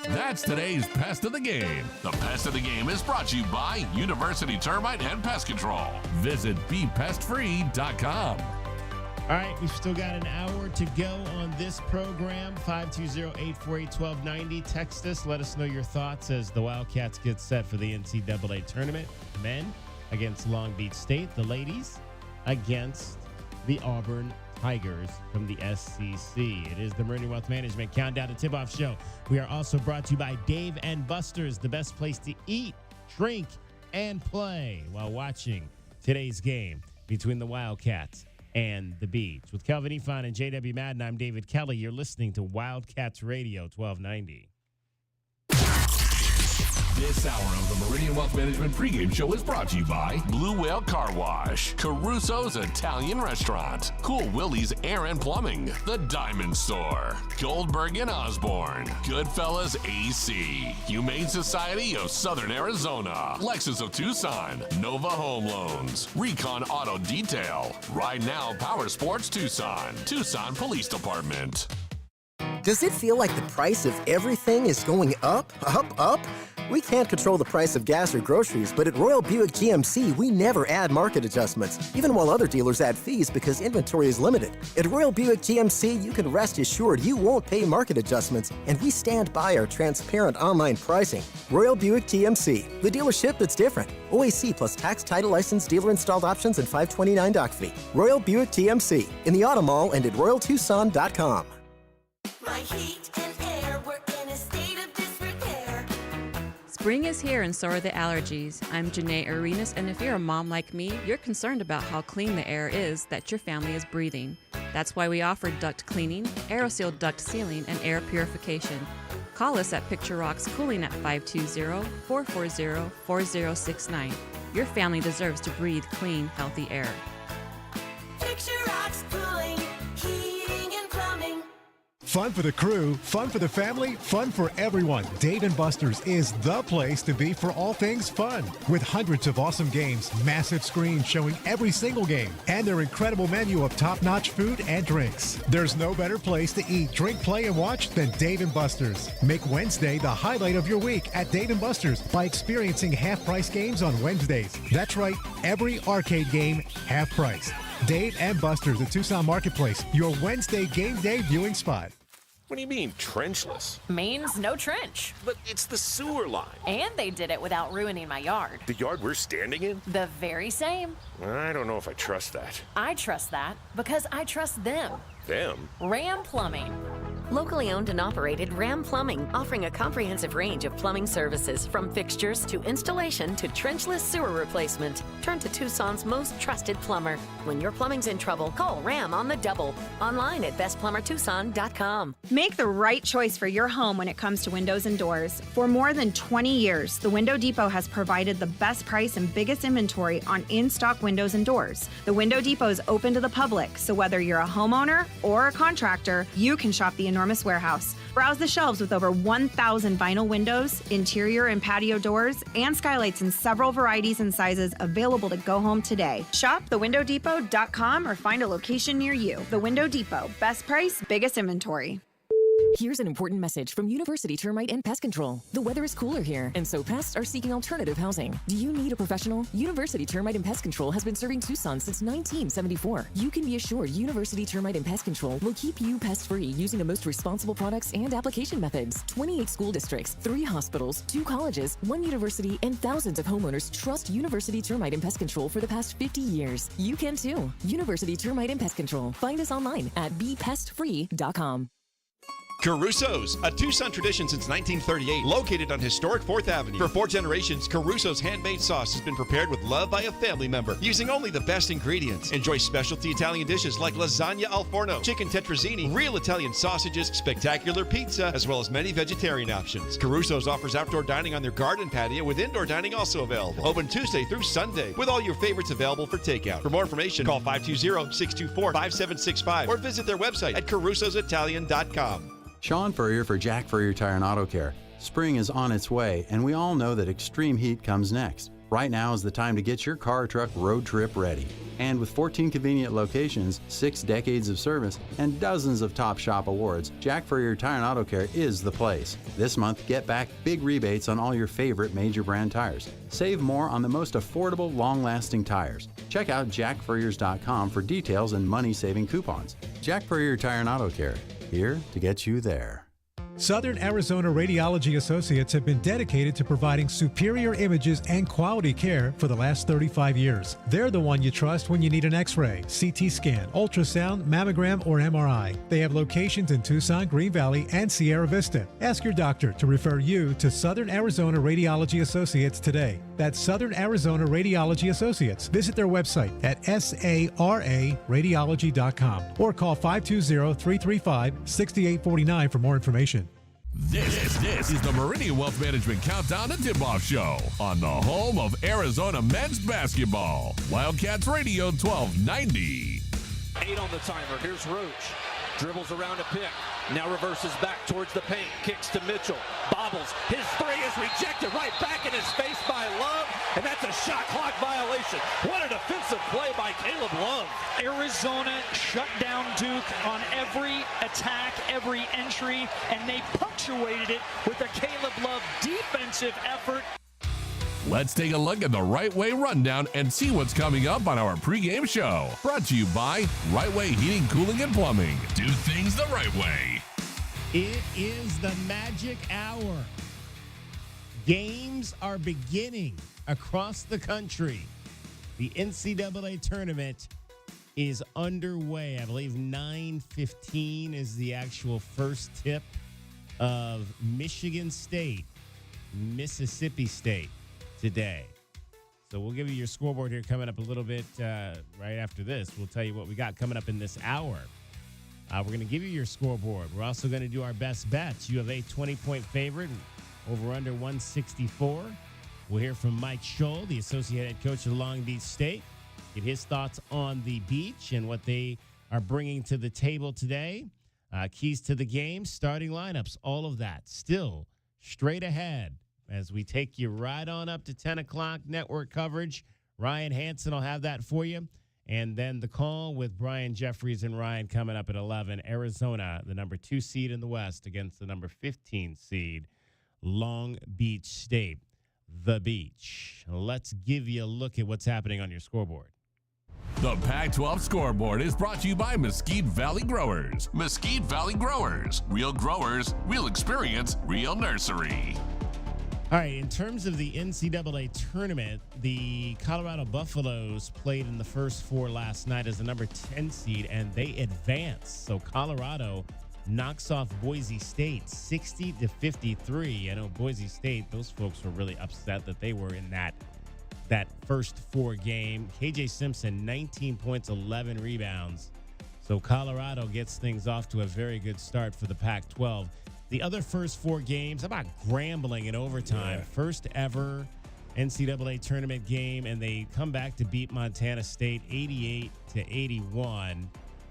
That's today's Pest of the Game. The Pest of the Game is brought to you by University Termite and Pest Control. Visit BePestFree.com. All right, we've still got an hour to go on this program. 520-848-1290. Text us. Let us know your thoughts as the Wildcats get set for the NCAA Tournament. Men against Long Beach State. The ladies against the Auburn Tigers from the SEC. It is the Meridian Wealth Management Countdown to Tip-Off Show. We are also brought to you by Dave & Buster's, the best place to eat, drink, and play while watching today's game between the Wildcats and the Beach. With Kelvin Ifan and JW Madden, I'm David Kelly. You're listening to Wildcats Radio 1290. This hour of the Meridian Wealth Management pregame show is brought to you by Blue Whale Car Wash, Caruso's Italian Restaurant, Cool Willie's Air and Plumbing, The Diamond Store, Goldberg and Osborne, Goodfellas AC, Humane Society of Southern Arizona, Lexus of Tucson, Nova Home Loans, Recon Auto Detail, Ride Now Power Sports Tucson, Tucson Police Department. Does it feel like the price of everything is going up, up, up? We can't control the price of gas or groceries, but at Royal Buick GMC, we never add market adjustments, even while other dealers add fees because inventory is limited. At Royal Buick GMC, you can rest assured you won't pay market adjustments, and we stand by our transparent online pricing. Royal Buick GMC, the dealership that's different. OAC plus tax, title, license, dealer installed options, and $529 doc fee. Royal Buick GMC, in the Auto Mall and at RoyalTucson.com. My heat and air were in a state of disrepair. Spring is here and so are the allergies. I'm Janae Arenas, and if you're a mom like me, you're concerned about how clean the air is that your family is breathing. That's why we offer duct cleaning, aeroseal duct sealing, and air purification. Call us at Picture Rocks Cooling at 520-440-4069. Your family deserves to breathe clean, healthy air. Picture Rocks Fun for the crew, fun for the family, fun for everyone. Dave & Buster's is the place to be for all things fun. With hundreds of awesome games, massive screens showing every single game, and their incredible menu of top-notch food and drinks. There's no better place to eat, drink, play, and watch than Dave & Buster's. Make Wednesday the highlight of your week at Dave & Buster's by experiencing half-price games on Wednesdays. That's right, every arcade game half-price. Dave & Buster's at Tucson Marketplace, your Wednesday game day viewing spot. What do you mean, trenchless? Means no trench. But it's the sewer line. And they did it without ruining my yard. The yard we're standing in? The very same. I don't know if I trust that. I trust that because I trust them. Them? Ram Plumbing. Locally owned and operated Ram Plumbing, offering a comprehensive range of plumbing services from fixtures to installation to trenchless sewer replacement. Turn to Tucson's most trusted plumber. When your plumbing's in trouble, call Ram on the double. Online at bestplumbertucson.com. Make the right choice for your home when it comes to windows and doors. For more than 20 years, the Window Depot has provided the best price and biggest inventory on in-stock windows and doors. The Window Depot is open to the public, so whether you're a homeowner or a contractor, you can shop the enormous warehouse. Browse the shelves with over 1,000 vinyl windows, interior and patio doors, and skylights in several varieties and sizes available to go home today. Shop thewindowdepot.com or find a location near you. The Window Depot. Best price, biggest inventory. Here's an important message from University Termite and Pest Control. The weather is cooler here, and so pests are seeking alternative housing. Do you need a professional? University Termite and Pest Control has been serving Tucson since 1974. You can be assured University Termite and Pest Control will keep you pest-free using the most responsible products and application methods. 28 school districts, 3 hospitals, 2 colleges, 1 university, and thousands of homeowners trust University Termite and Pest Control for the past 50 years. You can too. University Termite and Pest Control. Find us online at bepestfree.com. Caruso's, a Tucson tradition since 1938, located on historic 4th Avenue. For 4 generations, Caruso's handmade sauce has been prepared with love by a family member, using only the best ingredients. Enjoy specialty Italian dishes like lasagna al forno, chicken tetrazzini, real Italian sausages, spectacular pizza, as well as many vegetarian options. Caruso's offers outdoor dining on their garden patio, with indoor dining also available. Open Tuesday through Sunday, with all your favorites available for takeout. For more information, call 520-624-5765 or visit their website at carusositalian.com. Sean Furrier for Jack Furrier Tire and Auto Care. Spring is on its way, and we all know that extreme heat comes next. Right now is the time to get your car or truck road trip ready. And with 14 convenient locations, 6 decades of service, and dozens of top shop awards, Jack Furrier Tire and Auto Care is the place. This month, get back big rebates on all your favorite major brand tires. Save more on the most affordable, long-lasting tires. Check out jackfurriers.com for details and money-saving coupons. Jack Furrier Tire and Auto Care, here to get you there. Southern Arizona Radiology Associates have been dedicated to providing superior images and quality care for the last 35 years. They're the one you trust when you need an X-ray, CT scan, ultrasound, mammogram, or MRI. They have locations in Tucson, Green Valley, and Sierra Vista. Ask your doctor to refer you to Southern Arizona Radiology Associates today. That's Southern Arizona Radiology Associates. Visit their website at sararadiology.com or call 520-335-6849 for more information. This is the Meridian Wealth Management Countdown and Tip-Off Show on the home of Arizona men's basketball. Wildcats Radio 1290. 8 on the timer. Here's Roach. Dribbles around a pick. Now reverses back towards the paint. Kicks to Mitchell. Bobbles. His 3 is rejected right back in his face by Love. And that's a shot clock violation. What a defensive play by Caleb Love. Arizona shut down Duke on every attack, every entry, and they punctuated it with a Caleb Love defensive effort. Let's take a look at the Right Way Rundown and see what's coming up on our pregame show. Brought to you by Right Way Heating, Cooling, and Plumbing. Do things the right way. It is the magic hour. Games are beginning across the country. The NCAA Tournament is underway. I believe 9:15 is the actual first tip of Michigan State, Mississippi State today. So we'll give you your scoreboard here coming up a little bit right after this. We'll tell you what we got coming up in this hour. We're going to give you your scoreboard. We're also going to do our best bets. You have a 20-point favorite, over under 164. We'll hear from Mike Scholl, the associate head coach of Long Beach State, get his thoughts on the beach and what they are bringing to the table today. Keys to the game, starting lineups, all of that. Still straight ahead as we take you right on up to 10 o'clock network coverage. Ryan Hansen will have that for you. And then the call with Brian Jeffries and Ryan coming up at 11. Arizona, the number 2 seed in the West, against the number 15 seed, Long Beach State. The Beach. Let's give you a look at what's happening on your scoreboard. The Pac-12 scoreboard is brought to you by Mesquite Valley Growers. Mesquite Valley Growers. Real growers, real experience, real nursery. All right, in terms of the NCAA tournament, the Colorado Buffaloes played in the first 4 last night as the number 10 seed, and they advanced. So Colorado knocks off Boise State 60-53. I know Boise State, those folks were really upset that they were in that first 4 game. KJ Simpson, 19 points, 11 rebounds. So Colorado gets things off to a very good start for the Pac-12. The other first 4 games, how about Grambling in overtime? Yeah. First ever NCAA tournament game, and they come back to beat Montana State 88-81.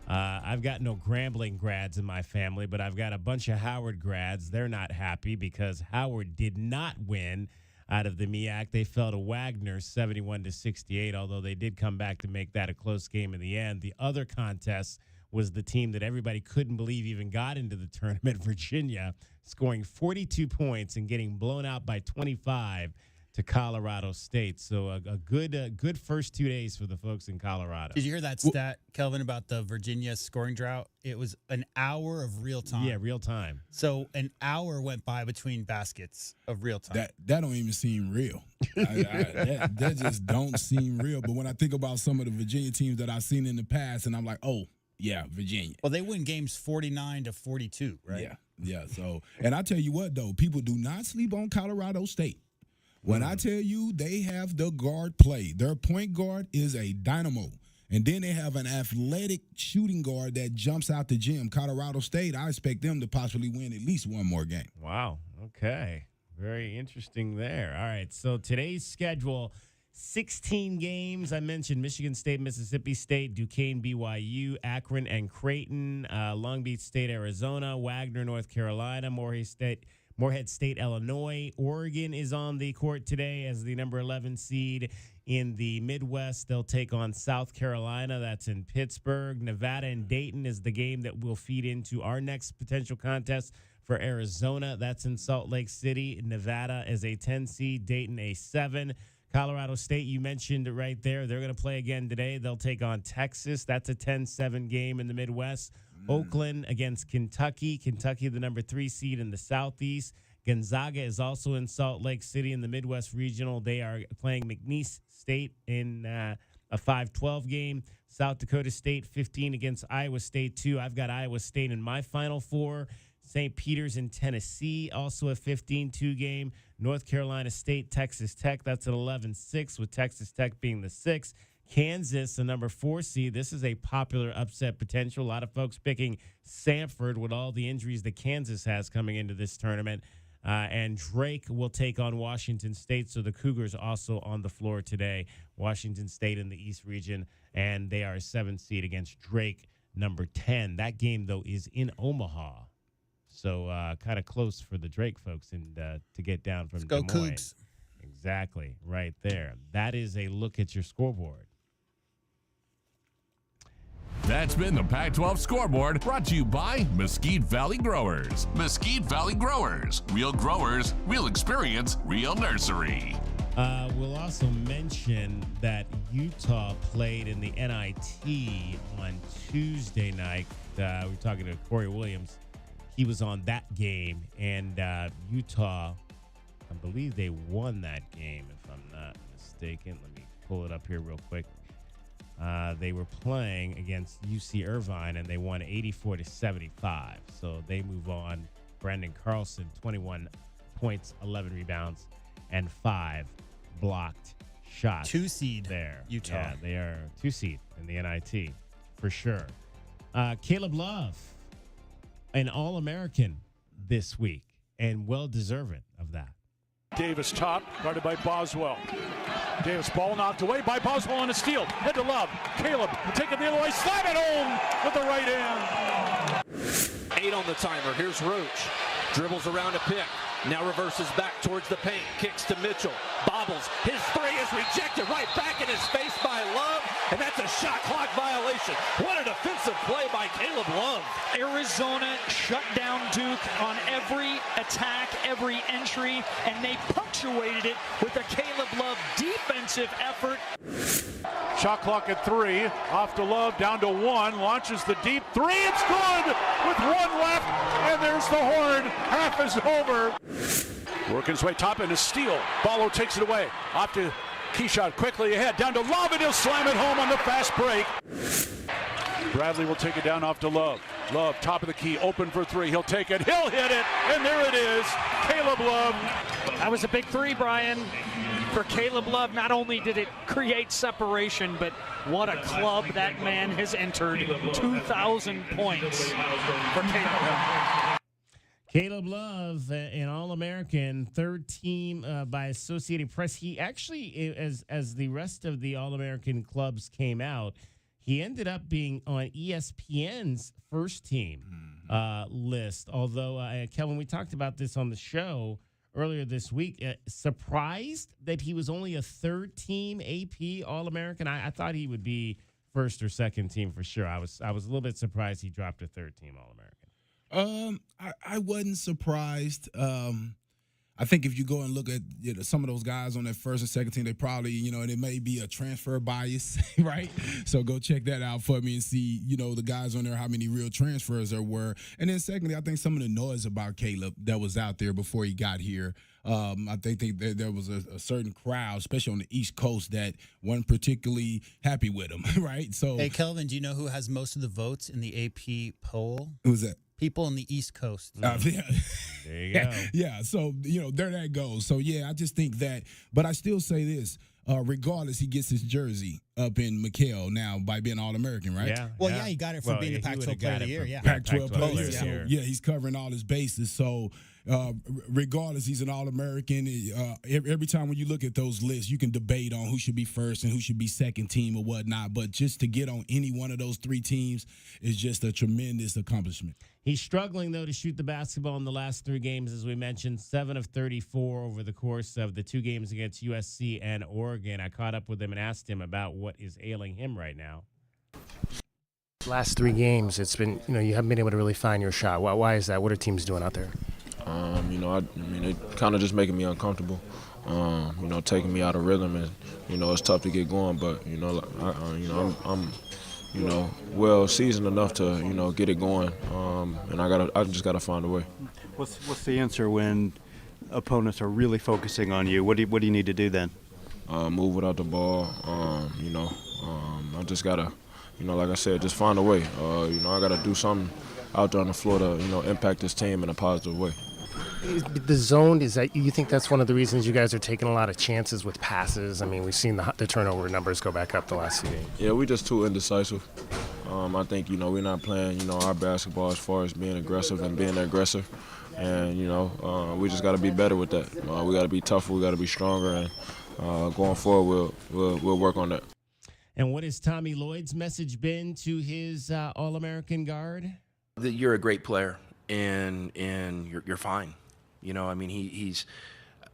I've got no Grambling grads in my family, but I've got a bunch of Howard grads. They're not happy because Howard did not win out of the MEAC. They fell to Wagner 71-68, although they did come back to make that a close game in the end. The other contest was the team that everybody couldn't believe even got into the tournament, Virginia, scoring 42 points and getting blown out by 25 to Colorado State. So a good first 2 days for the folks in Colorado. Did you hear that stat, Kelvin, about the Virginia scoring drought? It was an hour of real time. Yeah, real time. So an hour went by between baskets of real time. That don't even seem real. That just don't seem real. But when I think about some of the Virginia teams that I've seen in the past, and I'm like, oh, yeah, Virginia. Well, they win games 49-42, right? Yeah. So, and I tell you what, though, people do not sleep on Colorado State. When I tell you they have the guard play, their point guard is a dynamo. And then they have an athletic shooting guard that jumps out the gym. Colorado State, I expect them to possibly win at least one more game. Wow. Okay. Very interesting there. All right. So today's schedule, 16 games. I mentioned Michigan State, Mississippi State, Duquesne, BYU, Akron, and Creighton, Long Beach State, Arizona, Wagner, North Carolina, Morehead State, Illinois. Oregon is on the court today as the number 11 seed in the Midwest. They'll take on South Carolina. That's in Pittsburgh. Nevada and Dayton is the game that will feed into our next potential contest for Arizona. That's in Salt Lake City. Nevada is a 10 seed, Dayton a 7. Colorado State, you mentioned it right there. They're going to play again today. They'll take on Texas. That's a 10-7 game in the Midwest. Oakland against Kentucky. Kentucky, the number 3 seed in the Southeast. Gonzaga is also in Salt Lake City in the Midwest Regional. They are playing McNeese State in a 5-12 game. South Dakota State, 15 against Iowa State, 2. I've got Iowa State in my Final Four. St. Peter's in Tennessee, also a 15-2 game. North Carolina State, Texas Tech, that's an 11-6, with Texas Tech being the 6. Kansas, the number 4 seed. This is a popular upset potential. A lot of folks picking Samford with all the injuries that Kansas has coming into this tournament. And Drake will take on Washington State. So the Cougars also on the floor today. Washington State in the East region, and they are a 7 seed against Drake, number 10. That game, though, is in Omaha. So kind of close for the Drake folks and to get down from Des Moines. Go Cougs. Exactly, right there. That is a look at your scoreboard. That's been the Pac-12 Scoreboard, brought to you by Mesquite Valley Growers. Mesquite Valley Growers. Real growers, real experience, real nursery. We'll also mention that Utah played in the NIT on Tuesday night. We're talking to Corey Williams. He was on that game, and Utah, I believe they won that game, if I'm not mistaken. Let me pull it up here real quick. They were playing against UC Irvine, and they won 84-75. So they move on. Brandon Carlson, 21 points, 11 rebounds, and 5 blocked shots. 2 seed there. Utah. Yeah, they are 2 seed in the NIT for sure. Caleb Love, an All-American this week, and well-deserving of that. Davis top, guarded by Boswell. Davis ball knocked away by Boswell on a steal. Head to Love. Caleb will take it the other way. Slam it home with the right hand. 8 on the timer. Here's Roach. Dribbles around a pick. Now reverses back towards the paint. Kicks to Mitchell. Bobbles. His three is rejected right back in his face by Love. And that's a shot clock violation. What a defensive play by Caleb Love. Arizona shut down Duke on every attack, every entry, and they punctuated it with a Caleb Love defensive effort. Shot clock at 3. Off to Love, down to 1. Launches the deep 3. It's good with 1 left. And there's the horn. Half is over. Working his way top and a steal. Ballo takes it away. Off to Keyshot quickly ahead. Down to Love, and he'll slam it home on the fast break. Bradley will take it down off to Love. Love, top of the key, open for 3. He'll take it. He'll hit it. And there it is. Caleb Love. That was a big three, Brian. For Caleb Love, not only did it create separation, but what a club that man has entered. 2,000 points for Caleb Love. Caleb Love, an All-American, third team by Associated Press. He actually, as the rest of the All-American clubs came out, he ended up being on ESPN's first team list. Although, Kelvin, we talked about this on the show earlier this week. Surprised that he was only a third team AP All-American. I thought he would be first or second team for sure. I was a little bit surprised he dropped a third team All-American. I wasn't surprised. I think if you go and look at some of those guys on that first and second team, they probably, and it may be a transfer bias, right? So go check that out for me and see, the guys on there, how many real transfers there were. And then secondly, I think some of the noise about Caleb that was out there before he got here, I think there was a certain crowd, especially on the East Coast, that wasn't particularly happy with him, right? So, hey, Kelvin, do you know who has most of the votes in the AP poll? Who's that? People on the East Coast. Yeah. There you go. Yeah, so, there that goes. So, yeah, I just think that. But I still say this. Regardless, he gets his jersey up in McHale now by being All-American, right? Yeah. Well, yeah, he got it for being the Pac-12 Player of the Year. Yeah, Pac-12 Player of the Year. So, yeah, he's covering all his bases. So, regardless, he's an All-American. Every time when you look at those lists, you can debate on who should be first and who should be second team or whatnot. But just to get on any one of those 3 teams is just a tremendous accomplishment. He's struggling, though, to shoot the basketball in the last 3 games, as we mentioned, 7 of 34 over the course of the 2 games against USC and Oregon. I caught up with him and asked him about what is ailing him right now. Last 3 games, it's been, you haven't been able to really find your shot. Why is that? What are teams doing out there? It kind of just making me uncomfortable. Taking me out of rhythm, and it's tough to get going. But I'm well seasoned enough to get it going, and I just gotta find a way. What's the answer when opponents are really focusing on you? What do you need to do then? Move without the ball. I just gotta, like I said, just find a way. I gotta do something out there on the floor to impact this team in a positive way. The zone, is that you think that's one of the reasons you guys are taking a lot of chances with passes? I mean, we've seen the turnover numbers go back up the last few games. Yeah, we're just too indecisive. I think we're not playing our basketball as far as being aggressive and being the aggressor, and we just got to be better with that. We got to be tougher, we got to be stronger, and going forward we'll work on that. And what has Tommy Lloyd's message been to his All-American guard? That you're a great player and you're fine. He's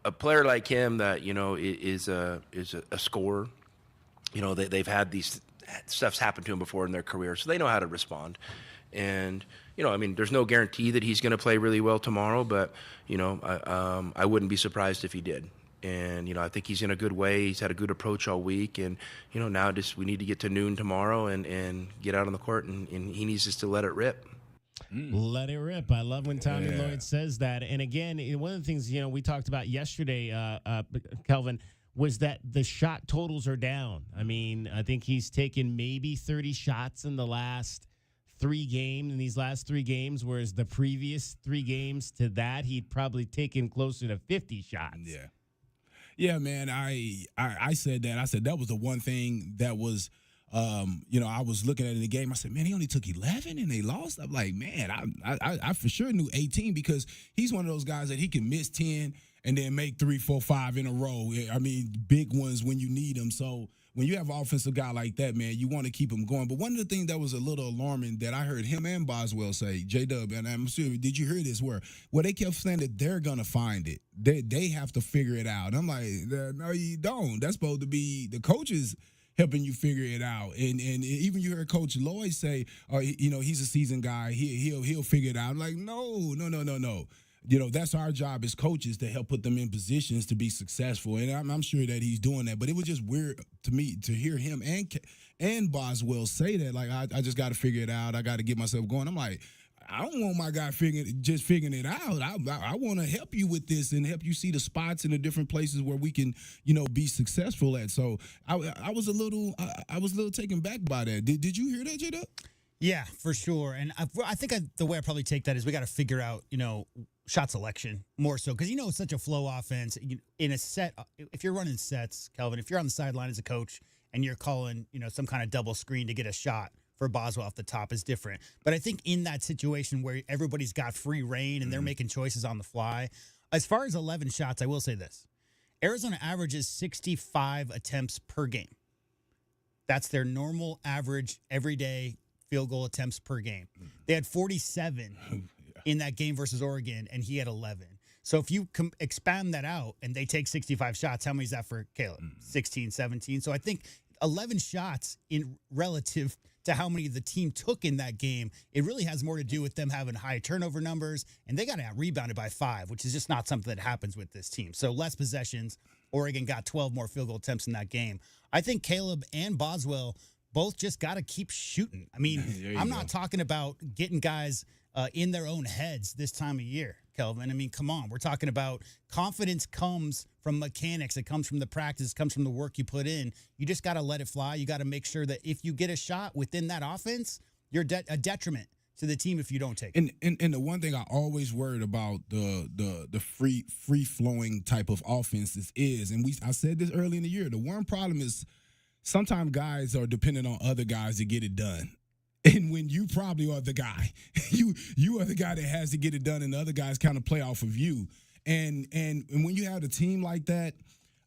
a player like him that is a scorer. They've had these stuff's happened to him before in their career, so they know how to respond. And there's no guarantee that he's going to play really well tomorrow, but I wouldn't be surprised if he did. And I think he's in a good way. He's had a good approach all week, and now just we need to get to noon tomorrow and get out on the court, and he needs just to let it rip. Let it rip. I love when Tommy Lloyd says that. And again, one of the things we talked about yesterday, Kelvin, was that the shot totals are down. I mean, I think he's taken maybe 30 shots in the last 3 games, in these last 3 games, whereas the previous 3 games to that, he'd probably taken closer to 50 shots. Yeah. Yeah, man, I said that. I said that was the one thing that was I was looking at it in the game. I said, man, he only took 11 and they lost. I'm like, man, I for sure knew 18 because he's one of those guys that he can miss 10 and then make 3, 4, 5 in a row. I mean, big ones when you need them. So when you have an offensive guy like that, man, you want to keep him going. But one of the things that was a little alarming that I heard him and Boswell say, J-Dub, and I'm assuming, did you hear this? Where they kept saying that they're going to find it. They have to figure it out. And I'm like, no, you don't. That's supposed to be the coaches helping you figure it out. And even you heard Coach Lloyd say, he's a seasoned guy. He'll figure it out. I'm like, no. That's our job as coaches to help put them in positions to be successful. And I'm sure that he's doing that. But it was just weird to me to hear him and Boswell say that. Like, I just got to figure it out. I got to get myself going. I'm like, I don't want my guy figuring it out. I want to help you with this and help you see the spots and the different places where we can, be successful at. So I was a little taken back by that. Did you hear that, J-Dub? Yeah, for sure. And I think the way I probably take that is we got to figure out, shot selection more so because it's such a flow offense. In a set, if you're running sets, Kelvin, if you're on the sideline as a coach and you're calling, some kind of double screen to get a shot for Boswell off the top is different. But I think in that situation where everybody's got free reign and they're making choices on the fly, as far as 11 shots, I will say this. Arizona averages 65 attempts per game. That's their normal average everyday field goal attempts per game. They had 47 in that game versus Oregon, and he had 11. So if you expand that out and they take 65 shots, how many is that for Caleb? 16, 17. So I think 11 shots in relative to how many the team took in that game, it really has more to do with them having high turnover numbers, and they got out-rebounded by 5, which is just not something that happens with this team. So less possessions. Oregon got 12 more field goal attempts in that game. I think Caleb and Boswell both just got to keep shooting. I mean, I'm not talking about getting guys in their own heads this time of year, Kelvin. I mean, come on. We're talking about confidence comes from mechanics. It comes from the practice. It comes from the work you put in. You just got to let it fly. You got to make sure that if you get a shot within that offense, you're a detriment to the team if you don't take it. And the one thing I always worried about the free flowing type of offenses is, and I said this early in the year, the one problem is sometimes guys are dependent on other guys to get it done. And when you probably are the guy, you are the guy that has to get it done, and the other guys kind of play off of you. And when you have a team like that,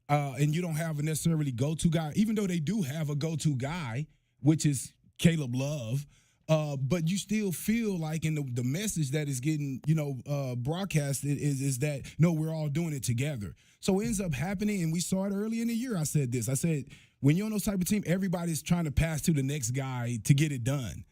and you don't have a necessarily go-to guy, even though they do have a go-to guy, which is Caleb Love, but you still feel like in the message that is getting broadcasted is that no, we're all doing it together. So it ends up happening, and we saw it early in the year. I said this. I said, when you're on those type of team, everybody's trying to pass to the next guy to get it done.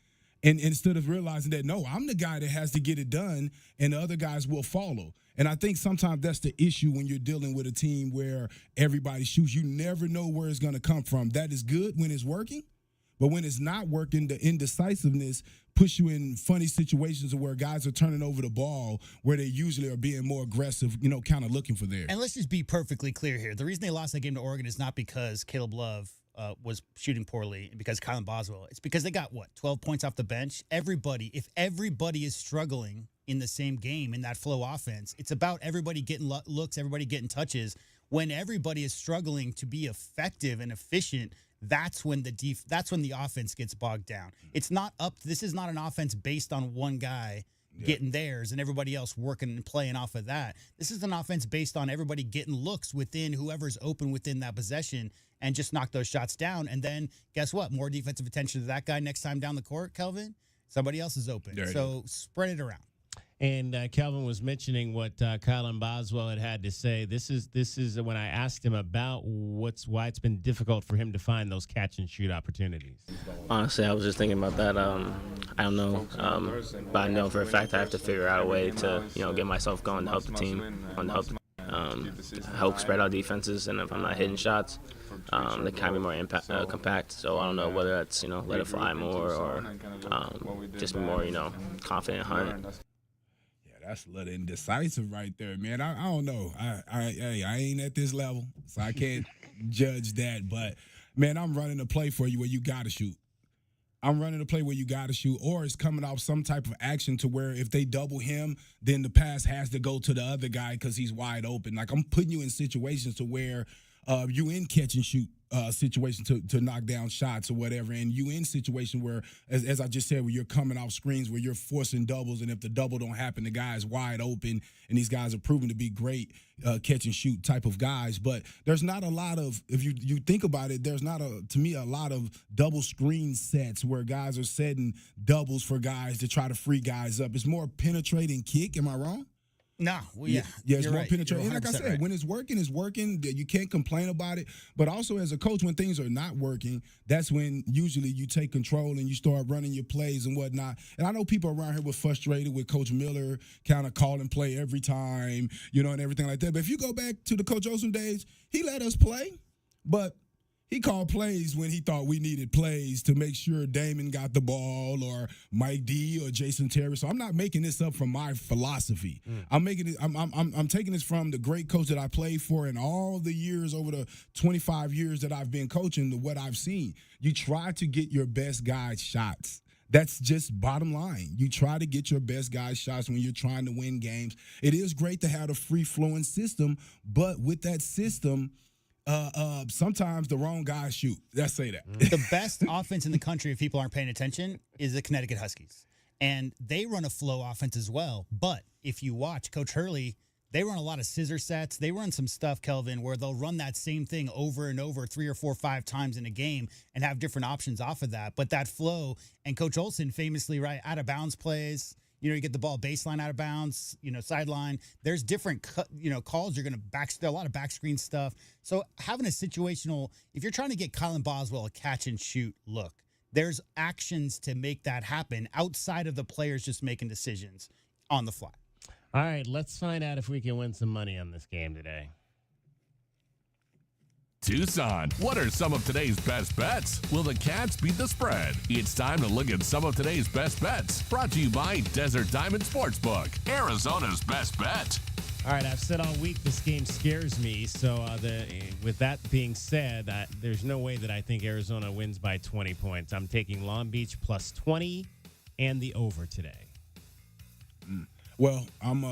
And instead of realizing that, no, I'm the guy that has to get it done, and the other guys will follow. And I think sometimes that's the issue when you're dealing with a team where everybody shoots. You never know where it's going to come from. That is good when it's working, but when it's not working, the indecisiveness puts you in funny situations where guys are turning over the ball where they usually are being more aggressive, kind of looking for theirs. And let's just be perfectly clear here. The reason they lost that game to Oregon is not because Caleb Love was shooting poorly and because Kylan Boswell. It's because they got, 12 points off the bench? If everybody is struggling in the same game in that flow offense, it's about everybody getting looks, everybody getting touches. When everybody is struggling to be effective and efficient, that's when the offense gets bogged down. It's not this is not an offense based on one guy getting theirs and everybody else working and playing off of that. This is an offense based on everybody getting looks within whoever's open within that possession and just knock those shots down. And then guess what? More defensive attention to that guy next time down the court, Kelvin. Somebody else is open. So spread it around. And Kelvin was mentioning what Kylan Boswell had to say. This is when I asked him about why it's been difficult for him to find those catch and shoot opportunities. Honestly, I was just thinking about that. I don't know, but I know for a fact I have to figure out a way to get myself going to help the team, help spread out defenses, and if I'm not hitting shots, they can be more compact. So I don't know whether that's let it fly more or just be more confident hunting. That's a little indecisive right there, man. I don't know. I ain't at this level, so I can't judge that. But, man, I'm running a play for you where you got to shoot. I'm running a play where you got to shoot, or it's coming off some type of action to where if they double him, then the pass has to go to the other guy because he's wide open. Like, I'm putting you in situations to where you in catch and shoot situation to knock down shots or whatever, and you in situation where, as I just said, where you're coming off screens where you're forcing doubles, and if the double don't happen, the guy is wide open, and these guys are proven to be great catch and shoot type of guys. But there's not a lot of, if you think about it, there's not to me a lot of double screen sets where guys are setting doubles for guys to try to free guys up. It's more penetrating kick. Am I wrong? No, yeah, it's more right. penetrating. And like I 100% said, right. when it's working, it's working. You can't complain about it. But also as a coach, when things are not working, that's when usually you take control and you start running your plays and whatnot. And I know people around here were frustrated with Coach Miller kind of calling play every time, and everything like that. But if you go back to the Coach Olsen days, he let us play, but he called plays when he thought we needed plays to make sure Damon got the ball or Mike D or Jason Terry. So I'm not making this up from my philosophy. I'm making it. I'm taking this from the great coach that I played for in all the years over the 25 years that I've been coaching. To what I've seen, you try to get your best guys shots. That's just bottom line. You try to get your best guys shots when you're trying to win games. It is great to have a free-flowing system, but with that system, sometimes the wrong guys shoot. Let's say that. The best offense in the country, if people aren't paying attention, is the Connecticut Huskies. And they run a flow offense as well. But if you watch Coach Hurley, they run a lot of scissor sets. They run some stuff, Kelvin, where they'll run that same thing over and over 3 or 4 or 5 times in a game and have different options off of that. But that flow, and Coach Olsen famously, right, out of bounds plays, you get the ball baseline out of bounds, sideline. There's different, calls. You're going to a lot of back screen stuff. So having a situational, if you're trying to get Kylan Boswell a catch and shoot look, there's actions to make that happen outside of the players just making decisions on the fly. All right, let's find out if we can win some money on this game today. Tucson, what are some of today's best bets? Will the Cats beat the spread? It's time to look at some of today's best bets. Brought to you by Desert Diamond Sportsbook, Arizona's best bet. All right, I've said all week this game scares me. So with that being said, there's no way that I think Arizona wins by 20 points. I'm taking Long Beach plus 20 and the over today. Well, I'm.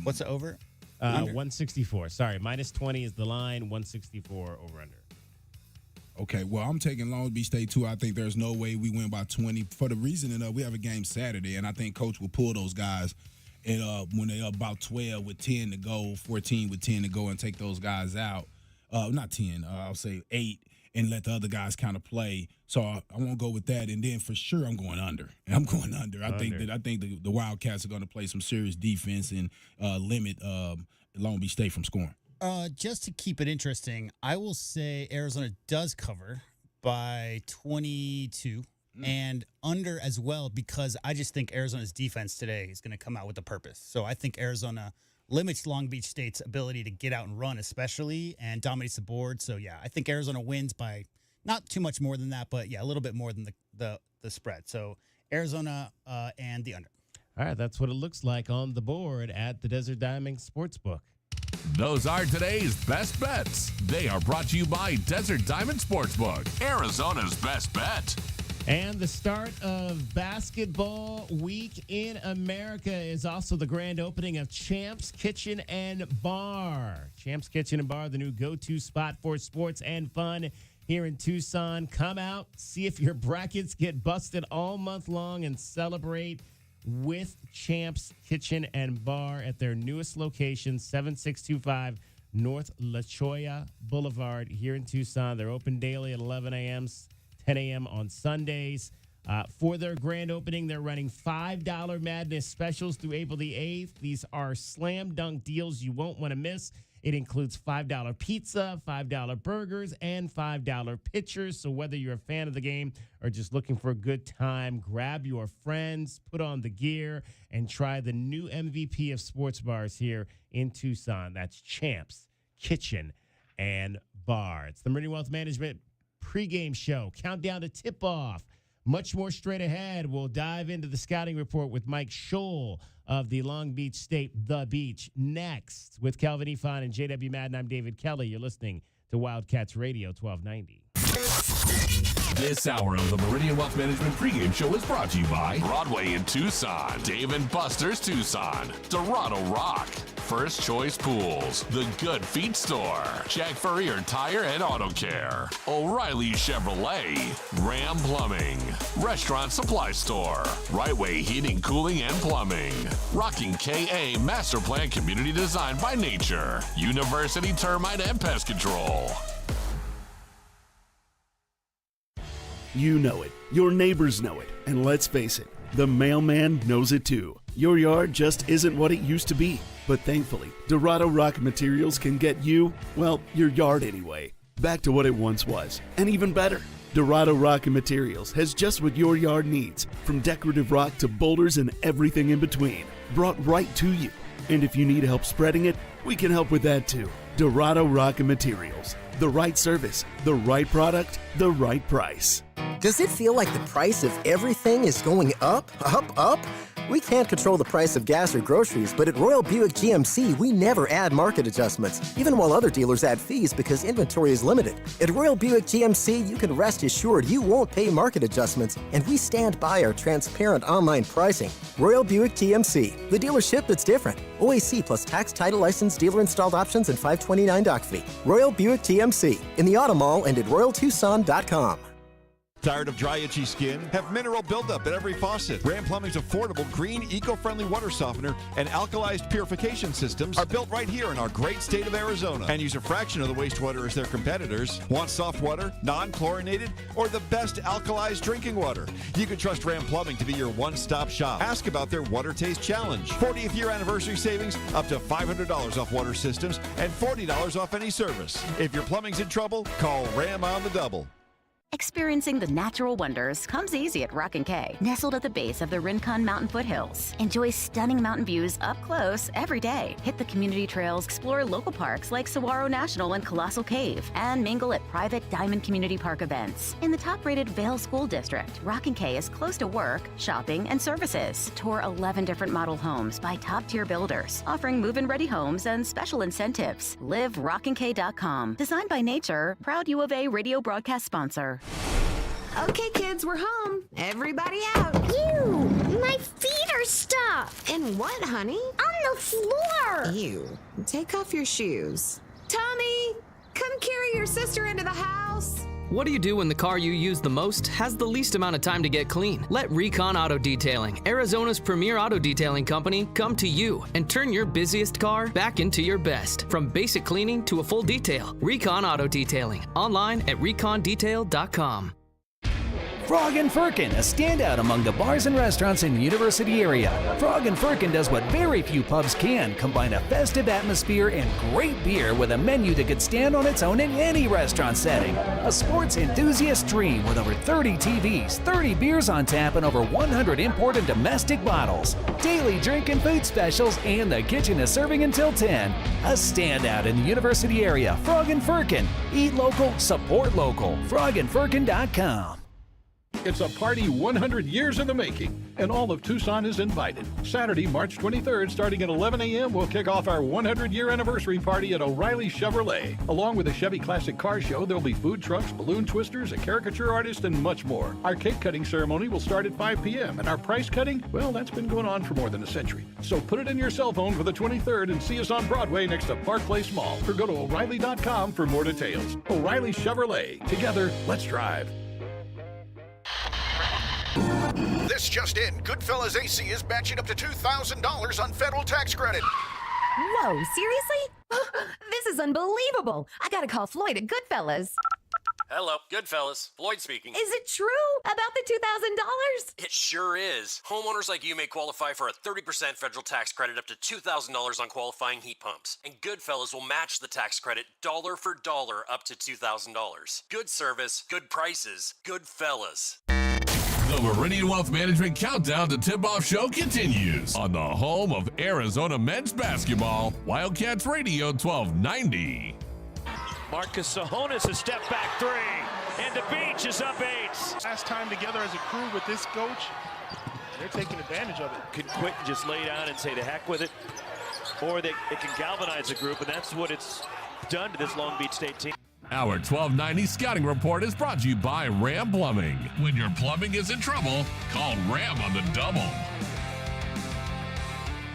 What's the over? 164. Sorry, minus 20 is the line. 164 over under. Okay, well, I'm taking Long Beach State too. I think there's no way we win by 20 for the reason that we have a game Saturday, and I think Coach will pull those guys and when they're about 12 with 10 to go, 14 with 10 to go, and take those guys out. Not 10, I'll say 8, and let the other guys kind of play. So I won't go with that. And then for sure, I'm going under. I think the Wildcats are going to play some serious defense and limit Long Beach State from scoring. Just to keep it interesting, I will say Arizona does cover by 22 and under as well, because I just think Arizona's defense today is going to come out with a purpose. So I think Arizona limits Long Beach State's ability to get out and run, especially, and dominates the board. So, yeah, I think Arizona wins by not too much more than that, but, yeah, a little bit more than the spread. So, Arizona and the under. All right, that's what it looks like on the board at the Desert Diamond Sportsbook. Those are today's best bets. They are brought to you by Desert Diamond Sportsbook, Arizona's best bet. And the start of basketball week in America is also the grand opening of Champs Kitchen and Bar. Champs Kitchen and Bar, the new go-to spot for sports and fun here in Tucson. Come out, see if your brackets get busted all month long, and celebrate with Champs Kitchen and Bar at their newest location, 7625 North La Cholla Boulevard here in Tucson. They're open daily at 11 a.m., 10 a.m. on Sundays. For their grand opening, they're running $5 Madness specials through April the 8th. These are slam dunk deals you won't want to miss. It includes $5 pizza, $5 burgers, and $5 pitchers. So whether you're a fan of the game or just looking for a good time, grab your friends, put on the gear, and try the new MVP of sports bars here in Tucson. That's Champs Kitchen and Bar. It's the Meridian Wealth Management pregame show. Countdown to tip-off. Much more straight ahead. We'll dive into the scouting report with Mike Scholl of the Long Beach State The Beach next. With Calvin Efon and J.W. Madden, I'm David Kelly. You're listening to Wildcats Radio 1290. This hour of the Meridian Wealth Management pregame show is brought to you by Broadway in Tucson, Dave & Buster's Tucson, Dorado Rock, First Choice Pools, The Good Feet Store, Jack Furrier Tire and Auto Care, O'Reilly Chevrolet, Ram Plumbing, Restaurant Supply Store, Right Way Heating, Cooling, and Plumbing, Rocking KA Master Plan Community Design by Nature, University Termite and Pest Control. You know it, your neighbors know it, and let's face it, the mailman knows it too. Your yard just isn't what it used to be, but thankfully, Dorado Rock Materials can get you, well, your yard anyway, back to what it once was, and even better. Dorado Rock Materials has just what your yard needs, from decorative rock to boulders and everything in between, brought right to you. And if you need help spreading it, we can help with that too. Dorado Rock Materials. The right service, the right product, the right price. Does it feel like the price of everything is going up, up, up? We can't control the price of gas or groceries, but at Royal Buick GMC, we never add market adjustments, even while other dealers add fees because inventory is limited. At Royal Buick GMC, you can rest assured you won't pay market adjustments, and we stand by our transparent online pricing. Royal Buick GMC, the dealership that's different. OAC plus tax, title, license, dealer installed options, and $529 doc fee. Royal Buick GMC, in the Auto Mall and at RoyalTucson.com. Tired of dry, itchy skin? Have mineral buildup at every faucet. Ram Plumbing's affordable, green, eco-friendly water softener and alkalized purification systems are built right here in our great state of Arizona and use a fraction of the wastewater as their competitors. Want soft water, non-chlorinated, or the best alkalized drinking water? You can trust Ram Plumbing to be your one-stop shop. Ask about their Water Taste Challenge. 40th year anniversary savings, up to $500 off water systems and $40 off any service. If your plumbing's in trouble, call Ram on the double. Experiencing the natural wonders comes easy at Rock & K. Nestled at the base of the Rincon Mountain foothills. Enjoy stunning mountain views up close every day. Hit the community trails, explore local parks like Saguaro National and Colossal Cave, and mingle at private Diamond Community Park events. In the top-rated Vail School District, Rock & K is close to work, shopping, and services. Tour 11 different model homes by top-tier builders, offering move-in ready homes and special incentives. Live RockandK.com. Designed by Nature, proud U of A radio broadcast sponsor. Okay, kids, we're home. Everybody out. Ew, my feet are stuck. In what, honey? On the floor. Ew. Take off your shoes. Tommy, come carry your sister into the house. What do you do when the car you use the most has the least amount of time to get clean? Let Recon Auto Detailing, Arizona's premier auto detailing company, come to you and turn your busiest car back into your best. From basic cleaning to a full detail, Recon Auto Detailing. Online at recondetail.com. Frog and Firkin, a standout among the bars and restaurants in the University area. Frog and Firkin does what very few pubs can, combine a festive atmosphere and great beer with a menu that could stand on its own in any restaurant setting. A sports enthusiast dream with over 30 TVs, 30 beers on tap, and over 100 import and domestic bottles. Daily drink and food specials, and the kitchen is serving until 10. A standout in the University area. Frog and Firkin. Eat local, support local. frogandfirkin.com. It's a party 100 years in the making, and all of Tucson is invited. Saturday, March 23rd, starting at 11 a.m., we'll kick off our 100-year anniversary party at O'Reilly Chevrolet. Along with the Chevy Classic Car Show, there'll be food trucks, balloon twisters, a caricature artist, and much more. Our cake cutting ceremony will start at 5 p.m., and our prize cutting, well, that's been going on for more than a century. So put it in your cell phone for the 23rd and see us on Broadway next to Park Place Mall, or go to O'Reilly.com for more details. O'Reilly Chevrolet. Together, let's drive. This just in, Goodfellas AC is matching up to $2,000 on federal tax credit. Whoa, seriously? This is unbelievable. I gotta call Floyd at Goodfellas. Hello, Goodfellas. Floyd speaking. Is it true about the $2,000? It sure is. Homeowners like you may qualify for a 30% federal tax credit up to $2,000 on qualifying heat pumps. And Goodfellas will match the tax credit dollar for dollar up to $2,000. Good service, good prices, Goodfellas. The Meridian Wealth Management Countdown to Tip-Off Show continues on the home of Arizona men's basketball, Wildcats Radio 1290. Marcus Sahonis, a step back three, and the Beach is up 8. Last time together as a crew with this coach, they're taking advantage of it. Can quit and just lay down and say to heck with it, or it can galvanize the group, and that's what it's done to this Long Beach State team. Our 1290 Scouting Report is brought to you by Ram Plumbing. When your plumbing is in trouble, call Ram on the double.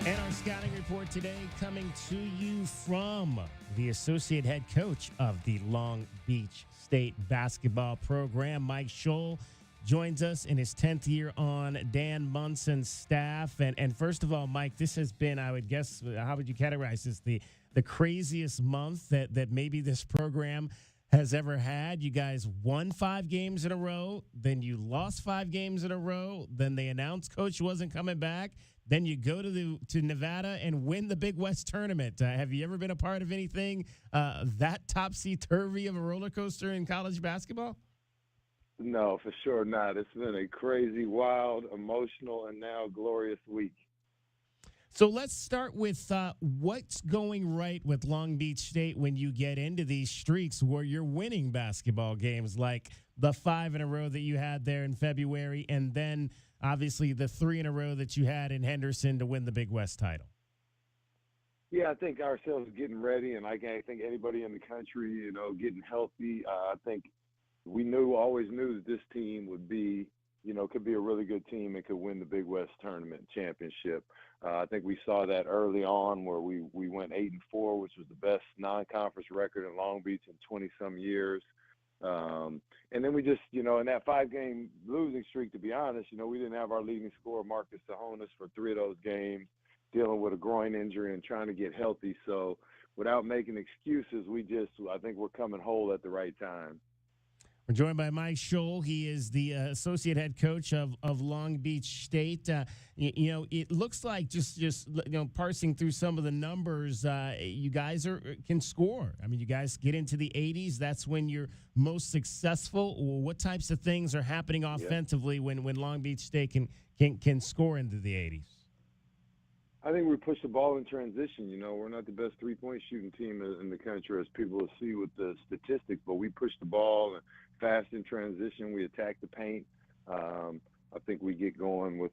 And our scouting report today coming to you from the associate head coach of the Long Beach State basketball program, Mike Scholl, joins us in his 10th year on Dan Munson's staff. And first of all, Mike, this has been, I would guess, how would you categorize this? The craziest month that maybe this program has ever had. You guys won 5 games in a row, then you lost 5 games in a row, then they announced coach wasn't coming back. Then you go to Nevada and win the Big West tournament. Have you ever been a part of anything that topsy-turvy of a roller coaster in college basketball? No, for sure not. It's been a crazy, wild, emotional, and now glorious week. So let's start with what's going right with Long Beach State when you get into these streaks where you're winning basketball games, like the 5 in a row that you had there in February, and then obviously the 3 in a row that you had in Henderson to win the Big West title. Yeah, I think ourselves getting ready, and I think anybody in the country, getting healthy. I think we always knew that this team would be, could be a really good team and could win the Big West Tournament championship. I think we saw that early on where we went 8-4, which was the best non-conference record in Long Beach in 20-some years. And then we just, in that 5-game losing streak, to be honest, we didn't have our leading scorer, Marcus Sahonis, for 3 of those games, dealing with a groin injury and trying to get healthy. So without making excuses, I think we're coming whole at the right time. We're joined by Mike Scholl. He is the associate head coach of Long Beach State. It looks like just parsing through some of the numbers, you guys can score. I mean, you guys get into the 80s. That's when you're most successful. What types of things are happening offensively when Long Beach State can score into the 80s? I think we push the ball in transition. We're not the best three-point shooting team in the country, as people will see with the statistics, but we push the ball fast in transition. We attack the paint. I think we get going with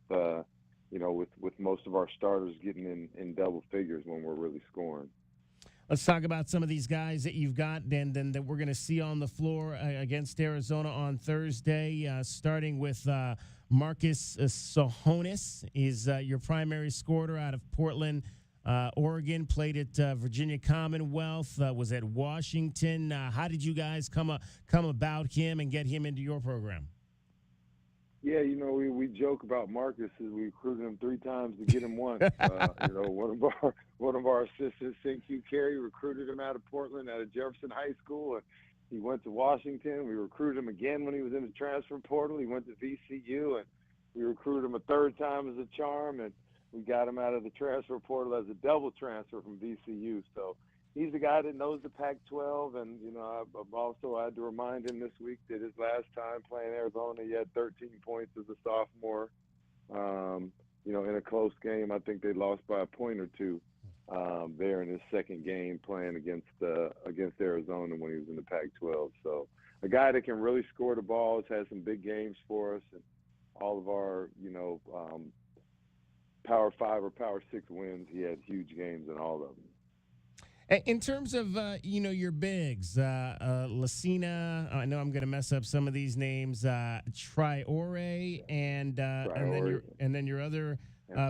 most of our starters getting in double figures when we're really scoring. Let's talk about some of these guys that you've got and that we're going to see on the floor against Arizona on Thursday, starting with Marcus Sahonis is your primary scorer out of Portland, Oregon, played at Virginia Commonwealth, was at Washington. How did you guys come about him and get him into your program? Yeah, we joke about Marcus as we recruited him 3 times to get him once. One of our assistants, CQ Carey, recruited him out of Portland, out of Jefferson High School, and he went to Washington. We recruited him again when he was in the transfer portal. He went to VCU, and we recruited him a 3rd time as a charm, and we got him out of the transfer portal as a double transfer from VCU. So he's the guy that knows the Pac-12, and I've also had to remind him this week that his last time playing Arizona, he had 13 points as a sophomore. In a close game, I think they lost by a point or 2 there in his 2nd game playing against Arizona when he was in the Pac-12. So a guy that can really score the ball, has had some big games for us, and all of our Power 5 or Power 6 wins, he had huge games in all of them. In terms of, your bigs, Lacina, I know I'm going to mess up some of these names, Traore, and then your other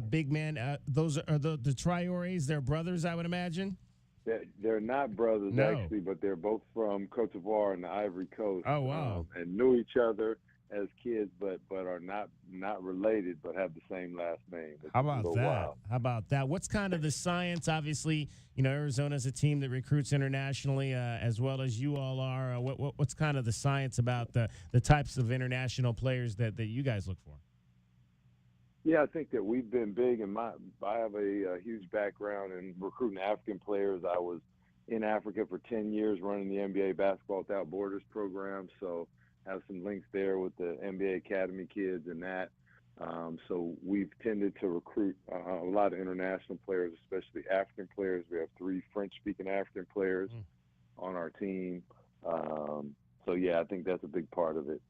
big man. Those are the Traores. They're brothers, I would imagine. They're not brothers, actually, but they're both from Cote d'Ivoire and the Ivory Coast. Oh, wow. And knew each other as kids, but are not related, but have the same last name. How about that? What's kind of the science? Obviously, Arizona's a team that recruits internationally as well as you all are. What's kind of the science about the types of international players that you guys look for? Yeah, I think that we've been big, and I have a huge background in recruiting African players. I was in Africa for 10 years running the NBA Basketball Without Borders program, so have some links there with the NBA Academy kids and that. So we've tended to recruit a lot of international players, especially African players. We have 3 French-speaking African players on our team. So, yeah, I think that's a big part of it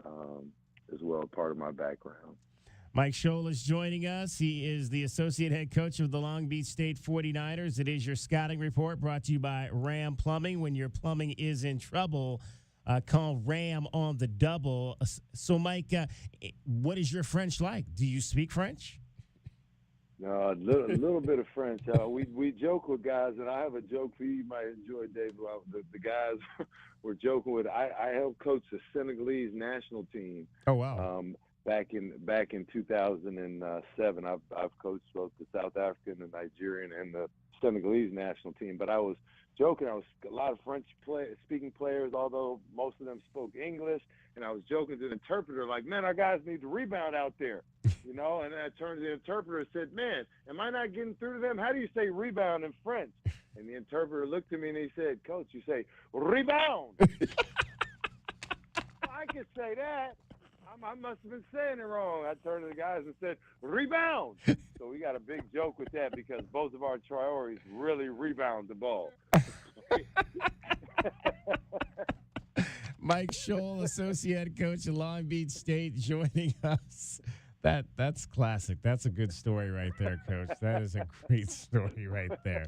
as well, part of my background. Mike Scholl is joining us. He is the associate head coach of the Long Beach State 49ers. It is your scouting report brought to you by Ram Plumbing. When your plumbing is in trouble, call Ram on the double. So, Mike, what is your French like? Do you speak French? No, a little bit of French. We joke with guys, and I have a joke for you might enjoy, Dave. The guys we're joking with. I helped coach the Senegalese national team. Oh, wow. Back in 2007, I've coached both the South African, the Nigerian, and the Senegalese national team. But I was joking. I was a lot of French speaking players, although most of them spoke English. And I was joking to the interpreter, like, man, our guys need to rebound out there, you know. And then I turned to the interpreter and said, man, am I not getting through to them? How do you say rebound in French? And the interpreter looked at me and he said, Coach, you say rebound. I could say that. I must have been saying it wrong. I turned to the guys and said, rebound. So we got a big joke with that because both of our Traores really rebound the ball. Mike Scholl, associate head coach at Long Beach State, joining us. That's classic. That's a good story right there, Coach. That is a great story right there.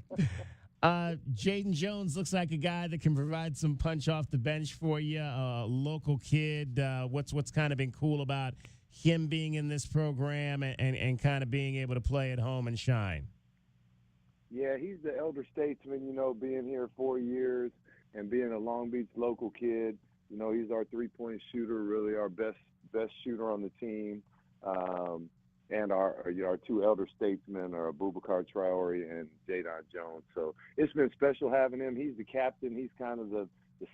Jaden Jones looks like a guy that can provide some punch off the bench for you. Local kid. What's kind of been cool about him being in this program and kind of being able to play at home and shine? Yeah, he's the elder statesman, you know, being here 4 years and being a Long Beach local kid. You know, he's our three-point shooter, really our best shooter on the team. And our two elder statesmen are Boubacar Traore and Jadon Jones. So it's been special having him. He's the captain. He's kind of the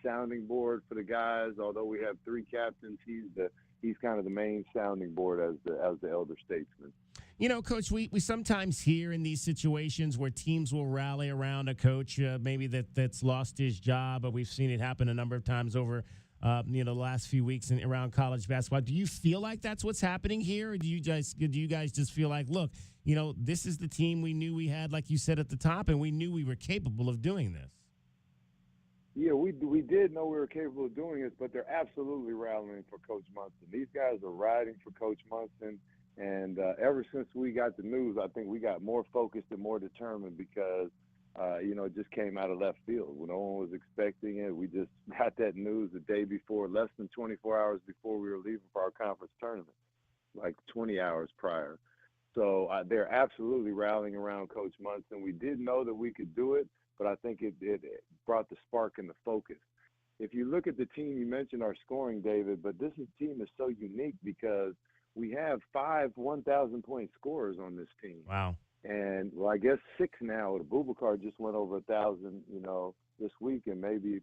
sounding board for the guys. Although we have three captains, he's kind of the main sounding board as the elder statesman. You know, Coach, we sometimes hear in these situations where teams will rally around a coach, maybe that's lost his job, but we've seen it happen a number of times over the last few weeks around college basketball. Do you feel like that's what's happening here, or do you guys just feel like, look, you know, this is the team we knew we had, like you said at the top, and we knew we were capable of doing this? Yeah, we did know we were capable of doing this, but they're absolutely rallying for Coach Munson. These guys are riding for Coach Munson, and ever since we got the news, I think we got more focused and more determined because it just came out of left field. No one was expecting it. We just got that news the day before, less than 24 hours before we were leaving for our conference tournament, like 20 hours prior. So they're absolutely rallying around Coach Munson. We did know that we could do it, but I think it brought the spark and the focus. If you look at the team, you mentioned our scoring, David, but this team is so unique because we have 5 1,000-point scorers on this team. Wow. And, well, I guess 6 now. The Boubacar just went over 1,000, this week, and maybe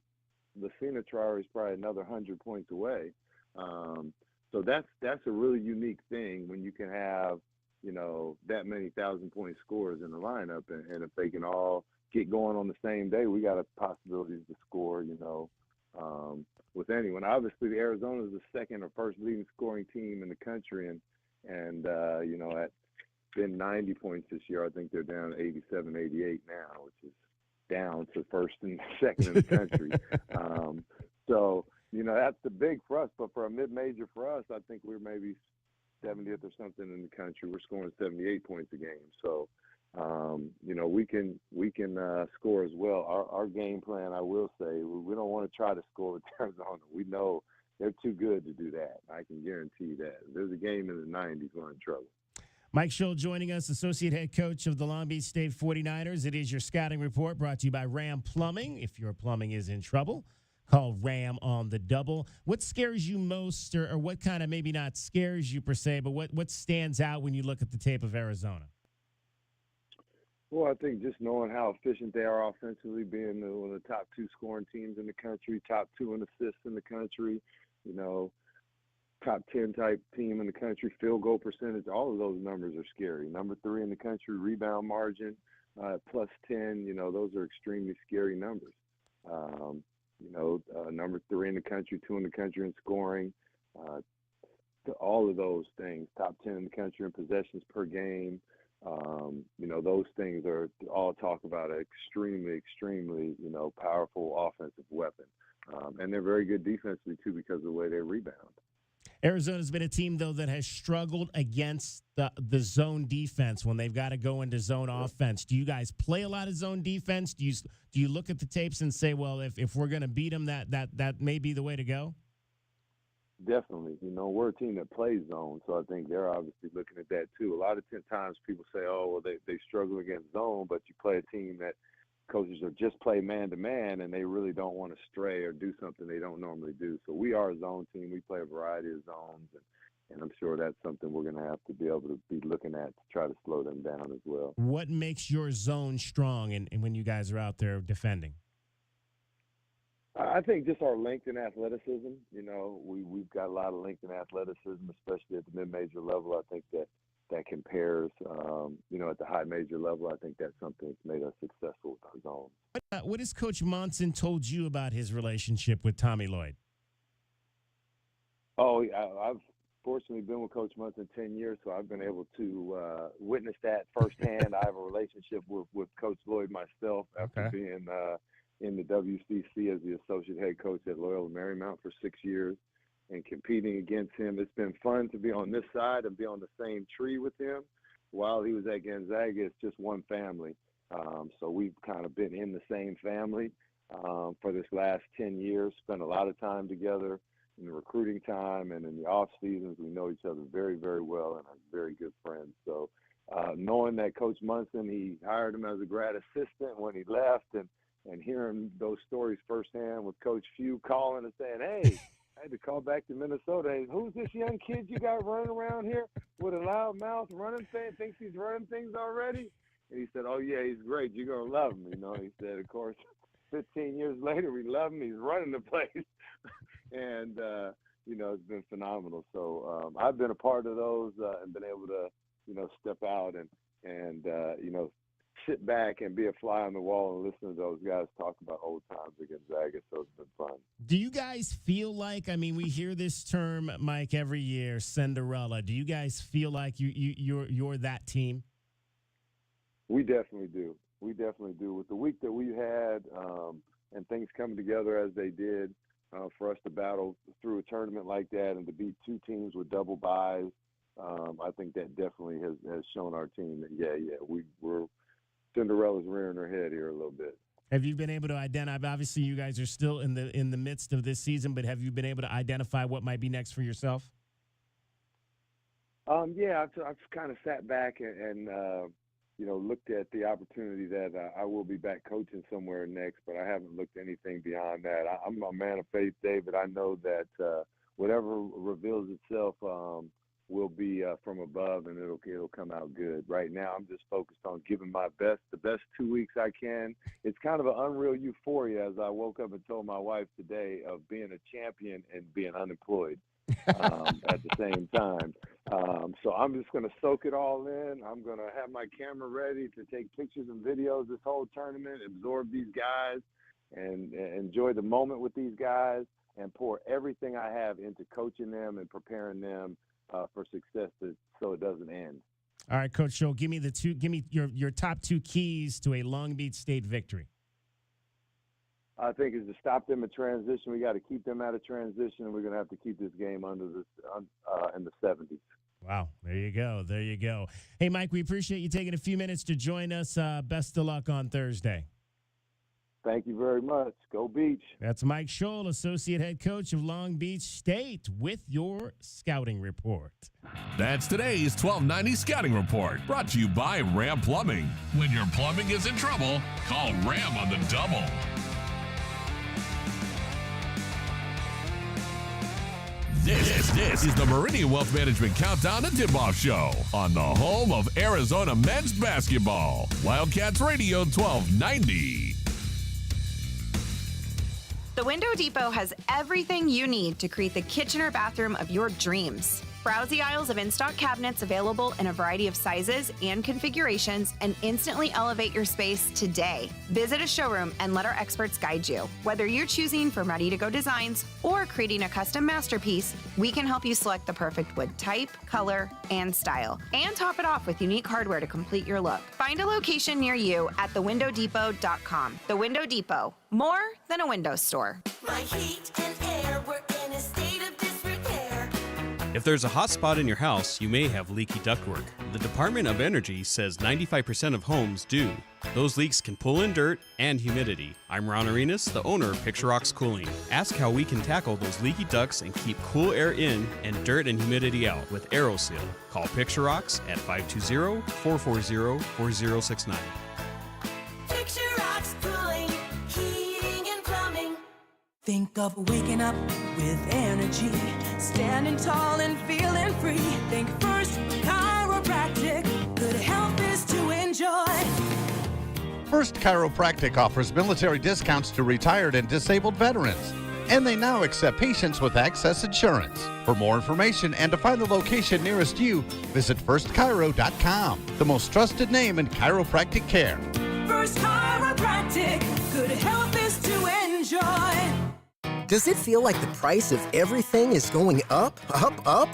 Lucina Traore is probably another 100 points away. So that's a really unique thing when you can have, that many 1,000-point scorers in the lineup. And if they can all get going on the same day, we got a possibilities to score, with anyone. Obviously, Arizona is the second or first leading scoring team in the country, and at been 90 points this year. I think they're down 87, 88 now, which is down to first and second in the country. So that's the big for us. But for a mid-major for us, I think we're maybe 70th or something in the country. We're scoring 78 points a game. So we can score as well. Our game plan, I will say, we don't want to try to score with Arizona. We know they're too good to do that. I can guarantee that. If there's a game in the 90s, we're in trouble. Mike Scholl joining us, associate head coach of the Long Beach State 49ers. It is your scouting report brought to you by Ram Plumbing. If your plumbing is in trouble, call Ram on the double. What scares you most, or what kind of, maybe not scares you per se, but what stands out when you look at the tape of Arizona? Well, I think just knowing how efficient they are offensively, being one of the top 2 scoring teams in the country, top 2 in assists in the country, top 10 type team in the country, field goal percentage, all of those numbers are scary. Number 3 in the country, rebound margin, plus 10, those are extremely scary numbers. Number 3 in the country, 2 in the country in scoring, all of those things, top 10 in the country in possessions per game. Those things are all talk about an extremely, extremely, powerful offensive weapon. And they're very good defensively, too, because of the way they rebound. Arizona's been a team, though, that has struggled against the zone defense when they've got to go into zone offense. Do you guys play a lot of zone defense? Do you look at the tapes and say, well, if we're going to beat them, that may be the way to go? Definitely. You know, we're a team that plays zone, so I think they're obviously looking at that too. A lot of times people say, oh, well, they struggle against zone, but you play a team that coaches are just play man-to-man, and they really don't want to stray or do something they don't normally do. So we are a zone team. We play a variety of zones, and I'm sure that's something we're going to have to be able to be looking at to try to slow them down as well. What makes your zone strong and when you guys are out there defending? I think just our length and athleticism. You know, we've got a lot of length and athleticism, especially at the mid-major level. I think that compares, you know, at the high major level. I think that's something that's made us successful with our zone. What has Coach Monson told you about his relationship with Tommy Lloyd? Oh, I've fortunately been with Coach Monson 10 years, so I've been able to witness that firsthand. I have a relationship with Coach Lloyd myself after being in the WCC as the associate head coach at Loyola Marymount for 6 years and competing against him. It's been fun to be on this side and be on the same tree with him. While he was at Gonzaga, it's just one family. So we've kind of been in the same family for this last 10 years, spent a lot of time together in the recruiting time and in the off seasons. We know each other very, very well and are very good friends. So knowing that Coach Monson, he hired him as a grad assistant when he left, and hearing those stories firsthand with Coach Few calling and saying, hey, I had to call back to Minnesota. Hey, who's this young kid you got running around here with a loud mouth running thing, thinks he's running things already? And he said, oh, yeah, he's great. You're going to love him. You know, he said, of course, 15 years later, we love him. He's running the place. And, you know, it's been phenomenal. So I've been a part of those and been able to, you know, step out and you know, sit back and be a fly on the wall and listen to those guys talk about old times at Gonzaga. So it's been fun. Do you guys feel like, I mean, we hear this term, Mike, every year, Cinderella. Do you guys feel like you're that team? We definitely do. We definitely do. With the week that we had and things coming together as they did for us to battle through a tournament like that and to beat two teams with double byes, I think that definitely has shown our team that, we're Cinderella's rearing her head here a little bit. Have you been able to identify, obviously you guys are still in the midst of this season, but have you been able to identify what might be next for yourself? I've kind of sat back and you know, looked at the opportunity that I will be back coaching somewhere next, but I haven't looked at anything beyond that. I'm a man of faith, David. I know that whatever reveals itself will be from above, and it'll come out good. Right now, I'm just focused on giving my best, the best 2 weeks I can. It's kind of an unreal euphoria as I woke up and told my wife today of being a champion and being unemployed at the same time. So I'm just going to soak it all in. I'm going to have my camera ready to take pictures and videos this whole tournament, absorb these guys, and enjoy the moment with these guys, and pour everything I have into coaching them and preparing them for success so it doesn't end. All right, Coach Scholl, give me your top two keys to a Long Beach State victory. I think is to stop them in transition. We got to keep them out of transition. We're going to have to keep this game under this in the 70s. Wow, there you go. There you go. Hey, Mike, we appreciate you taking a few minutes to join us. Best of luck on Thursday. Thank you very much. Go Beach. That's Mike Scholl, Associate Head Coach of Long Beach State, with your scouting report. That's today's 1290 Scouting Report, brought to you by Ram Plumbing. When your plumbing is in trouble, call Ram on the double. This is the Meridian Wealth Management Countdown to Tipoff Show on the home of Arizona men's basketball. Wildcats Radio 1290. The Window Depot has everything you need to create the kitchen or bathroom of your dreams. Browse the aisles of in-stock cabinets available in a variety of sizes and configurations and instantly elevate your space today. Visit a showroom and let our experts guide you. Whether you're choosing from ready-to-go designs or creating a custom masterpiece, we can help you select the perfect wood type, color, and style, and top it off with unique hardware to complete your look. Find a location near you at thewindowdepot.com. The Window Depot, more than a window store. My heat and air were in a state of disrepair. If there's a hot spot in your house, you may have leaky ductwork. The Department of Energy says 95% of homes do. Those leaks can pull in dirt and humidity. I'm Ron Arenas, the owner of Picture Rocks Cooling. Ask how we can tackle those leaky ducts and keep cool air in and dirt and humidity out with AeroSeal. Call Picture Rocks at 520-440-4069. Picture Rocks Cooling, heating and plumbing. Think of waking up with energy, standing tall and feeling free. Think First Chiropractic, good health is to enjoy. First Chiropractic offers military discounts to retired and disabled veterans, and they now accept patients with access insurance. For more information and to find the location nearest you, visit firstchiro.com, the most trusted name in chiropractic care. First Chiropractic, good health is to enjoy. Does it feel like the price of everything is going up, up, up?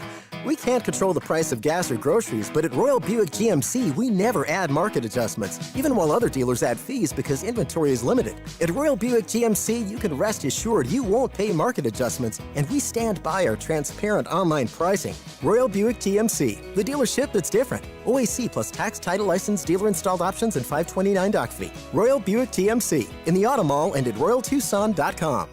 We can't control the price of gas or groceries, but at Royal Buick GMC, we never add market adjustments, even while other dealers add fees because inventory is limited. At Royal Buick GMC, you can rest assured you won't pay market adjustments, and we stand by our transparent online pricing. Royal Buick GMC, the dealership that's different. OAC plus tax, title, license, dealer-installed options, and $529 doc fee. Royal Buick GMC, in the Auto Mall and at RoyalTucson.com.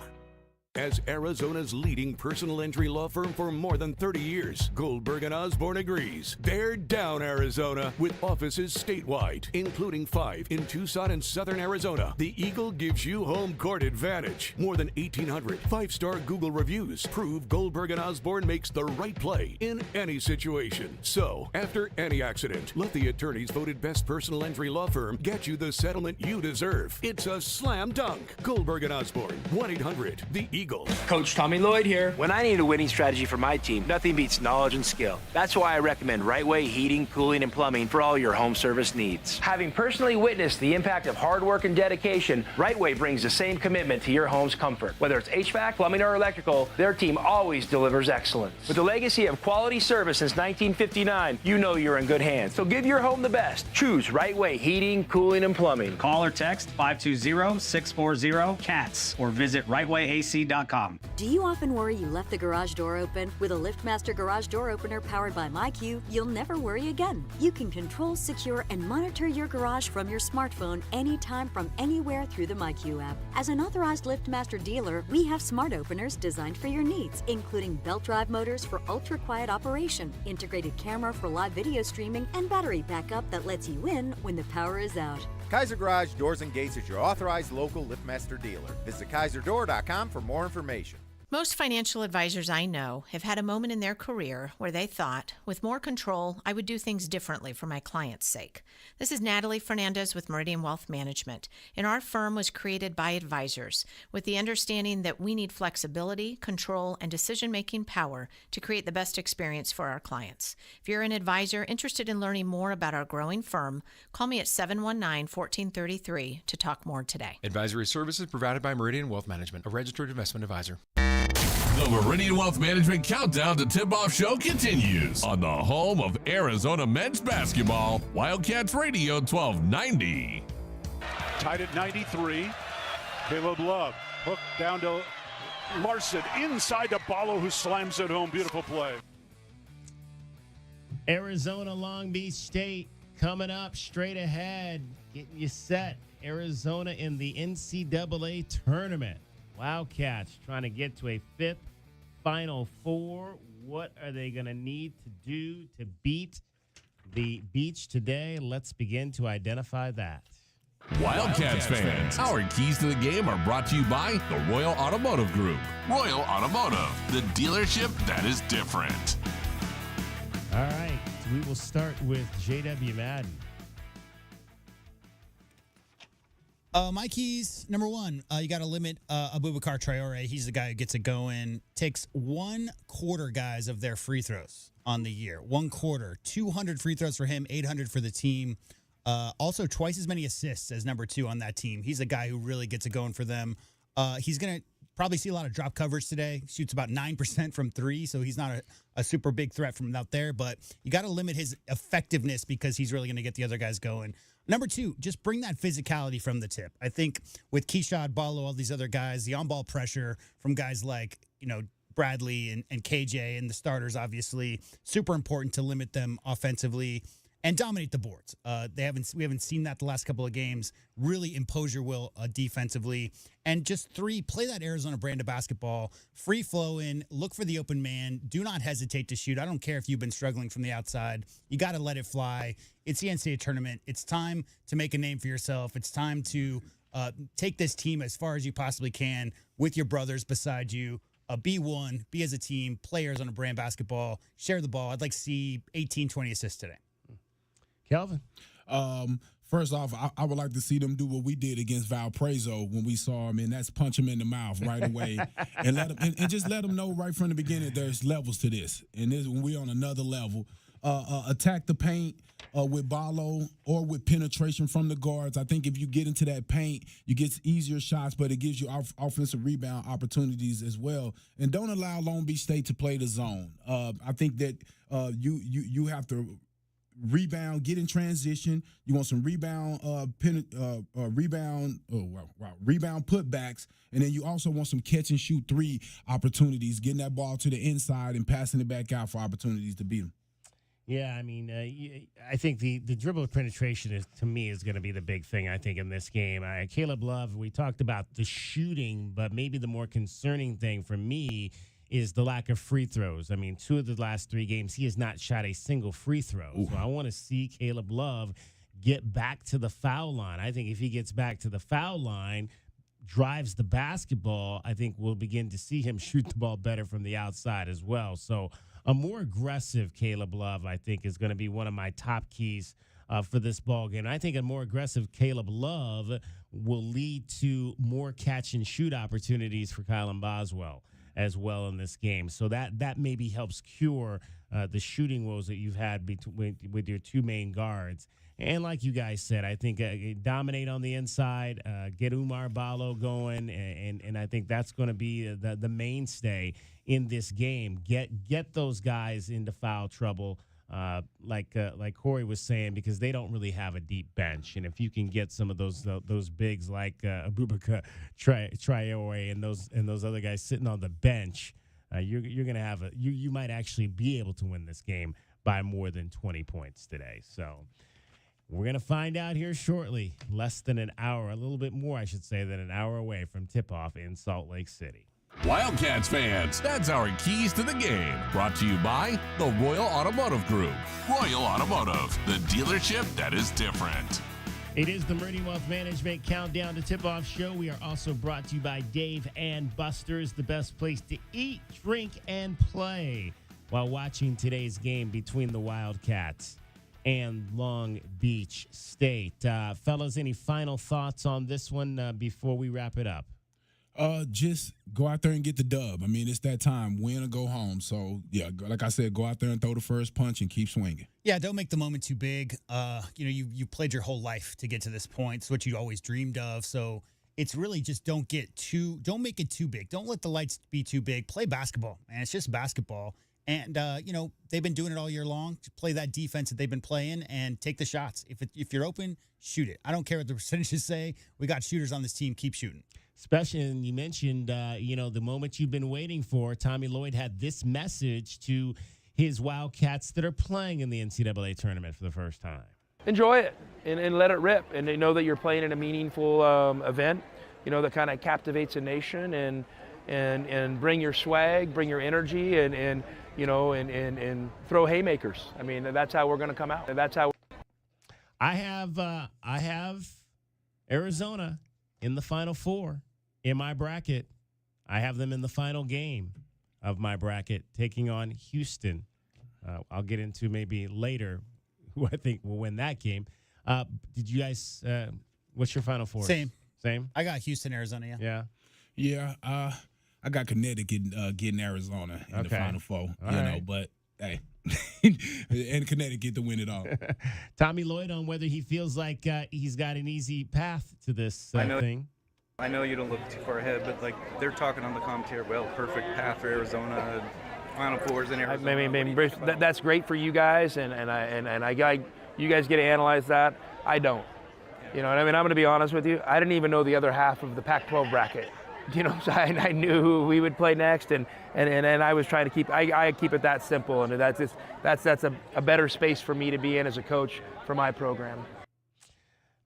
As Arizona's leading personal injury law firm for more than 30 years, Goldberg & Osborne agrees. They're down Arizona with offices statewide, including 5 in Tucson and Southern Arizona. The Eagle gives you home court advantage. More than 1,800 5-star Google reviews prove Goldberg & Osborne makes the right play in any situation. So, after any accident, let the attorneys voted best personal injury law firm get you the settlement you deserve. It's a slam dunk. Goldberg & Osborne, 1-800 The Eagle. Coach Tommy Lloyd here. When I need a winning strategy for my team, nothing beats knowledge and skill. That's why I recommend Right Way Heating, Cooling, and Plumbing for all your home service needs. Having personally witnessed the impact of hard work and dedication, Right Way brings the same commitment to your home's comfort. Whether it's HVAC, plumbing, or electrical, their team always delivers excellence. With a legacy of quality service since 1959, you know you're in good hands. So give your home the best. Choose Right Way Heating, Cooling, and Plumbing. Call or text 520-640-CATS or visit rightwayac.com. Do you often worry you left the garage door open? With a LiftMaster garage door opener powered by MyQ, you'll never worry again. You can control, secure, and monitor your garage from your smartphone anytime from anywhere through the MyQ app. As an authorized LiftMaster dealer, we have smart openers designed for your needs, including belt drive motors for ultra-quiet operation, integrated camera for live video streaming, and battery backup that lets you in when the power is out. Kaiser Garage Doors and Gates is your authorized local LiftMaster dealer. Visit KaiserDoor.com for more information. Most financial advisors I know have had a moment in their career where they thought, with more control, I would do things differently for my client's sake. This is Natalie Fernandez with Meridian Wealth Management, and our firm was created by advisors with the understanding that we need flexibility, control, and decision-making power to create the best experience for our clients. If you're an advisor interested in learning more about our growing firm, call me at 719-1433 to talk more today. Advisory services provided by Meridian Wealth Management, a registered investment advisor. The Meridian Wealth Management Countdown to Tip-Off Show continues on the home of Arizona men's basketball, Wildcats Radio 1290. Tied at 93. Caleb Love. Hook down to Larson. Inside to Ballo, who slams it home. Beautiful play. Arizona Long Beach State coming up straight ahead, getting you set. Arizona in the NCAA Tournament. Wildcats trying to get to a 5th Final Four. What are they going to need to do to beat the Beach today? Let's begin to identify that. Wildcats fans, our keys to the game are brought to you by the Royal Automotive Group. Royal Automotive, the dealership that is different. All right, we will start with J.W. Madden. My keys, number 1, you got to limit Abubakar Traore. He's the guy who gets it going. Takes 1/4, guys, of their free throws on the year. 1/4. 200 free throws for him, 800 for the team. Also, twice as many assists as number 2 on that team. He's a guy who really gets it going for them. He's going to probably see a lot of drop coverage today. Shoots about 9% from 3, so he's not a super big threat from out there. But you got to limit his effectiveness because he's really going to get the other guys going. Number 2, just bring that physicality from the tip. I think with Keishad, Ballo, all these other guys, the on-ball pressure from guys like, Bradley and KJ and the starters, obviously, super important to limit them offensively and dominate the boards. We haven't seen that the last couple of games. Really impose your will defensively. And just 3, play that Arizona brand of basketball. Free flow in, look for the open man. Do not hesitate to shoot. I don't care if you've been struggling from the outside. You got to let it fly. It's the NCAA tournament. It's time to make a name for yourself. It's time to take this team as far as you possibly can with your brothers beside you. Be one, be as a team, players on a brand basketball, share the ball. I'd like to see 18, 20 assists today. Kelvin? First off, I would like to see them do what we did against Valparaiso when we saw him, and that's punch him in the mouth right away and let him and just let them know right from the beginning there's levels to this. And this, when we're on another level, attack the paint with Ballo or with penetration from the guards. I think if you get into that paint, you get easier shots, but it gives you offensive rebound opportunities as well. And don't allow Long Beach State to play the zone. I think that you have to rebound, get in transition. You want some rebound putbacks, and then you also want some catch and shoot 3 opportunities, getting that ball to the inside and passing it back out for opportunities to beat them. Yeah, I mean, I think the dribble penetration to me is going to be the big thing, I think, in this game. Caleb Love, we talked about the shooting, but maybe the more concerning thing for me is the lack of free throws. I mean, 2 of the last 3 games, he has not shot a single free throw. Ooh. So I want to see Caleb Love get back to the foul line. I think if he gets back to the foul line, drives the basketball, I think we'll begin to see him shoot the ball better from the outside as well. So a more aggressive Caleb Love, I think, is going to be one of my top keys for this ball game. And I think a more aggressive Caleb Love will lead to more catch and shoot opportunities for Kylan Boswell as well in this game. So that maybe helps cure the shooting woes that you've had with your 2 main guards. And like you guys said, I think dominate on the inside, get Umar Ballo going, and I think that's going to be the mainstay in this game. Get those guys into foul trouble, like Corey was saying, because they don't really have a deep bench. And if you can get some of those bigs like Abubakar Traore and those other guys sitting on the bench, you're going to have you might actually be able to win this game by more than 20 points today. So we're going to find out here shortly, less than an hour, a little bit more, I should say, than an hour away from tip-off in Salt Lake City. Wildcats fans, that's our keys to the game. Brought to you by the Royal Automotive Group. Royal Automotive, the dealership that is different. It is the Meridian Wealth Management Countdown to Tip-Off show. We are also brought to you by Dave and Buster's, the best place to eat, drink, and play while watching today's game between the Wildcats and Long Beach State. Fellas, any final thoughts on this one before we wrap it up? Just go out there and get the dub. I mean, it's that time, win or go home. So, yeah, like I said, go out there and throw the first punch and keep swinging. Yeah, don't make the moment too big. You played your whole life to get to this point. It's what you always dreamed of. So it's really just don't make it too big. Don't let the lights be too big. Play basketball, man. It's just basketball. And, they've been doing it all year long. Play that defense that they've been playing and take the shots. If you're open, shoot it. I don't care what the percentages say. We got shooters on this team. Keep shooting. Especially, and you mentioned, the moment you've been waiting for. Tommy Lloyd had this message to his Wildcats that are playing in the NCAA tournament for the first time. Enjoy it and let it rip. And they know that you're playing in a meaningful event, that kind of captivates a nation and bring your swag, bring your energy, and throw haymakers. I mean, that's how we're going to come out. That's how. I have Arizona in the Final Four in my bracket. I have them in the final game of my bracket, taking on Houston. I'll get into maybe later who I think will win that game. Did you guys? What's your Final Four? Same. I got Houston, Arizona. Yeah. I got Connecticut getting Arizona in the Final Four. Right. But hey, and Connecticut to win it all. Tommy Lloyd on whether he feels like he's got an easy path to this thing. I know you don't look too far ahead, but they're talking on the commentary. Well, perfect path for Arizona. Final Fours in Arizona. That's great for you guys, and you guys get to analyze that. I don't. You know what I mean? I'm going to be honest with you. I didn't even know the other half of the Pac-12 bracket So I knew who we would play next, and I was trying to keep it that simple, and that's a better space for me to be in as a coach for my program.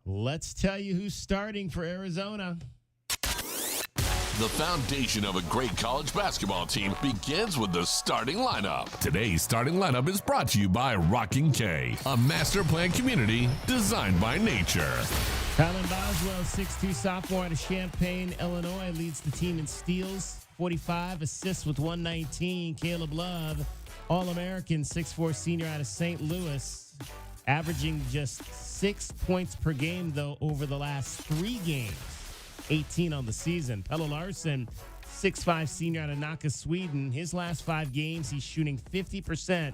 Let's tell you who's starting for Arizona. The foundation of a great college basketball team begins with the starting lineup. Today's starting lineup is brought to you by Rockin' K, a master plan community designed by nature. Kylan Boswell, 6'2" sophomore out of Champaign, Illinois, leads the team in steals, 45 assists with 119. Caleb Love, All-American, 6'4" senior out of St. Louis, averaging just 6 points per game, though, over the last 3 games. 18 on the season. Pelle Larsson, 6'5" senior out of Nacka, Sweden. His last 5 games, he's shooting 50%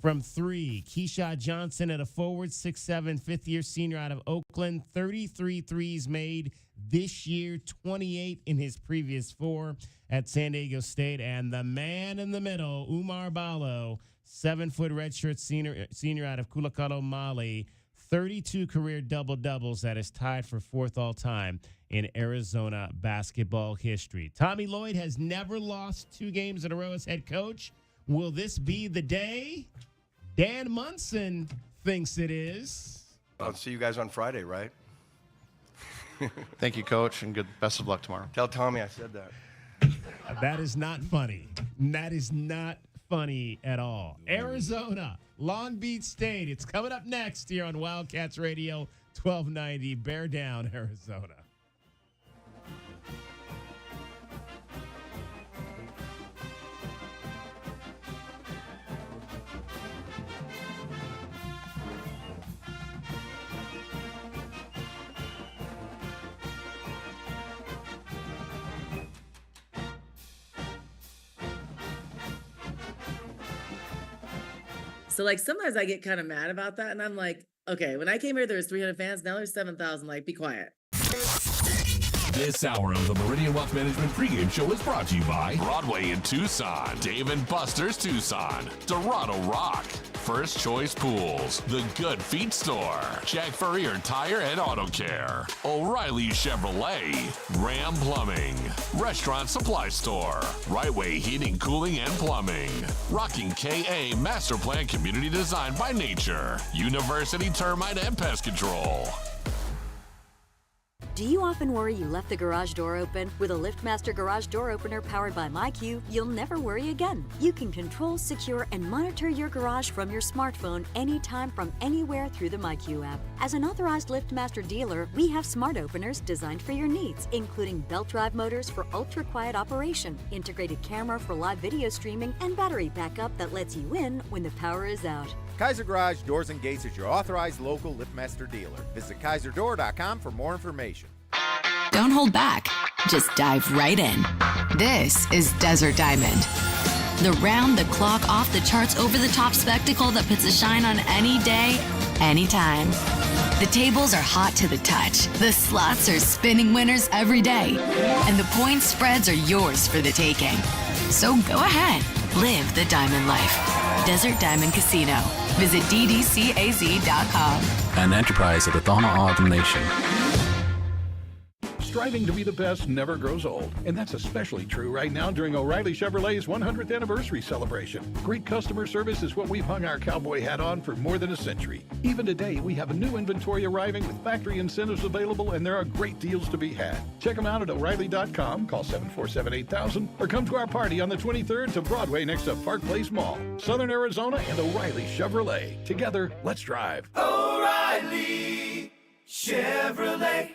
from 3. Keyshawn Johnson at a forward, 6'7", fifth-year senior out of Oakland. 33 threes made this year, 28 in his previous 4 at San Diego State. And the man in the middle, Umar Ballo, 7-foot redshirt senior out of Kulakalo, Mali. 32 career double-doubles. That is tied for 4th all-time in Arizona basketball history. Tommy Lloyd has never lost 2 games in a row as head coach. Will this be the day? Dan Munson thinks it is. I'll see you guys on Friday, right? Thank you, Coach, and best of luck tomorrow. Tell Tommy I said that. That is not funny. That is not funny at all. Arizona, Long Beach State. It's coming up next here on Wildcats Radio 1290. Bear down, Arizona. So, like, sometimes I get kind of mad about that. And I'm like, okay, when I came here, there was 300 fans. Now there's 7,000. Like, be quiet. This hour of the Meridian Wealth Management pregame show is brought to you by Broadway in Tucson, Dave & Buster's Tucson, Dorado Rock, First Choice Pools, The Good Feet Store, Jack Furrier Tire and Auto Care, O'Reilly Chevrolet, Ram Plumbing, Restaurant Supply Store, Right Way Heating, Cooling, and Plumbing, Rocking KA Master Plan Community Designed by Nature, University Termite and Pest Control. Do you often worry you left the garage door open? With a LiftMaster garage door opener powered by MyQ, you'll never worry again. You can control, secure, and monitor your garage from your smartphone anytime from anywhere through the MyQ app. As an authorized LiftMaster dealer, we have smart openers designed for your needs, including belt drive motors for ultra-quiet operation, integrated camera for live video streaming, and battery backup that lets you in when the power is out. Kaiser Garage Doors and Gates is your authorized local LiftMaster dealer. Visit KaiserDoor.com for more information. Don't hold back. Just dive right in. This is Desert Diamond. The round-the-clock, off-the-charts, over-the-top spectacle that puts a shine on any day, anytime. The tables are hot to the touch. The slots are spinning winners every day. And the point spreads are yours for the taking. So go ahead. Live the diamond life. Desert Diamond Casino. Visit ddcaz.com. An enterprise of the Thona Autumn Nation. Striving to be the best never grows old, and that's especially true right now during O'Reilly Chevrolet's 100th anniversary celebration. Great customer service is what we've hung our cowboy hat on for more than a century. Even today, we have a new inventory arriving with factory incentives available, and there are great deals to be had. Check them out at O'Reilly.com, call 747-8000, or come to our party on the 23rd to Broadway next to Park Place Mall. Southern Arizona and O'Reilly Chevrolet. Together, let's drive. O'Reilly Chevrolet.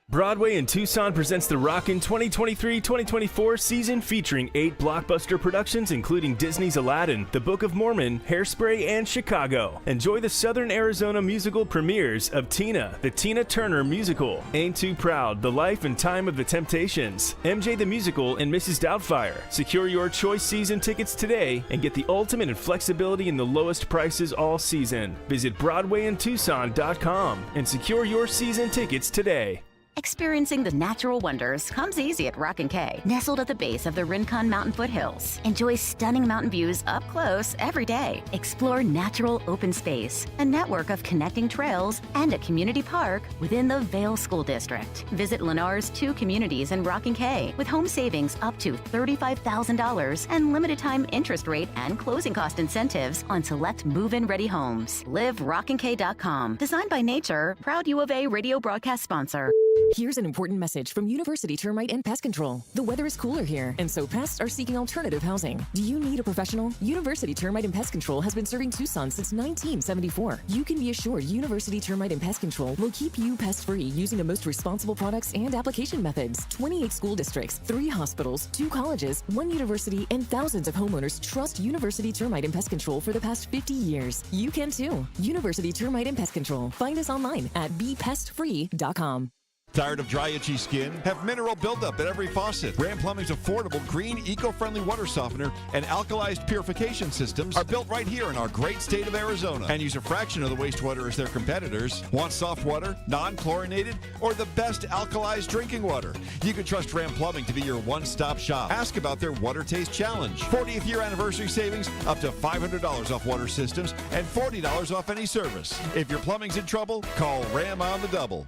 Broadway in Tucson presents the Rockin' 2023-2024 season featuring 8 blockbuster productions including Disney's Aladdin, The Book of Mormon, Hairspray, and Chicago. Enjoy the Southern Arizona musical premieres of Tina, the Tina Turner Musical, Ain't Too Proud, The Life and Time of the Temptations, MJ the Musical, and Mrs. Doubtfire. Secure your choice season tickets today and get the ultimate in flexibility and the lowest prices all season. Visit BroadwayInTucson.com and secure your season tickets today. Experiencing the natural wonders comes easy at Rock & K, nestled at the base of the Rincon Mountain foothills. Enjoy stunning mountain views up close every day. Explore natural open space, a network of connecting trails, and a community park within the Vail School District. Visit Lennar's 2 communities in Rock & K with home savings up to $35,000 and limited time interest rate and closing cost incentives on select move-in ready homes. LiveRockandK.com. Designed by Nature, proud U of A radio broadcast sponsor. Here's an important message from University Termite and Pest Control. The weather is cooler here, and so pests are seeking alternative housing. Do you need a professional? University Termite and Pest Control has been serving Tucson since 1974. You can be assured University Termite and Pest Control will keep you pest-free using the most responsible products and application methods. 28 school districts, 3 hospitals, 2 colleges, 1 university, and thousands of homeowners trust University Termite and Pest Control for the past 50 years. You can too. University Termite and Pest Control. Find us online at bepestfree.com. Tired of dry, itchy skin? Have mineral buildup at every faucet. Ram Plumbing's affordable, green, eco-friendly water softener and alkalized purification systems are built right here in our great state of Arizona and use a fraction of the wastewater as their competitors. Want soft water, non-chlorinated, or the best alkalized drinking water? You can trust Ram Plumbing to be your one-stop shop. Ask about their Water Taste Challenge. 40th year anniversary savings, up to $500 off water systems and $40 off any service. If your plumbing's in trouble, call Ram on the double.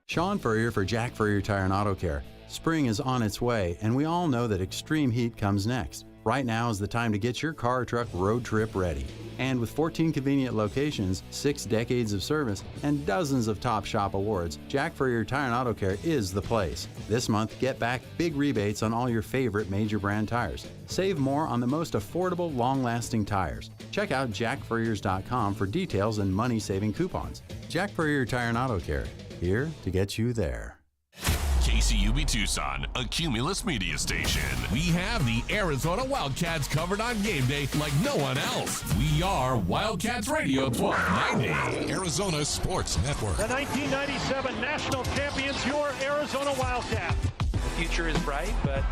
Sean Furrier for Jack Furrier Tire and Auto Care. Spring is on its way, and we all know that extreme heat comes next. Right now is the time to get your car or truck road trip ready. And with 14 convenient locations, 6 decades of service, and dozens of top shop awards, Jack Furrier Tire and Auto Care is the place. This month, get back big rebates on all your favorite major brand tires. Save more on the most affordable, long-lasting tires. Check out jackfurriers.com for details and money-saving coupons. Jack Furrier Tire and Auto Care. Here to get you there. KCUB Tucson, a Cumulus media station. We have the Arizona Wildcats covered on game day like no one else. We are Wildcats Radio 1290. Arizona Sports Network. The 1997 national champions, your Arizona Wildcats. The future is bright, but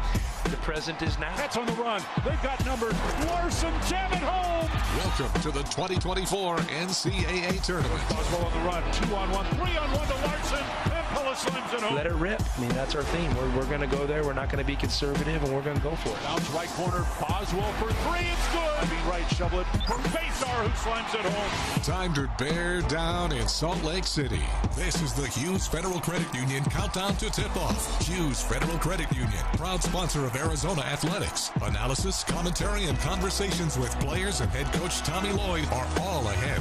the present is now. That's on the run. They've got numbers. Larson jam it home. Welcome to the 2024 NCAA Tournament. Boswell on the run. 2-on-1, 3-on-1 to Larson. And Pella slams it home. Let it rip. I mean, that's our theme. We're going to go there. We're not going to be conservative, and we're going to go for it. Bounce right corner. Boswell for 3. It's good. I mean, right, shovel it for Basar, who slams it home. Time to bear down in Salt Lake City. This is the Hughes Federal Credit Union Countdown to Tip-Off. Hughes Federal Credit Union, proud sponsor of Arizona Athletics. Analysis, commentary, and conversations with players and head coach Tommy Lloyd are all ahead.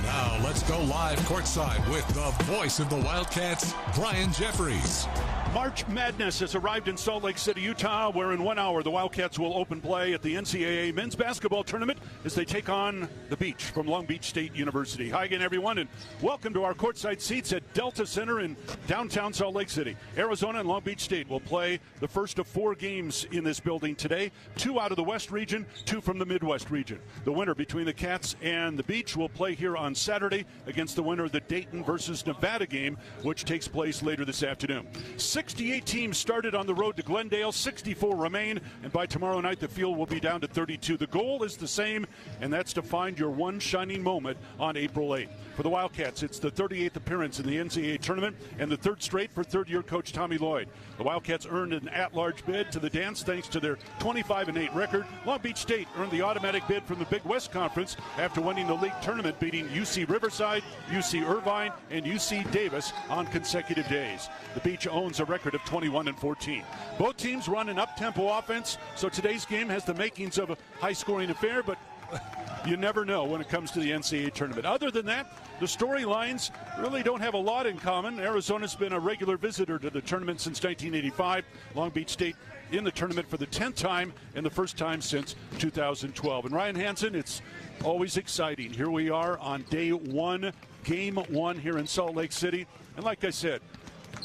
Now let's go live courtside with the voice of the Wildcats, Brian Jeffries. March Madness has arrived in Salt Lake City, Utah, where in 1 hour the Wildcats will open play at the NCAA Men's Basketball Tournament as they take on the Beach from Long Beach State University. Hi again, everyone, and welcome to our courtside seats at Delta Center in downtown Salt Lake City. Arizona and Long Beach State will play the first of 4 games in this building today. 2 out of the West region, 2 from the Midwest region. The winner between the Cats and the Beach will play here on Saturday against the winner of the Dayton versus Nevada game, which takes place later this afternoon. 68 teams started on the road to Glendale, 64 remain, and by tomorrow night the field will be down to 32. The goal is the same, and that's to find your one shining moment on April 8th. For the Wildcats, it's the 38th appearance in the NCAA Tournament and the 3rd straight for third-year coach Tommy Lloyd. The Wildcats earned an at-large bid to the dance thanks to their 25-8 record. Long Beach State earned the automatic bid from the Big West Conference after winning the league tournament, beating UC Riverside, UC Irvine, and UC Davis on consecutive days. The Beach owns a record of 21-14. Both teams run an up-tempo offense, so today's game has the makings of a high-scoring affair, but you never know when it comes to the NCAA tournament. Other than that, the storylines really don't have a lot in common. Arizona's been a regular visitor to the tournament since 1985. Long Beach State in the tournament for the 10th time and the first time since 2012. And Ryan Hansen, it's always exciting. Here we are on day 1, game 1 here in Salt Lake City. And like I said,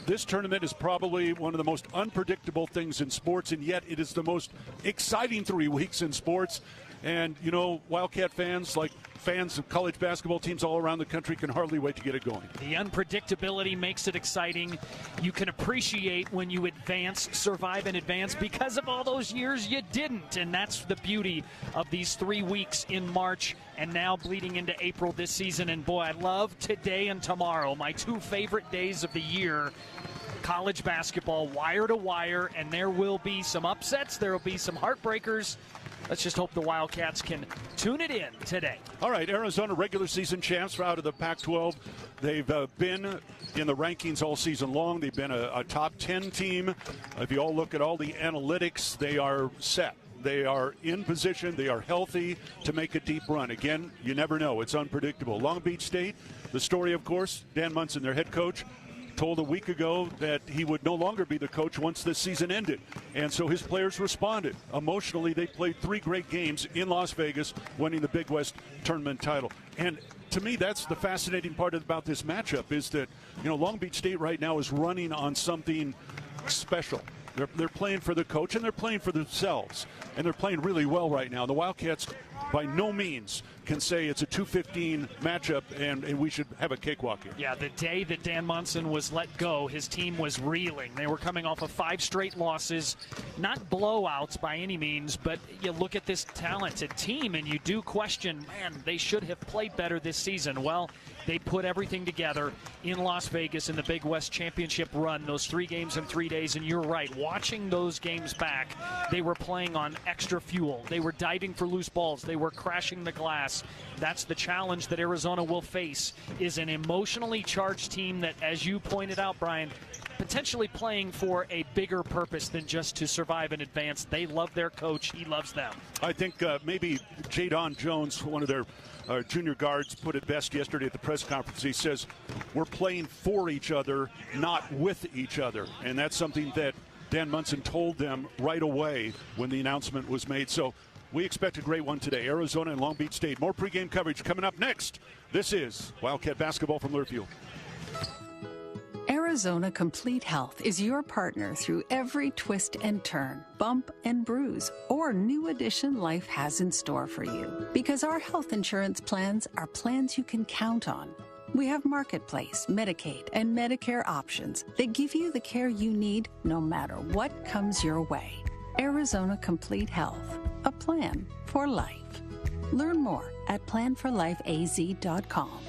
this tournament is probably one of the most unpredictable things in sports, and yet it is the most exciting 3 weeks in sports. And, you know, Wildcat fans, like fans of college basketball teams all around the country, can hardly wait to get it going. The unpredictability makes it exciting. You can appreciate when you advance, survive and advance, because of all those years you didn't. And that's the beauty of these 3 weeks in March and now bleeding into April this season. And boy, I love today and tomorrow, my 2 favorite days of the year. college basketball wire to wire, and there will be some upsets. There will be some heartbreakers. Let's just hope the Wildcats can tune it in today. All right, Arizona regular season champs out of the Pac-12. They've been in the rankings all season long. They've been a top 10 team. If you all look at all the analytics, they are set. They are in position. They are healthy to make a deep run. Again, you never know. It's unpredictable. Long Beach State, the story, of course, Dan Munson, their head coach, told a week ago that he would no longer be the coach once this season ended. And so his players responded. Emotionally, they played 3 great games in Las Vegas, winning the Big West Tournament title. And to me, that's the fascinating part about this matchup is that, Long Beach State right now is running on something special. They're playing for the coach, and they're playing for themselves. And they're playing really well right now. The Wildcats, by no means, can say it's a 2-15 matchup, and we should have a cakewalk here. Yeah, the day that Dan Munson was let go, his team was reeling. They were coming off of 5 straight losses. Not blowouts by any means, but you look at this talented team, and you do question, man, they should have played better this season. Well, they put everything together in Las Vegas in the Big West Championship run, those 3 games in 3 days. And you're right, watching those games back, they were playing on extra fuel. They were diving for loose balls. They were crashing the glass. That's the challenge that Arizona will face, is an emotionally charged team that, as you pointed out, Brian, potentially playing for a bigger purpose than just to survive and advance. They love their coach. He loves them. I think maybe Jadon Jones, one of their junior guards, put it best yesterday at the press conference. He says, we're playing for each other, not with each other. And that's something that Dan Munson told them right away when the announcement was made. So we expect a great one today. Arizona and Long Beach State. More pregame coverage coming up next. This is Wildcat Basketball from Learfield. Arizona Complete Health is your partner through every twist and turn, bump and bruise, or new addition life has in store for you. Because our health insurance plans are plans you can count on. We have Marketplace, Medicaid, and Medicare options that give you the care you need no matter what comes your way. Arizona Complete Health, a plan for life. Learn more at planforlifeaz.com.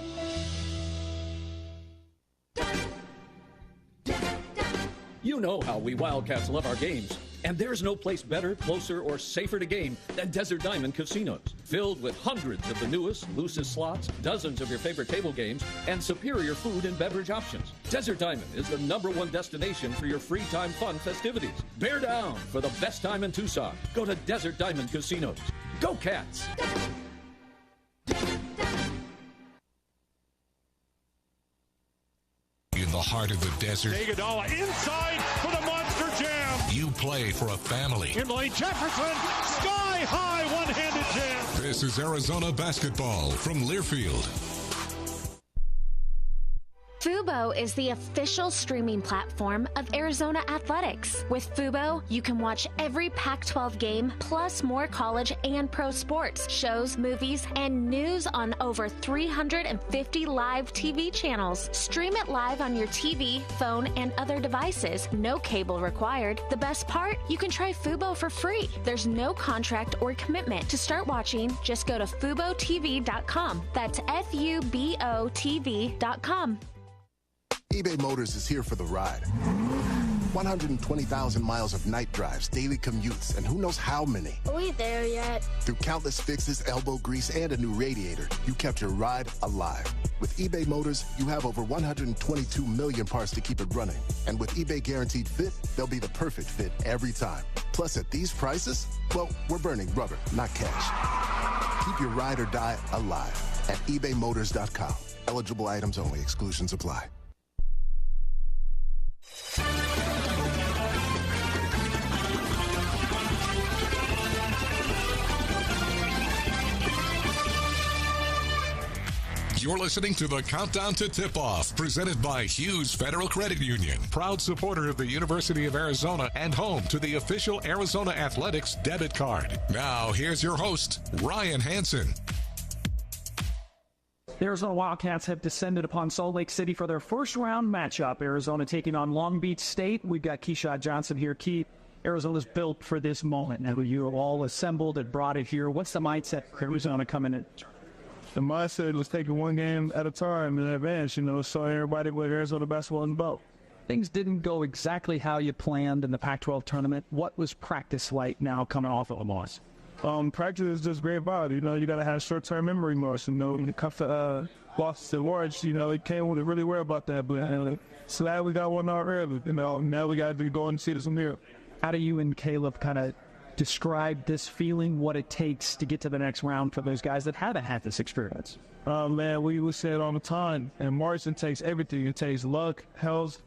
You know how we Wildcats love our games. And there's no place better, closer, or safer to game than Desert Diamond Casinos. Filled with hundreds of the newest, loosest slots, dozens of your favorite table games, and superior food and beverage options. Desert Diamond is the #1 destination for your free time fun festivities. Bear down for the best time in Tucson. Go to Desert Diamond Casinos. Go Cats! In the heart of the desert, Iguodala inside for the monster jam. you play for a family. In lane, Jefferson, sky high one-handed jam. This is Arizona basketball from Learfield. Fubo is the official streaming platform of Arizona Athletics. With Fubo, you can watch every Pac-12 game, plus more college and pro sports, shows, movies, and news on over 350 live TV channels. Stream it live on your TV, phone, and other devices. No cable required. The best part? You can try Fubo for free. There's no contract or commitment. To start watching, just go to FuboTV.com. That's FUBOTV.com. eBay Motors is here for the ride. 120,000 miles of night drives, daily commutes, and who knows how many. Are we there yet? Through countless fixes, elbow grease, and a new radiator, you kept your ride alive. With eBay Motors, you have over 122 million parts to keep it running. And with eBay Guaranteed Fit, they'll be the perfect fit every time. Plus, at these prices, well, we're burning rubber, not cash. Keep your ride or die alive at ebaymotors.com. Eligible items only. Exclusions apply. You're listening to the Countdown to Tip-Off, presented by Hughes Federal Credit Union, proud supporter of the University of Arizona and home to the official Arizona Athletics debit card. Now, here's your host, Ryan Hansen. The Arizona Wildcats have descended upon Salt Lake City for their first round matchup. Arizona taking on Long Beach State. We've got Keyshawn Johnson here. Key, Arizona's built for this moment. Now you have all assembled and brought it here. What's the mindset for Arizona coming in? The mindset was taking one game at a time in advance, so everybody with Arizona basketball in the boat. things didn't go exactly how you planned in the Pac-12 tournament. What was practice like now coming off of a loss? Practice is just great about it. You got to have short-term memory loss. When it comes to losses to Lawrence, it came with really worry about that. But so glad we got one out early. Now we got to go and see this from here. How do you and Caleb kind of describe this feeling, what it takes to get to the next round for those guys that haven't had this experience? Man, we say it all the time. And March, it takes everything. It takes luck, health,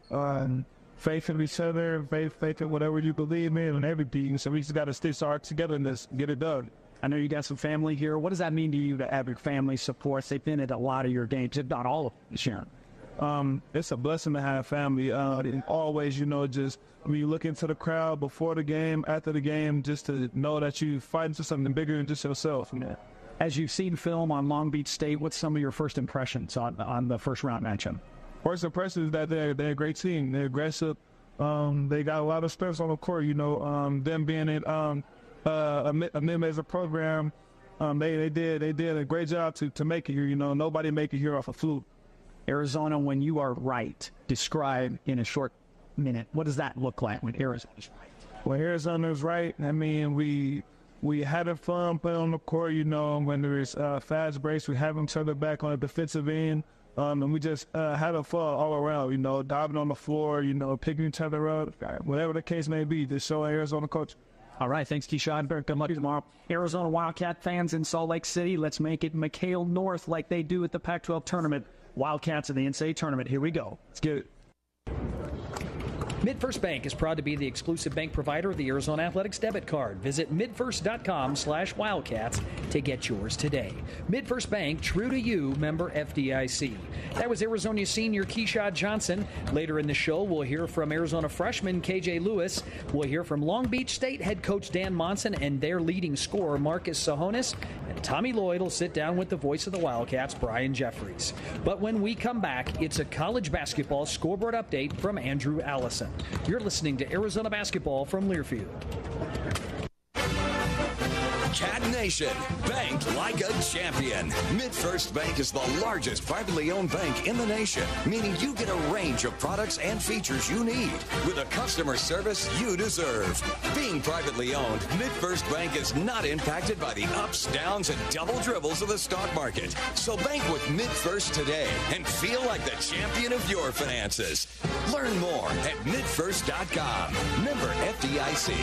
faith in each other, faith in whatever you believe in, and everything. So we just got to stitch our togetherness, get it done. I know you got some family here. What does that mean to you to have your family support? They've been at a lot of your games, if not all of them, Sharon. It's a blessing to have family. Always, just when you look into the crowd before the game, after the game, just to know that you're fighting for something bigger than just yourself. Man. As you've seen film on Long Beach State, what's some of your first impressions on the first round matchup? First impression is that they're a great team. They're aggressive. They got a lot of specs on the court. Them being in a mid-major program, they did a great job to make it here. Nobody make it here off a fluke. Arizona, when you are right, describe in a short minute, what does that look like when Arizona's right? When Arizona's right, I mean, we had fun playing on the court, when there's fast breaks, we have each other back on the defensive end, and we just had fun all around, diving on the floor, picking each other up, whatever the case may be, just showing Arizona culture. All right, thanks, Keyshawn. Good luck tomorrow. Arizona Wildcat fans in Salt Lake City, let's make it McHale North like they do at the Pac-12 tournament. Wildcats in the NCAA Tournament. Here we go. Let's get it. MidFirst Bank is proud to be the exclusive bank provider of the Arizona Athletics debit card. Visit midfirst.com/Wildcats to get yours today. MidFirst Bank, true to you, member FDIC. That was Arizona senior Keyshawn Johnson. Later in the show, we'll hear from Arizona freshman KJ Lewis. We'll hear from Long Beach State head coach Dan Monson and their leading scorer Marcus Sahonis. And Tommy Lloyd will sit down with the voice of the Wildcats, Brian Jeffries. But when we come back, it's a college basketball scoreboard update from Andrew Allison. You're listening to Arizona Basketball from Learfield. Cat Nation, banked like a champion. MidFirst Bank is the largest privately owned bank in the nation, meaning you get a range of products and features you need with a customer service you deserve. Being privately owned, MidFirst Bank is not impacted by the ups, downs, and double dribbles of the stock market. So bank with MidFirst today and feel like the champion of your finances. Learn more at midfirst.com. Member FDIC.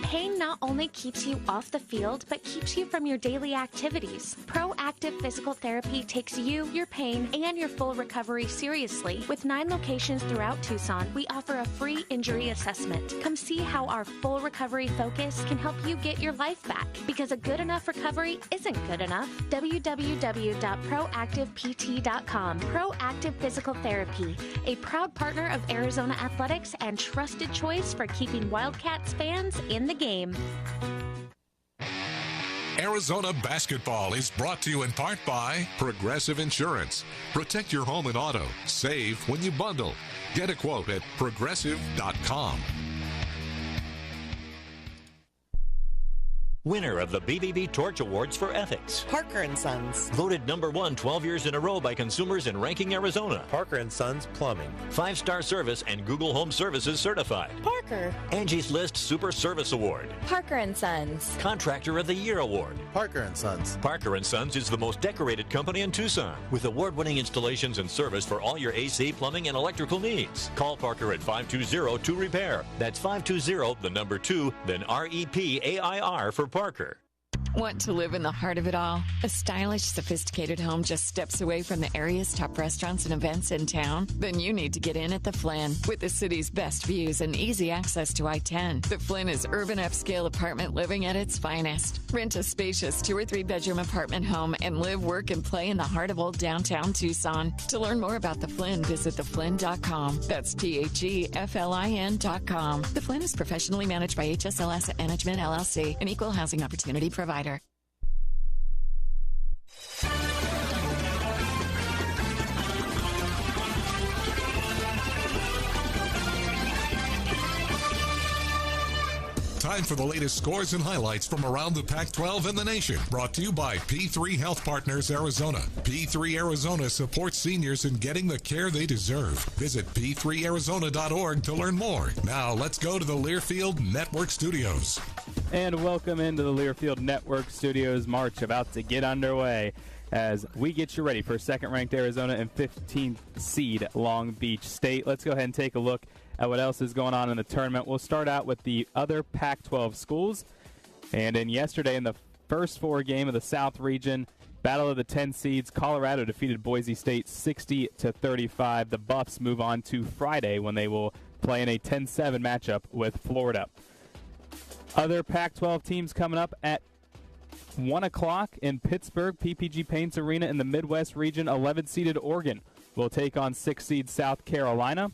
Pain not only keeps you off the field, but keeps you from your daily activities. Proactive Physical Therapy takes you, your pain, and your full recovery seriously. With 9 locations throughout Tucson, we offer a free injury assessment. Come see how our full recovery focus can help you get your life back. Because a good enough recovery isn't good enough. www.proactivept.com. Proactive Physical Therapy, a proud partner of Arizona Athletics and trusted choice for keeping Wildcats fans in the game. Arizona Basketball is brought to you in part by Progressive Insurance. Protect your home and auto. Save when you bundle. Get a quote at progressive.com. Winner of the BBB Torch Awards for Ethics. Parker & Sons. Voted #1 12 years in a row by consumers in Ranking Arizona. Parker & Sons Plumbing. 5-star service and Google Home Services certified. Parker. Angie's List Super Service Award. Parker & Sons. Contractor of the Year Award. Parker & Sons. Parker & Sons is the most decorated company in Tucson with award-winning installations and service for all your AC, plumbing, and electrical needs. Call Parker at 520-2REPAIR. That's 520, the number 2, then REPAIR for Parker. Want to live in the heart of it all? A stylish, sophisticated home just steps away from the area's top restaurants and events in town? Then you need to get in at the Flynn. With the city's best views and easy access to I-10, the Flynn is urban upscale apartment living at its finest. Rent a spacious 2 or 3 bedroom apartment home and live, work, and play in the heart of old downtown Tucson. To learn more about the Flynn, visit theflynn.com. That's THEFLIN.com. The Flynn is professionally managed by HSL Asset Management, LLC, an equal housing opportunity provider. Time for the latest scores and highlights from around the Pac-12 and the nation. Brought to you by P3 Health Partners Arizona. P3 Arizona supports seniors in getting the care they deserve. Visit p3arizona.org to learn more. Now let's go to the Learfield Network Studios. And welcome into the Learfield Network Studios. March about to get underway as we get you ready for second-ranked Arizona and 15th seed Long Beach State. Let's go ahead and take a look at what else is going on in the tournament. We'll start out with the other Pac-12 schools. And then yesterday in the first four game of the South region, battle of the 10 seeds, Colorado defeated Boise State 60-35. The Buffs move on to Friday when they will play in a 10-7 matchup with Florida. Other Pac-12 teams coming up at 1 o'clock in Pittsburgh, PPG Paints Arena in the Midwest region. 11-seeded Oregon will take on 6-seed South Carolina.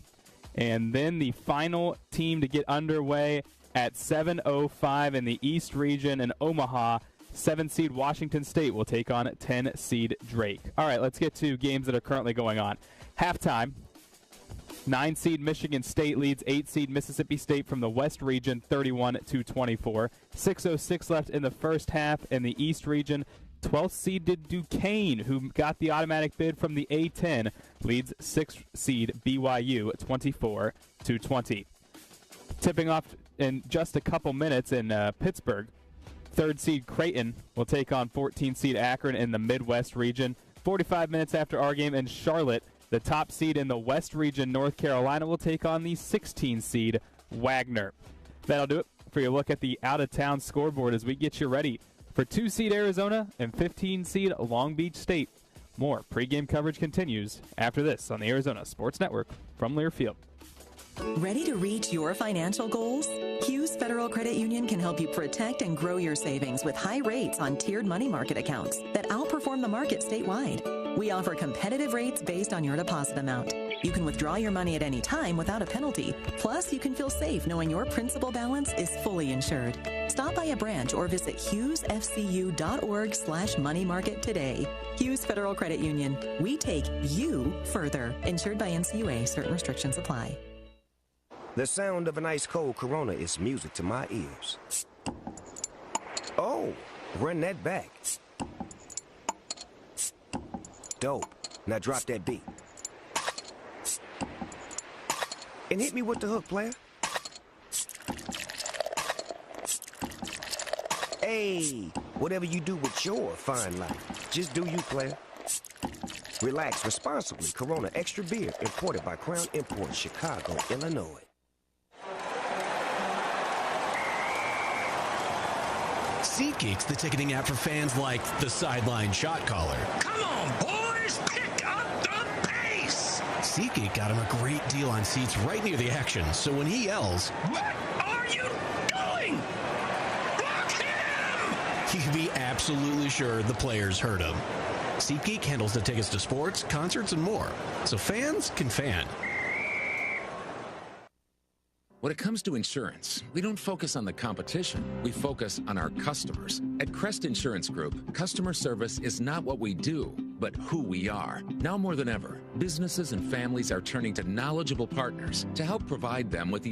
And then the final team to get underway at 7:05 in the East region in Omaha. 7-seed Washington State will take on 10-seed Drake. All right, let's get to games that are currently going on. Halftime, 9-seed Michigan State leads 8-seed Mississippi State from the West region 31-24. 6:06 left in the first half in the East region. 12th seeded Duquesne, who got the automatic bid from the A-10, leads 6th seed BYU 24-20. Tipping off in just a couple minutes in Pittsburgh, 3rd seed Creighton will take on 14th seed Akron in the Midwest region. 45 minutes after our game in Charlotte, the top seed in the West region, North Carolina, will take on the 16th seed Wagner. That'll do it for your look at the out-of-town scoreboard as we get you ready for 2-seed Arizona and 15-seed Long Beach State. More pregame coverage continues after this on the Arizona Sports Network from Learfield. Ready to reach your financial goals? Hughes Federal Credit Union can help you protect and grow your savings with high rates on tiered money market accounts that outperform the market statewide. We offer competitive rates based on your deposit amount. You can withdraw your money at any time without a penalty. Plus, you can feel safe knowing your principal balance is fully insured. Stop by a branch or visit hughesfcu.org/money market today. Hughes Federal Credit Union. We take you further. Insured by NCUA. Certain restrictions apply. The sound of an ice-cold Corona is music to my ears. Oh, run that back. Dope. Now drop that beat. And hit me with the hook, player. Hey, whatever you do with your fine life, just do you, player. Relax responsibly. Corona Extra Beer, imported by Crown Imports, Chicago, Illinois. SeatGeek's the ticketing app for fans like the sideline shot caller. Come on, boys, pick up the pace! SeatGeek got him a great deal on seats right near the action, so when he yells, "What are you doing? Block him!" you can be absolutely sure the players heard him. SeatGeek handles the tickets to sports, concerts, and more, so fans can fan. When it comes to insurance, we don't focus on the competition. We focus on our customers. At Crest Insurance Group, customer service is not what we do, but who we are. Now more than ever, businesses and families are turning to knowledgeable partners to help provide them with the